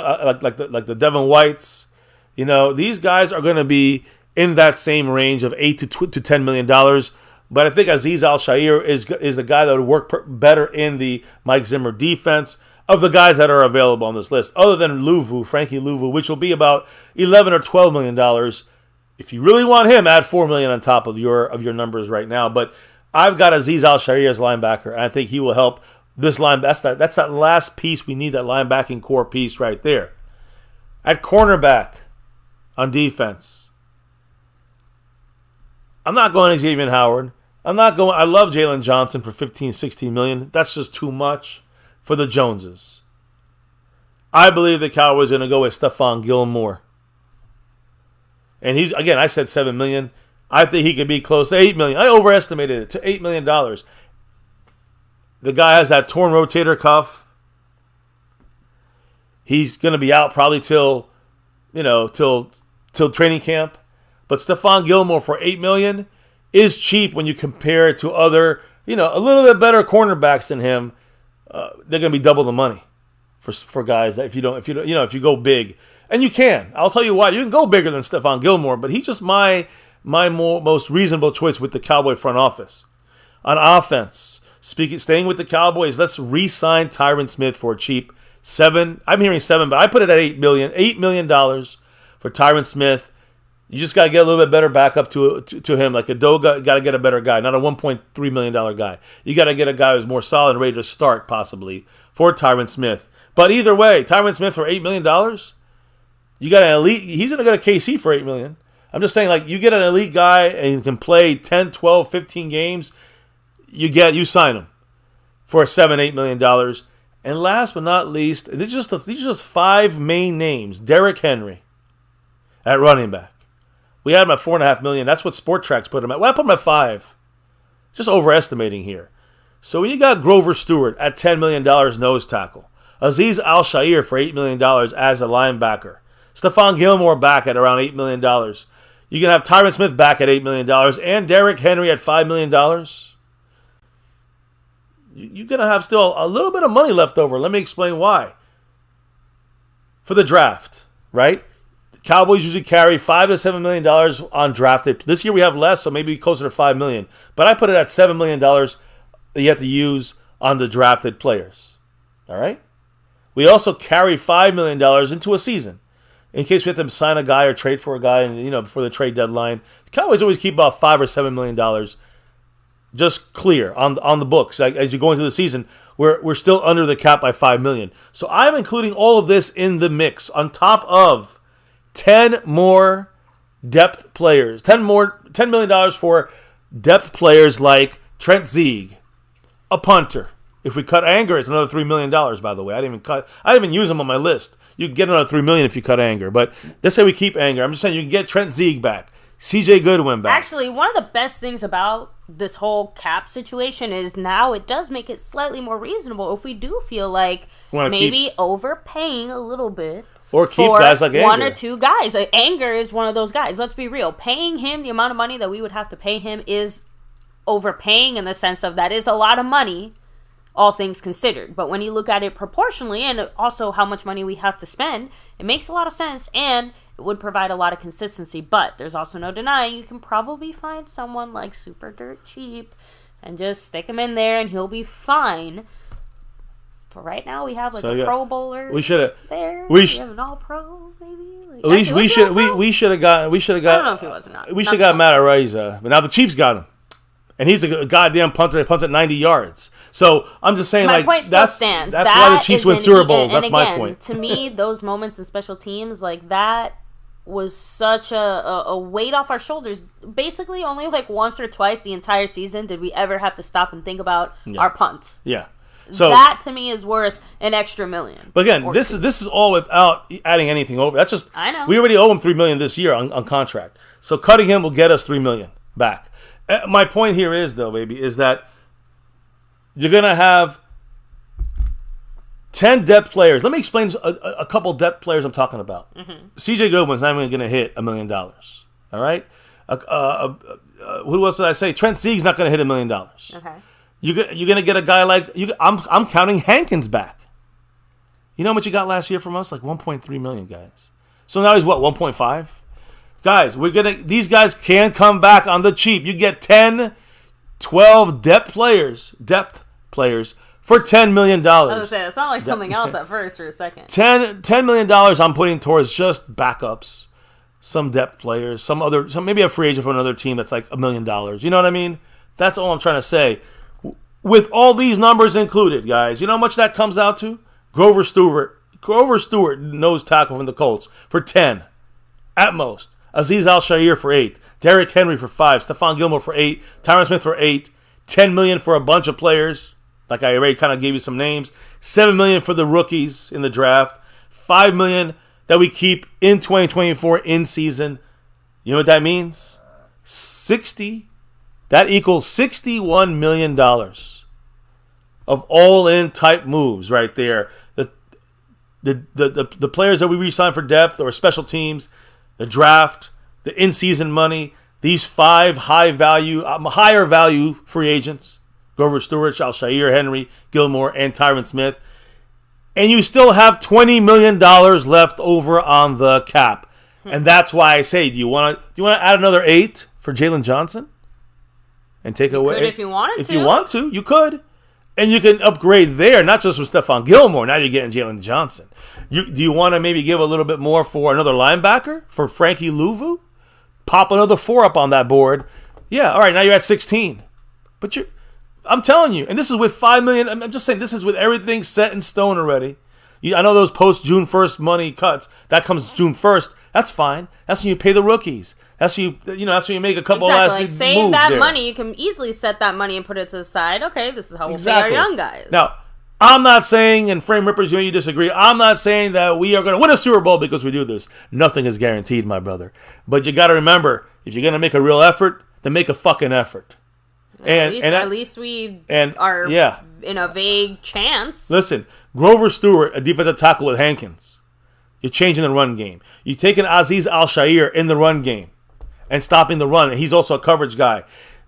like the Devin Whites, these guys are going to be in that same range of $8 to $10 million. But I think Aziz Al-Shair is the guy that would work better in the Mike Zimmer defense of the guys that are available on this list, other than Frankie Louvu, which will be about $11 or $12 million. If you really want him, add $4 million on top of your numbers right now. But I've got Aziz Al-Shair as linebacker, and I think he will help this line. That's that last piece we need, that linebacking core piece right there. At cornerback on defense, I'm not going Xavier Howard. I love Jalen Johnson for $15-16 million. That's just too much for the Joneses. I believe the Cowboys are going to go with Stephon Gilmore. And I said $7 million. I think he could be close to $8 million. I overestimated it to $8 million. The guy has that torn rotator cuff. He's going to be out probably till training camp. But Stephon Gilmore for $8 million is cheap when you compare it to other, a little bit better cornerbacks than him. They're going to be double the money for guys that if you go big, and you can. I'll tell you why. You can go bigger than Stephon Gilmore, but he's just my most reasonable choice with the Cowboy front office. On offense, staying with the Cowboys, let's re-sign Tyron Smith for a cheap $7. I'm hearing $7, but I put it at $8 million. $8 million for Tyron Smith. You just got to get a little bit better backup to him. Like Adoga, got to get a better guy, not a $1.3 million guy. You got to get a guy who's more solid and ready to start, possibly, for Tyron Smith. But either way, Tyron Smith for $8 million, you got an elite. He's going to go to KC for $8 million. I'm just saying, like, you get an elite guy and you can play 10, 12, 15 games, you sign him for $7-8 million. And last but not least, these are just 5 main names. Derrick Henry at running back. We had him at $4.5 million. That's what Sport Tracks put him at. Well, I put him at 5. Just overestimating here. So when you got Grover Stewart at $10 million nose tackle, Aziz Al-Shair for $8 million as a linebacker, Stephon Gilmore back at around $8 million. You can have Tyron Smith back at $8 million and Derrick Henry at $5 million. You're going to have still a little bit of money left over. Let me explain why. For the draft, right? Cowboys usually carry $5 to $7 million on drafted. This year we have less, so maybe closer to $5 million. But I put it at $7 million that you have to use on the drafted players. All right? We also carry $5 million into a season in case we have to sign a guy or trade for a guy, and before the trade deadline. The Cowboys always keep about $5 or $7 million just clear on the books. Like, as you go into the season, we're still under the cap by $5 million. So I'm including all of this in the mix on top of 10 more depth players. $10 million for depth players like Trent Zieg, a punter. If we cut Anger, it's another $3 million, by the way. I didn't even use him on my list. You can get another $3 million if you cut Anger. But let's say we keep Anger. I'm just saying you can get Trent Zieg back. CJ Goodwin back. Actually, one of the best things about this whole cap situation is now it does make it slightly more reasonable if we do feel like maybe overpaying a little bit. Or keep guys like Anger. One or two guys. Anger is one of those guys. Let's be real. Paying him the amount of money that we would have to pay him is overpaying in the sense of that is a lot of money, all things considered. But when you look at it proportionally and also how much money we have to spend, it makes a lot of sense and it would provide a lot of consistency. But there's also no denying you can probably find someone like super dirt cheap and just stick him in there and he'll be fine. But right now we have a Pro Bowler. We should have an All Pro maybe. We should have got. I don't know if he was or not. We should have got Matt Araiza, but now the Chiefs got him, and he's a goddamn punter that punts at 90 yards. So I'm just saying, my point still stands. That's why the Chiefs win Super Bowls. That's my point. To me, those moments in special teams like that was such a weight off our shoulders. Basically, only like once or twice the entire season did we ever have to stop and think about our punts. Yeah. So that to me is worth an extra $1 million. But again, this is all without adding anything over. That's just I know. We already owe him $3 million this year on contract. So cutting him will get us $3 million back. My point here is though, baby, is that you're gonna have 10 depth players. Let me explain a couple depth players I'm talking about. Mm-hmm. CJ Goodwin's not even gonna hit $1 million. All right. Who else did I say? Trent Sieg's not gonna hit $1 million. Okay. You're gonna get a guy like I'm counting Hankins back. You know how much you got last year from us? Like 1.3 million, guys. So now he's what, 1.5? Guys, these guys can come back on the cheap. You get 10 12 depth players for $10 million. I was going to say, it sounded like something else at first for a second. $10 million I'm putting towards just backups, some depth players, some maybe a free agent for another team that's like $1 million. You know what I mean? That's all I'm trying to say. With all these numbers included, guys, you know how much that comes out to? Grover Stewart, nose tackle from the Colts, for 10 at most. Azeez Al-Shaair for 8. Derrick Henry for 5. Stephon Gilmore for 8. Tyron Smith for 8. $10 million for a bunch of players. Like I already kind of gave you some names. $7 million for the rookies in the draft. $5 million that we keep in 2024 in season. You know what that means? 60. That equals $61 million of all-in type moves right there. The players that we re-sign for depth or special teams, the draft, the in-season money, these 5 higher value free agents, Grover Stewart, Al-Shaair, Henry, Gilmore, and Tyron Smith, and you still have $20 million left over on the cap. And that's why I say, do you want to add another 8 for Jalen Johnson? And take away if you wanted to. If you want to, you could. And you can upgrade there, not just with Stephon Gilmore. Now you're getting Jalen Johnson. Do you want to maybe give a little bit more for another linebacker? For Frankie Louvu? Pop another 4 up on that board. Yeah, all right, now you're at 16. But I'm telling you, and this is with $5 million. I'm just saying, this is with everything set in stone already. I know those post-June 1st money cuts. That comes June 1st. That's fine. That's when you pay the rookies. That's when you make a couple last moves. Save that money. You can easily set that money and put it to the side. Okay, this is how we'll pay our young guys. Now, I'm not saying, and Frame Rippers, you disagree, I'm not saying that we are going to win a Super Bowl because we do this. Nothing is guaranteed, my brother. But you got to remember, if you're going to make a real effort, then make a fucking effort. At least we are in a vague chance. Listen, Grover Stewart, a defensive tackle with Hankins. You're changing the run game. You're taking Azeez Al-Shaair in the run game and stopping the run. And he's also a coverage guy.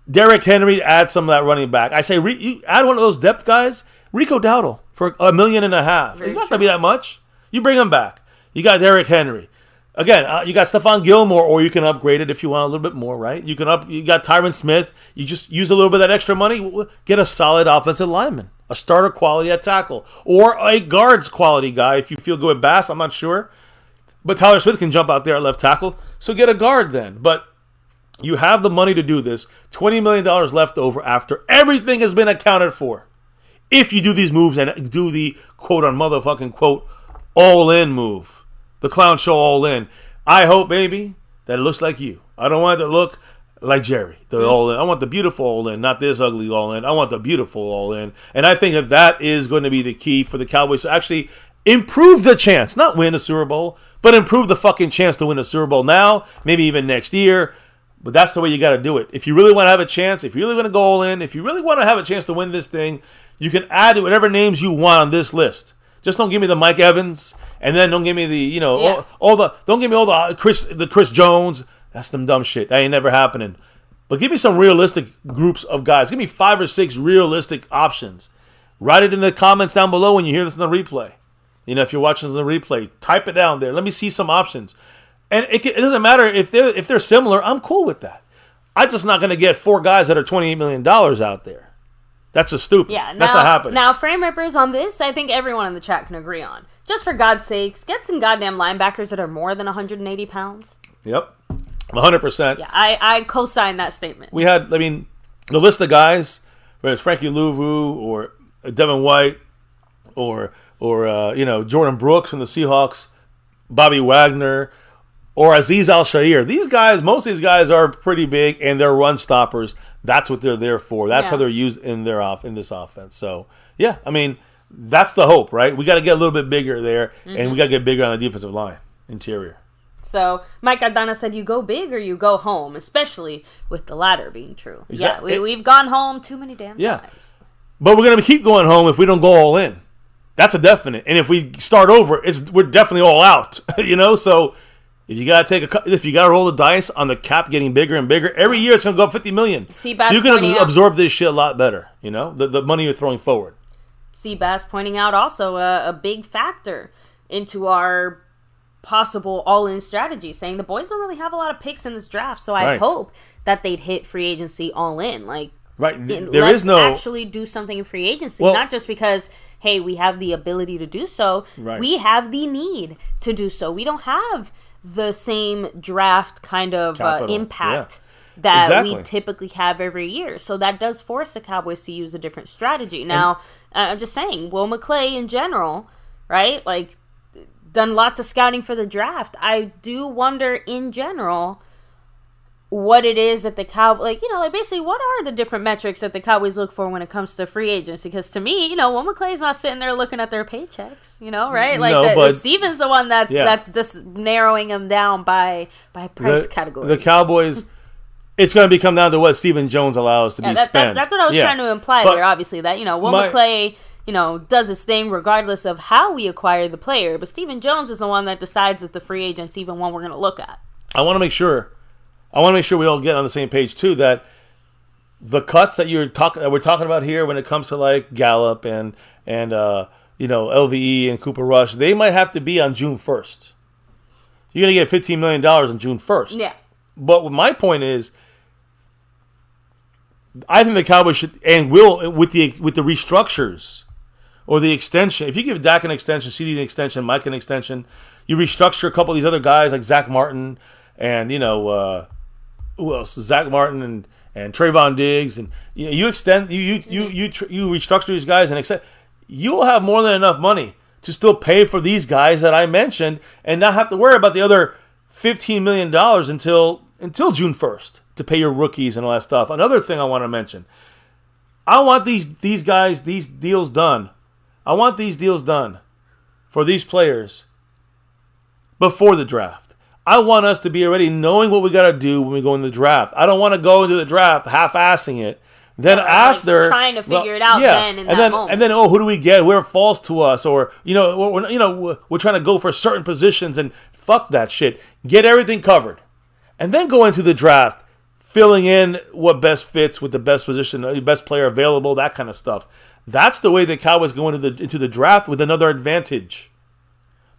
Derrick Henry, add some of that running back. I say you add one of those depth guys, Rico Dowdle, for $1.5 million. It's not going to be that much. You bring him back. You got Derrick Henry. Again, you got Stephon Gilmore, or you can upgrade it if you want a little bit more, right? You got Tyron Smith. You just use a little bit of that extra money, get a solid offensive lineman, a starter quality at tackle, or a guards quality guy if you feel good with Bass. I'm not sure. But Tyler Smith can jump out there at left tackle, so get a guard then. But you have the money to do this. $20 million left over after everything has been accounted for. If you do these moves and do the quote all-in move. The clown show all in. I hope, baby, that it looks like you. I don't want it to look like Jerry. The all in. I want the beautiful all in, not this ugly all in. I want the beautiful all in. And I think that is going to be the key for the Cowboys to actually improve the chance, not win a Super Bowl, but improve the fucking chance to win a Super Bowl now, maybe even next year. But that's the way you got to do it. If you really want to have a chance, if you really want to go all in, if you really want to have a chance to win this thing, you can add whatever names you want on this list. Just don't give me the Mike Evans, and then don't give me the, don't give me all the Chris Jones. That's some dumb shit. That ain't never happening. But give me some realistic groups of guys. Give me 5 or 6 realistic options. Write it in the comments down below when you hear this in the replay. If you're watching this in the replay, type it down there. Let me see some options. And it doesn't matter if they're similar. I'm cool with that. I'm just not going to get 4 guys that are $28 million out there. That's just stupid. Yeah, that's not happening. Now, frame rippers on this, I think everyone in the chat can agree on. Just for God's sakes, get some goddamn linebackers that are more than 180 pounds. Yep. 100%. Yeah, I co-sign that statement. We had, the list of guys, whether it's Frankie Louvu or Devin White or Jordan Brooks from the Seahawks, Bobby Wagner, or Azeez Al-Shaair. These guys, most of these guys are pretty big, and they're run stoppers. That's what they're there for. That's how they're used in this offense. So, yeah, that's the hope, right? We got to get a little bit bigger there, and we got to get bigger on the defensive line, interior. So, Mike Aldana said you go big or you go home, especially with the latter being true. Exactly. Yeah, we've gone home too many damn times. But we're going to keep going home if we don't go all in. That's a definite. And if we start over, we're definitely all out, So, if you gotta roll the dice on the cap getting bigger and bigger, every year it's gonna go up $50 million. So you can absorb this shit a lot better. The money you're throwing forward. Seabass pointing out also a big factor into our possible all-in strategy, saying the boys don't really have a lot of picks in this draft, so I hope that they'd hit free agency all in. Like Right. Let's actually do something in free agency, not just because, hey, we have the ability to do so. Right. We have the need to do so. We don't have the same draft kind of impact that we typically have every year. So that does force the Cowboys to use a different strategy. Now, I'm just saying, Will McClay in general, right? Like, done lots of scouting for the draft. I do wonder in general what it is that the Cowboys, basically what are the different metrics that the Cowboys look for when it comes to free agents? Because to me, Will McClay's not sitting there looking at their paychecks, right? Like, Steven's the one that's just narrowing them down by price category. The Cowboys, it's going to come down to what Stephen Jones allows to be spent. That's what I was trying to imply there, obviously, that, Will McClay, does his thing regardless of how we acquire the player. But Stephen Jones is the one that decides that the free agent's even one we're going to look at. I want to make sure we all get on the same page too. That the cuts that we're talking about here, when it comes to like Gallup and LVE and Cooper Rush, they might have to be on June 1st. You're gonna get $15 million on June 1st. Yeah. But my point is, I think the Cowboys should and will with the restructures or the extension. If you give Dak an extension, CD an extension, Mike an extension, you restructure a couple of these other guys like Zach Martin and who else? Zach Martin and Trayvon Diggs, and you extend you restructure these guys and extend. You will have more than enough money to still pay for these guys that I mentioned, and not have to worry about the other $15 million until June 1st to pay your rookies and all that stuff. Another thing I want to mention: I want these deals done. I want these deals done for these players before the draft. I want us to be already knowing what we got to do when we go into the draft. I don't want to go into the draft half-assing it. Then after trying to figure it out, moment. And then who do we get? Where it falls to us, or we're trying to go for certain positions, and fuck that shit. Get everything covered, and then go into the draft, filling in what best fits with the best position, the best player available, that kind of stuff. That's the way the Cowboys go into the draft with another advantage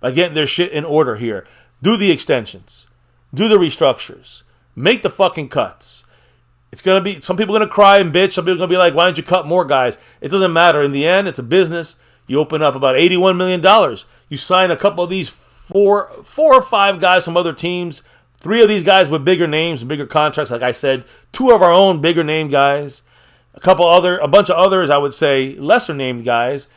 by getting their shit in order here. Do the extensions. Do the restructures. Make the fucking cuts. It's going to be, some people are going to cry and bitch. Some people are going to be like, why don't you cut more guys? It doesn't matter. In the end, it's a business. You open up about $81 million. You sign a couple of these four or five guys from other teams. 3 of these guys with bigger names and bigger contracts. Like I said, 2 of our own bigger name guys. A bunch of others, I would say, lesser named guys.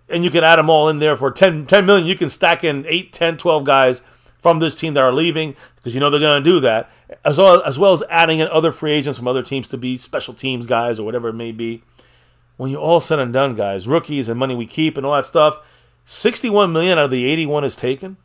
And you can add them all in there for $10 million. You can stack in 8, 10, 12 guys from this team that are leaving, because they're going to do that, as well as adding in other free agents from other teams to be special teams guys or whatever it may be. When you're all said and done, guys, rookies and money we keep and all that stuff, $61 million out of the 81 is taken,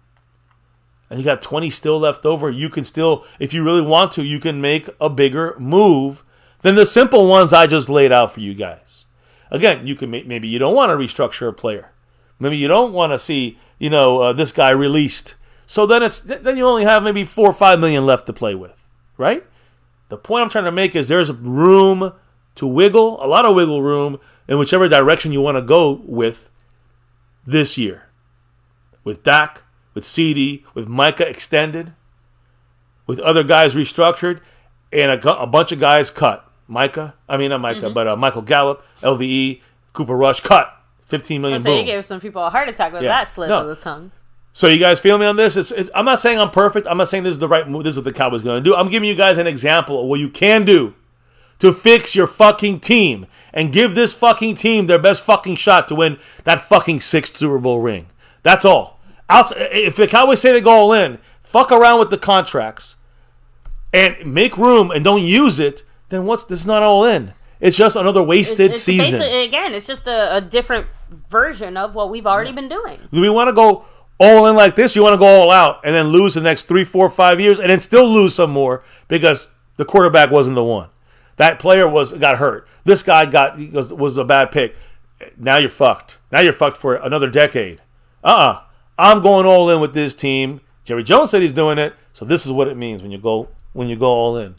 and you got 20 still left over. You can still, if you really want to, you can make a bigger move than the simple ones I just laid out for you guys. Again, you can maybe you don't want to restructure a player, maybe you don't want to see this guy released. So then you only have maybe $4 or $5 million left to play with, right? The point I'm trying to make is there's room to wiggle, a lot of wiggle room in whichever direction you want to go with this year. With Dak, with CD, with Micah extended, with other guys restructured, and a bunch of guys cut. Michael Gallup, LVE, Cooper Rush, cut. $15 million. So you gave some people a heart attack with that slip of the tongue. So you guys feel me on this? I'm not saying I'm perfect. I'm not saying this is the right move. This is what the Cowboys are going to do. I'm giving you guys an example of what you can do to fix your fucking team and give this fucking team their best fucking shot to win that fucking 6th Super Bowl ring. That's all. If the Cowboys say they go all in, fuck around with the contracts and make room and don't use it, then this is not all in. It's just another wasted season. Again, it's just a different version of what we've already been doing. Do we want to go all in like this? You want to go all out and then lose the next 3, 4, 5 years and then still lose some more because the quarterback wasn't the one. That player got hurt. This guy was a bad pick. Now you're fucked. Now you're fucked for another decade. I'm going all in with this team. Jerry Jones said he's doing it, so this is what it means when you go all in.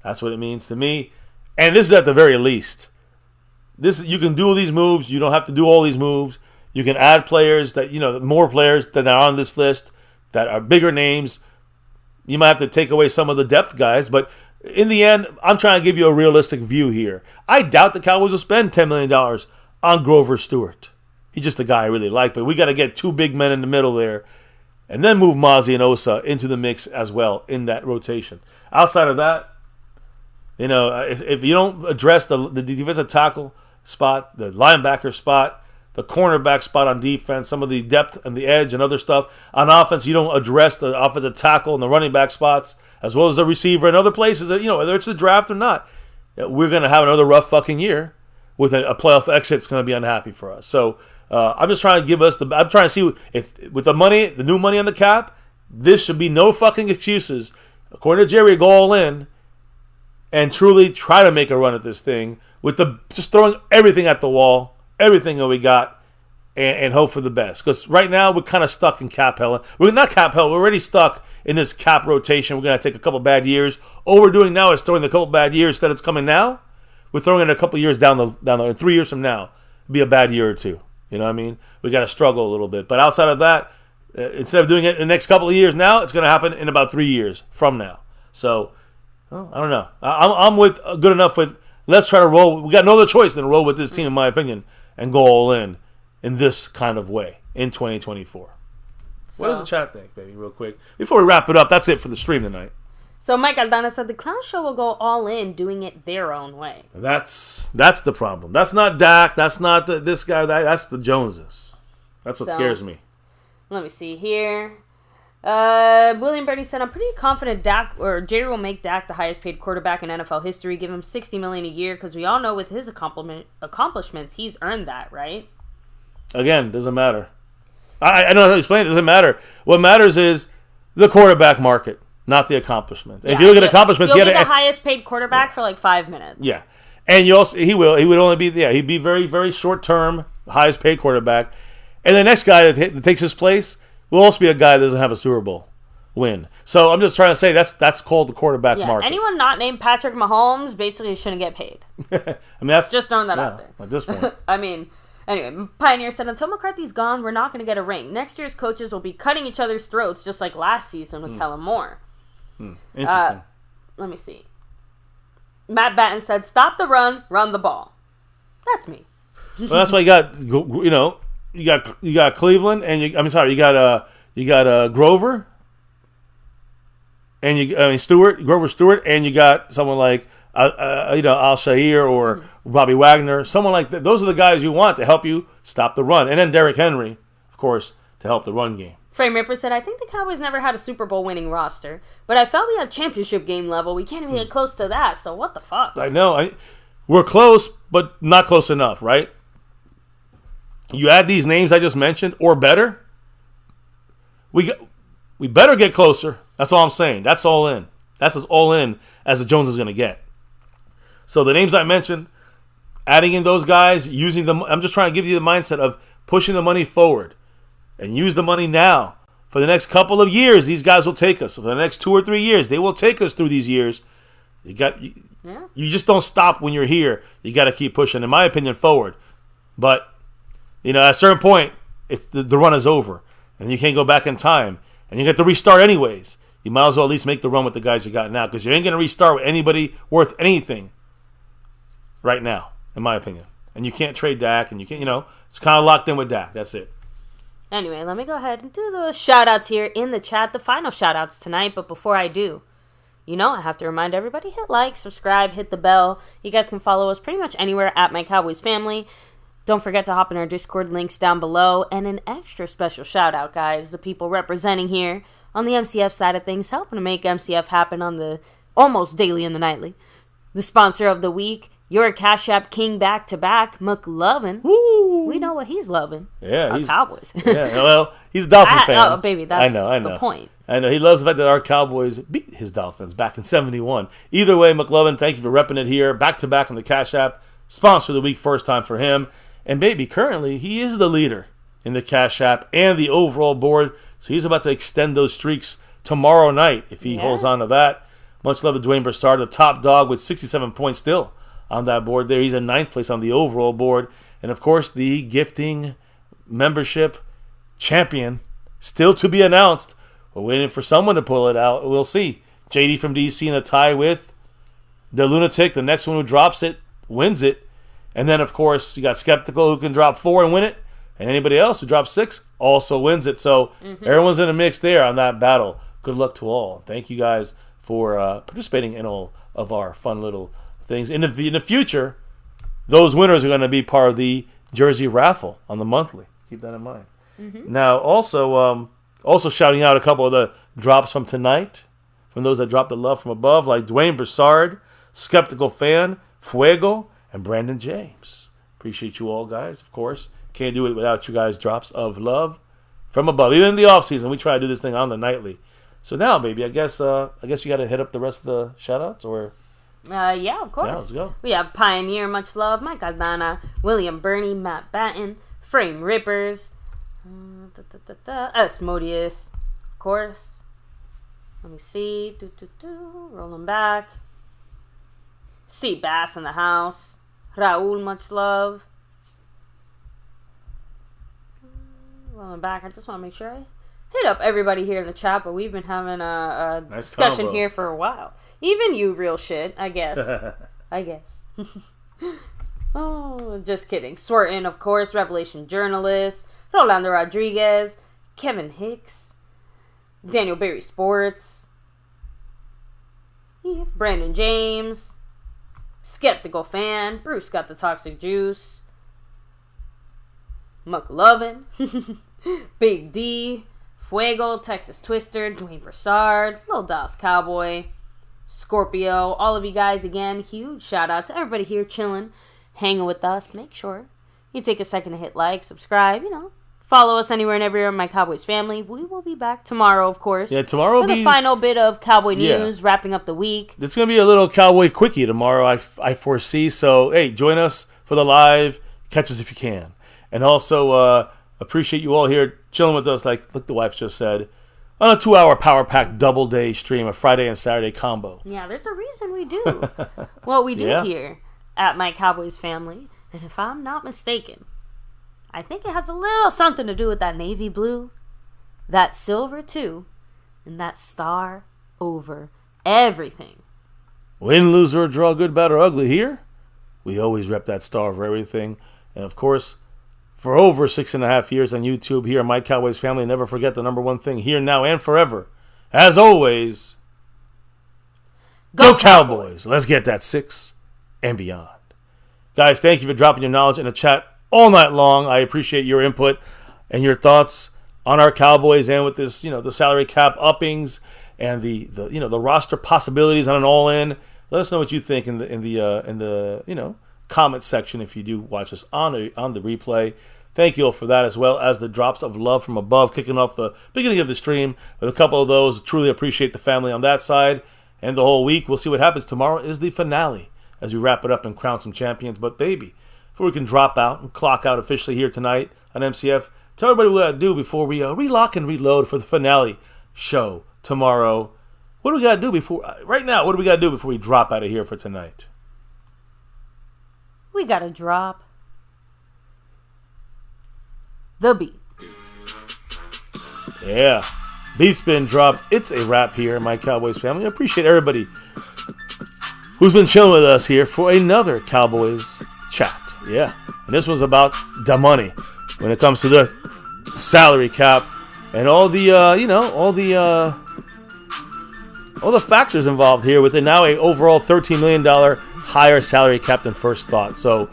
That's what it means to me. And this is at the very least. You can do these moves. You don't have to do all these moves. You can add players more players that are on this list that are bigger names. You might have to take away some of the depth guys, but in the end, I'm trying to give you a realistic view here. I doubt the Cowboys will spend $10 million on Grover Stewart. He's just a guy I really like, but we got to get two big men in the middle there and then move Mozzie and Osa into the mix as well in that rotation. Outside of that, if you don't address the defensive tackle spot, the linebacker spot, the cornerback spot on defense, some of the depth and the edge and other stuff on offense, you don't address the offensive tackle and the running back spots as well as the receiver and other places, whether it's the draft or not, we're going to have another rough fucking year with a playoff exit. It's going to be unhappy for us. So I'm just trying to I'm trying to see if with the new money on the cap, this should be no fucking excuses. According to Jerry, go all in and truly try to make a run at this thing with just throwing everything at the wall, everything that we got, and hope for the best. Because right now we're kind of stuck in cap hell. We're not cap hell. We're already stuck in this cap rotation. We're going to take a couple bad years. All we're doing now is throwing the couple bad years that it's coming now. We're throwing it a couple years down the 3 years from now. It'll be a bad year or two. You know what I mean? We got to struggle a little bit. But outside of that, instead of doing it in the next couple of years now, it's going to happen in about 3 years from now. So, I don't know. I'm with good enough with let's try to roll. We got no other choice than to roll with this team, in my opinion, and go all in this kind of way in 2024. So, what does the chat think, baby, real quick? Before we wrap it up, that's it for the stream tonight. So Mike Aldana said the Clown Show will go all in, doing it their own way. That's the problem. That's not Dak. That's not this guy. That's the Joneses. That's what scares me. Let me see here. William Bernie said, I'm pretty confident Jerry will make Dak the highest paid quarterback in NFL history. Give him $60 million a year because we all know with his accomplishments, he's earned that, right? Again, doesn't matter. I know how to explain it. Doesn't matter. What matters is the quarterback market, not the accomplishments. Yeah, if you look at accomplishments, he'll be the highest paid quarterback for like 5 minutes. Yeah, and he would only be he'd be very, very short term, highest paid quarterback, and the next guy that takes his place will also be a guy that doesn't have a Super Bowl win. So I'm just trying to say that's called the quarterback market. Anyone not named Patrick Mahomes basically shouldn't get paid. I mean, that's just throwing that out there at this point. I mean. Anyway, Pioneer said, until McCarthy's gone, we're not going to get a ring. Next year's coaches will be cutting each other's throats just like last season with Kellen Moore. Interesting. Let me see. Matt Batten said, stop the run the ball. That's me. Well, that's why you got Cleveland, and you got Grover, and Grover Stewart, and you got someone like Al Shahir or Bobby Wagner, someone like that. Those are the guys you want to help you stop the run. And then Derrick Henry, of course, to help the run game. Frame Ripper said, I think the Cowboys never had a Super Bowl winning roster, but I felt we had championship game level. We can't even get close to that, so what the fuck? I know. We're close, but not close enough, right? You add these names I just mentioned, or better, we better get closer. That's all I'm saying. That's all in. That's as all in as the Jones is going to get. So the names I mentioned, adding in those guys, using them, I'm just trying to give you the mindset of pushing the money forward and use the money now. For the next couple of years, these guys will take us. For the next 2 or 3 years, they will take us through these years. You just don't stop when you're here. You got to keep pushing, in my opinion, forward. But, at a certain point, it's the run is over. And you can't go back in time. And you get to restart anyways. You might as well at least make the run with the guys you got now, because you ain't going to restart with anybody worth anything right now, in my opinion. And you can't trade Dak, and you can't, it's kind of locked in with Dak. That's it. Anyway, let me go ahead and do the shout-outs here in the chat, the final shout-outs tonight. But before I do, I have to remind everybody, hit like, subscribe, hit the bell. You guys can follow us pretty much anywhere at MyCowboysFamily. Don't forget to hop in our Discord, links down below. And an extra special shout-out, guys, the people representing here on the MCF side of things, helping to make MCF happen on the almost daily and the nightly. The sponsor of the week, your Cash App King back-to-back, McLovin. Woo! We know what he's loving. Yeah, our Cowboys. Yeah, well, he's a Dolphin fan. Oh, baby, that's the point. I know. He loves the fact that our Cowboys beat his Dolphins back in 71. Either way, McLovin, thank you for repping it here. Back-to-back on the Cash App. Sponsor of the week, first time for him. And, baby, currently, he is the leader in the Cash App and the overall board. So he's about to extend those streaks tomorrow night if he holds on to that. Much love to Dwayne Broussard, the top dog with 67 points still on that board there. He's in 9th place on the overall board. And, of course, the gifting membership champion still to be announced. We're waiting for someone to pull it out. We'll see. JD from DC in a tie with the lunatic, the next one who drops it, wins it. And then, of course, you got Skeptical, who can drop 4 and win it. And anybody else who drops 6 also wins it. So everyone's in a mix there on that battle. Good luck to all. Thank you guys for participating in all of our fun little things. In the future, those winners are going to be part of the jersey raffle on the monthly. Keep that in mind. Now, also shouting out a couple of the drops from tonight, from those that dropped the love from above, like Dwayne Broussard, Skeptical Fan, Fuego, and Brandon James. Appreciate you all, guys, of course. Can't do it without you guys' drops of love from above. Even in the off season, we try to do this thing on the nightly. So now, baby, I guess you got to hit up the rest of the shout-outs, or... Yeah, of course. Yeah, let's go. We have Pioneer, much love, Mike Aldana, William Burney, Matt Batten, Frame Rippers, Asmodeus, of course. Let me see. Rolling back. C Bass in the house. Raul, much love. Rolling back. I just want to make sure I hit up everybody here in the chat, but we've been having a nice discussion combo here for a while. Even you, real shit, I guess. I guess. Oh, just kidding. Swerton, of course. Revelation Journalist. Rolando Rodriguez. Kevin Hicks. Daniel Berry Sports. Yeah. Brandon James. Skeptical Fan. Bruce got the Toxic Juice. McLovin. Big D. Fuego, Texas Twister, Dwayne Broussard, Lil Das Cowboy, Scorpio, all of you guys again, huge shout out to everybody here chilling, hanging with us. Make sure you take a second to hit like, subscribe, follow us anywhere and everywhere, My Cowboys Family. We will be back tomorrow, of course. Yeah, tomorrow will be the final bit of Cowboy news, wrapping up the week. It's going to be a little Cowboy quickie tomorrow, I foresee. So, hey, join us for the live. Catch us if you can. And also, appreciate you all here chilling with us, like the wife just said, on a 2-hour Power Pack double day stream, a Friday and Saturday combo. Yeah, there's a reason we do what we do here at My Cowboys Family. And if I'm not mistaken, I think it has a little something to do with that navy blue, that silver too, and that star over everything. Win, lose, or draw, good, bad, or ugly here, we always rep that star over everything. And of course, for over 6.5 years on YouTube here, My Cowboys Family, never forget the number one thing here, now, and forever. As always, go Cowboys. Let's get that 6 and beyond. Guys, thank you for dropping your knowledge in the chat all night long. I appreciate your input and your thoughts on our Cowboys and with this, the salary cap uppings and the roster possibilities on an all-in. Let us know what you think in the comment section if you do watch us on the replay. Thank you all for that, as well as the drops of love from above, kicking off the beginning of the stream with a couple of those. Truly appreciate the family on that side and the whole week. We'll see what happens. Tomorrow is the finale as we wrap it up and crown some champions. But baby, before we can drop out and clock out officially here tonight on MCF, tell everybody what we got to do before we relock and reload for the finale show tomorrow. What do we got to do before right now? What do we got to do before we drop out of here for tonight? We gotta drop the beat. Yeah. Beat's been dropped. It's a wrap here, My Cowboys Family. I appreciate everybody who's been chilling with us here for another Cowboys chat. Yeah. And this was about the money when it comes to the salary cap and all the all the factors involved here with now a overall $13 million higher salary cap than first thought. So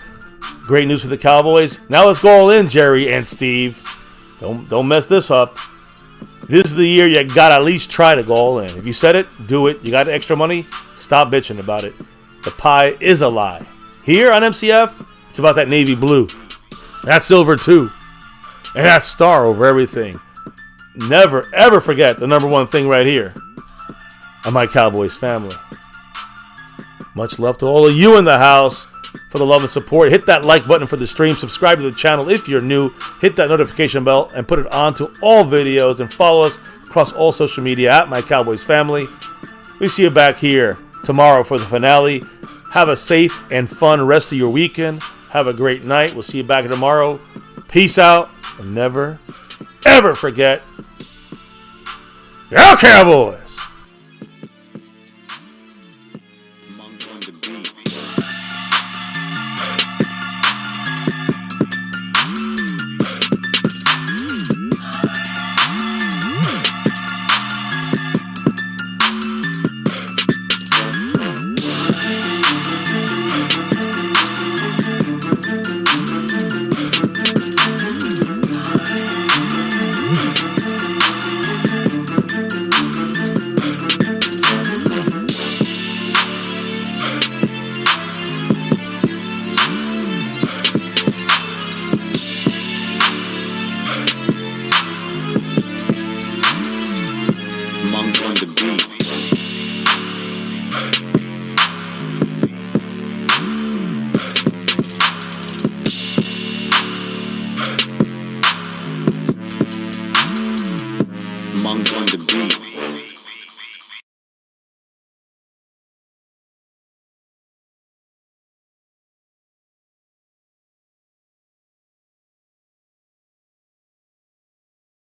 great news for the Cowboys. Now let's go all in, Jerry and Steve. Don't mess this up. This is the year you got to at least try to go all in. If you said it, do it. You got extra money, stop bitching about it. The pie is a lie. Here on MCF, it's about that navy blue. That silver too. And that star over everything. Never, ever forget the number one thing right here on My Cowboys Family. Much love to all of you in the house for the love and support. Hit that like button for the stream. Subscribe to the channel if you're new. Hit that notification bell and put it on to all videos. And follow us across all social media at My Cowboys Family. We see you back here tomorrow for the finale. Have a safe and fun rest of your weekend. Have a great night. We'll see you back tomorrow. Peace out. And never, ever forget, go Cowboys! among one to be.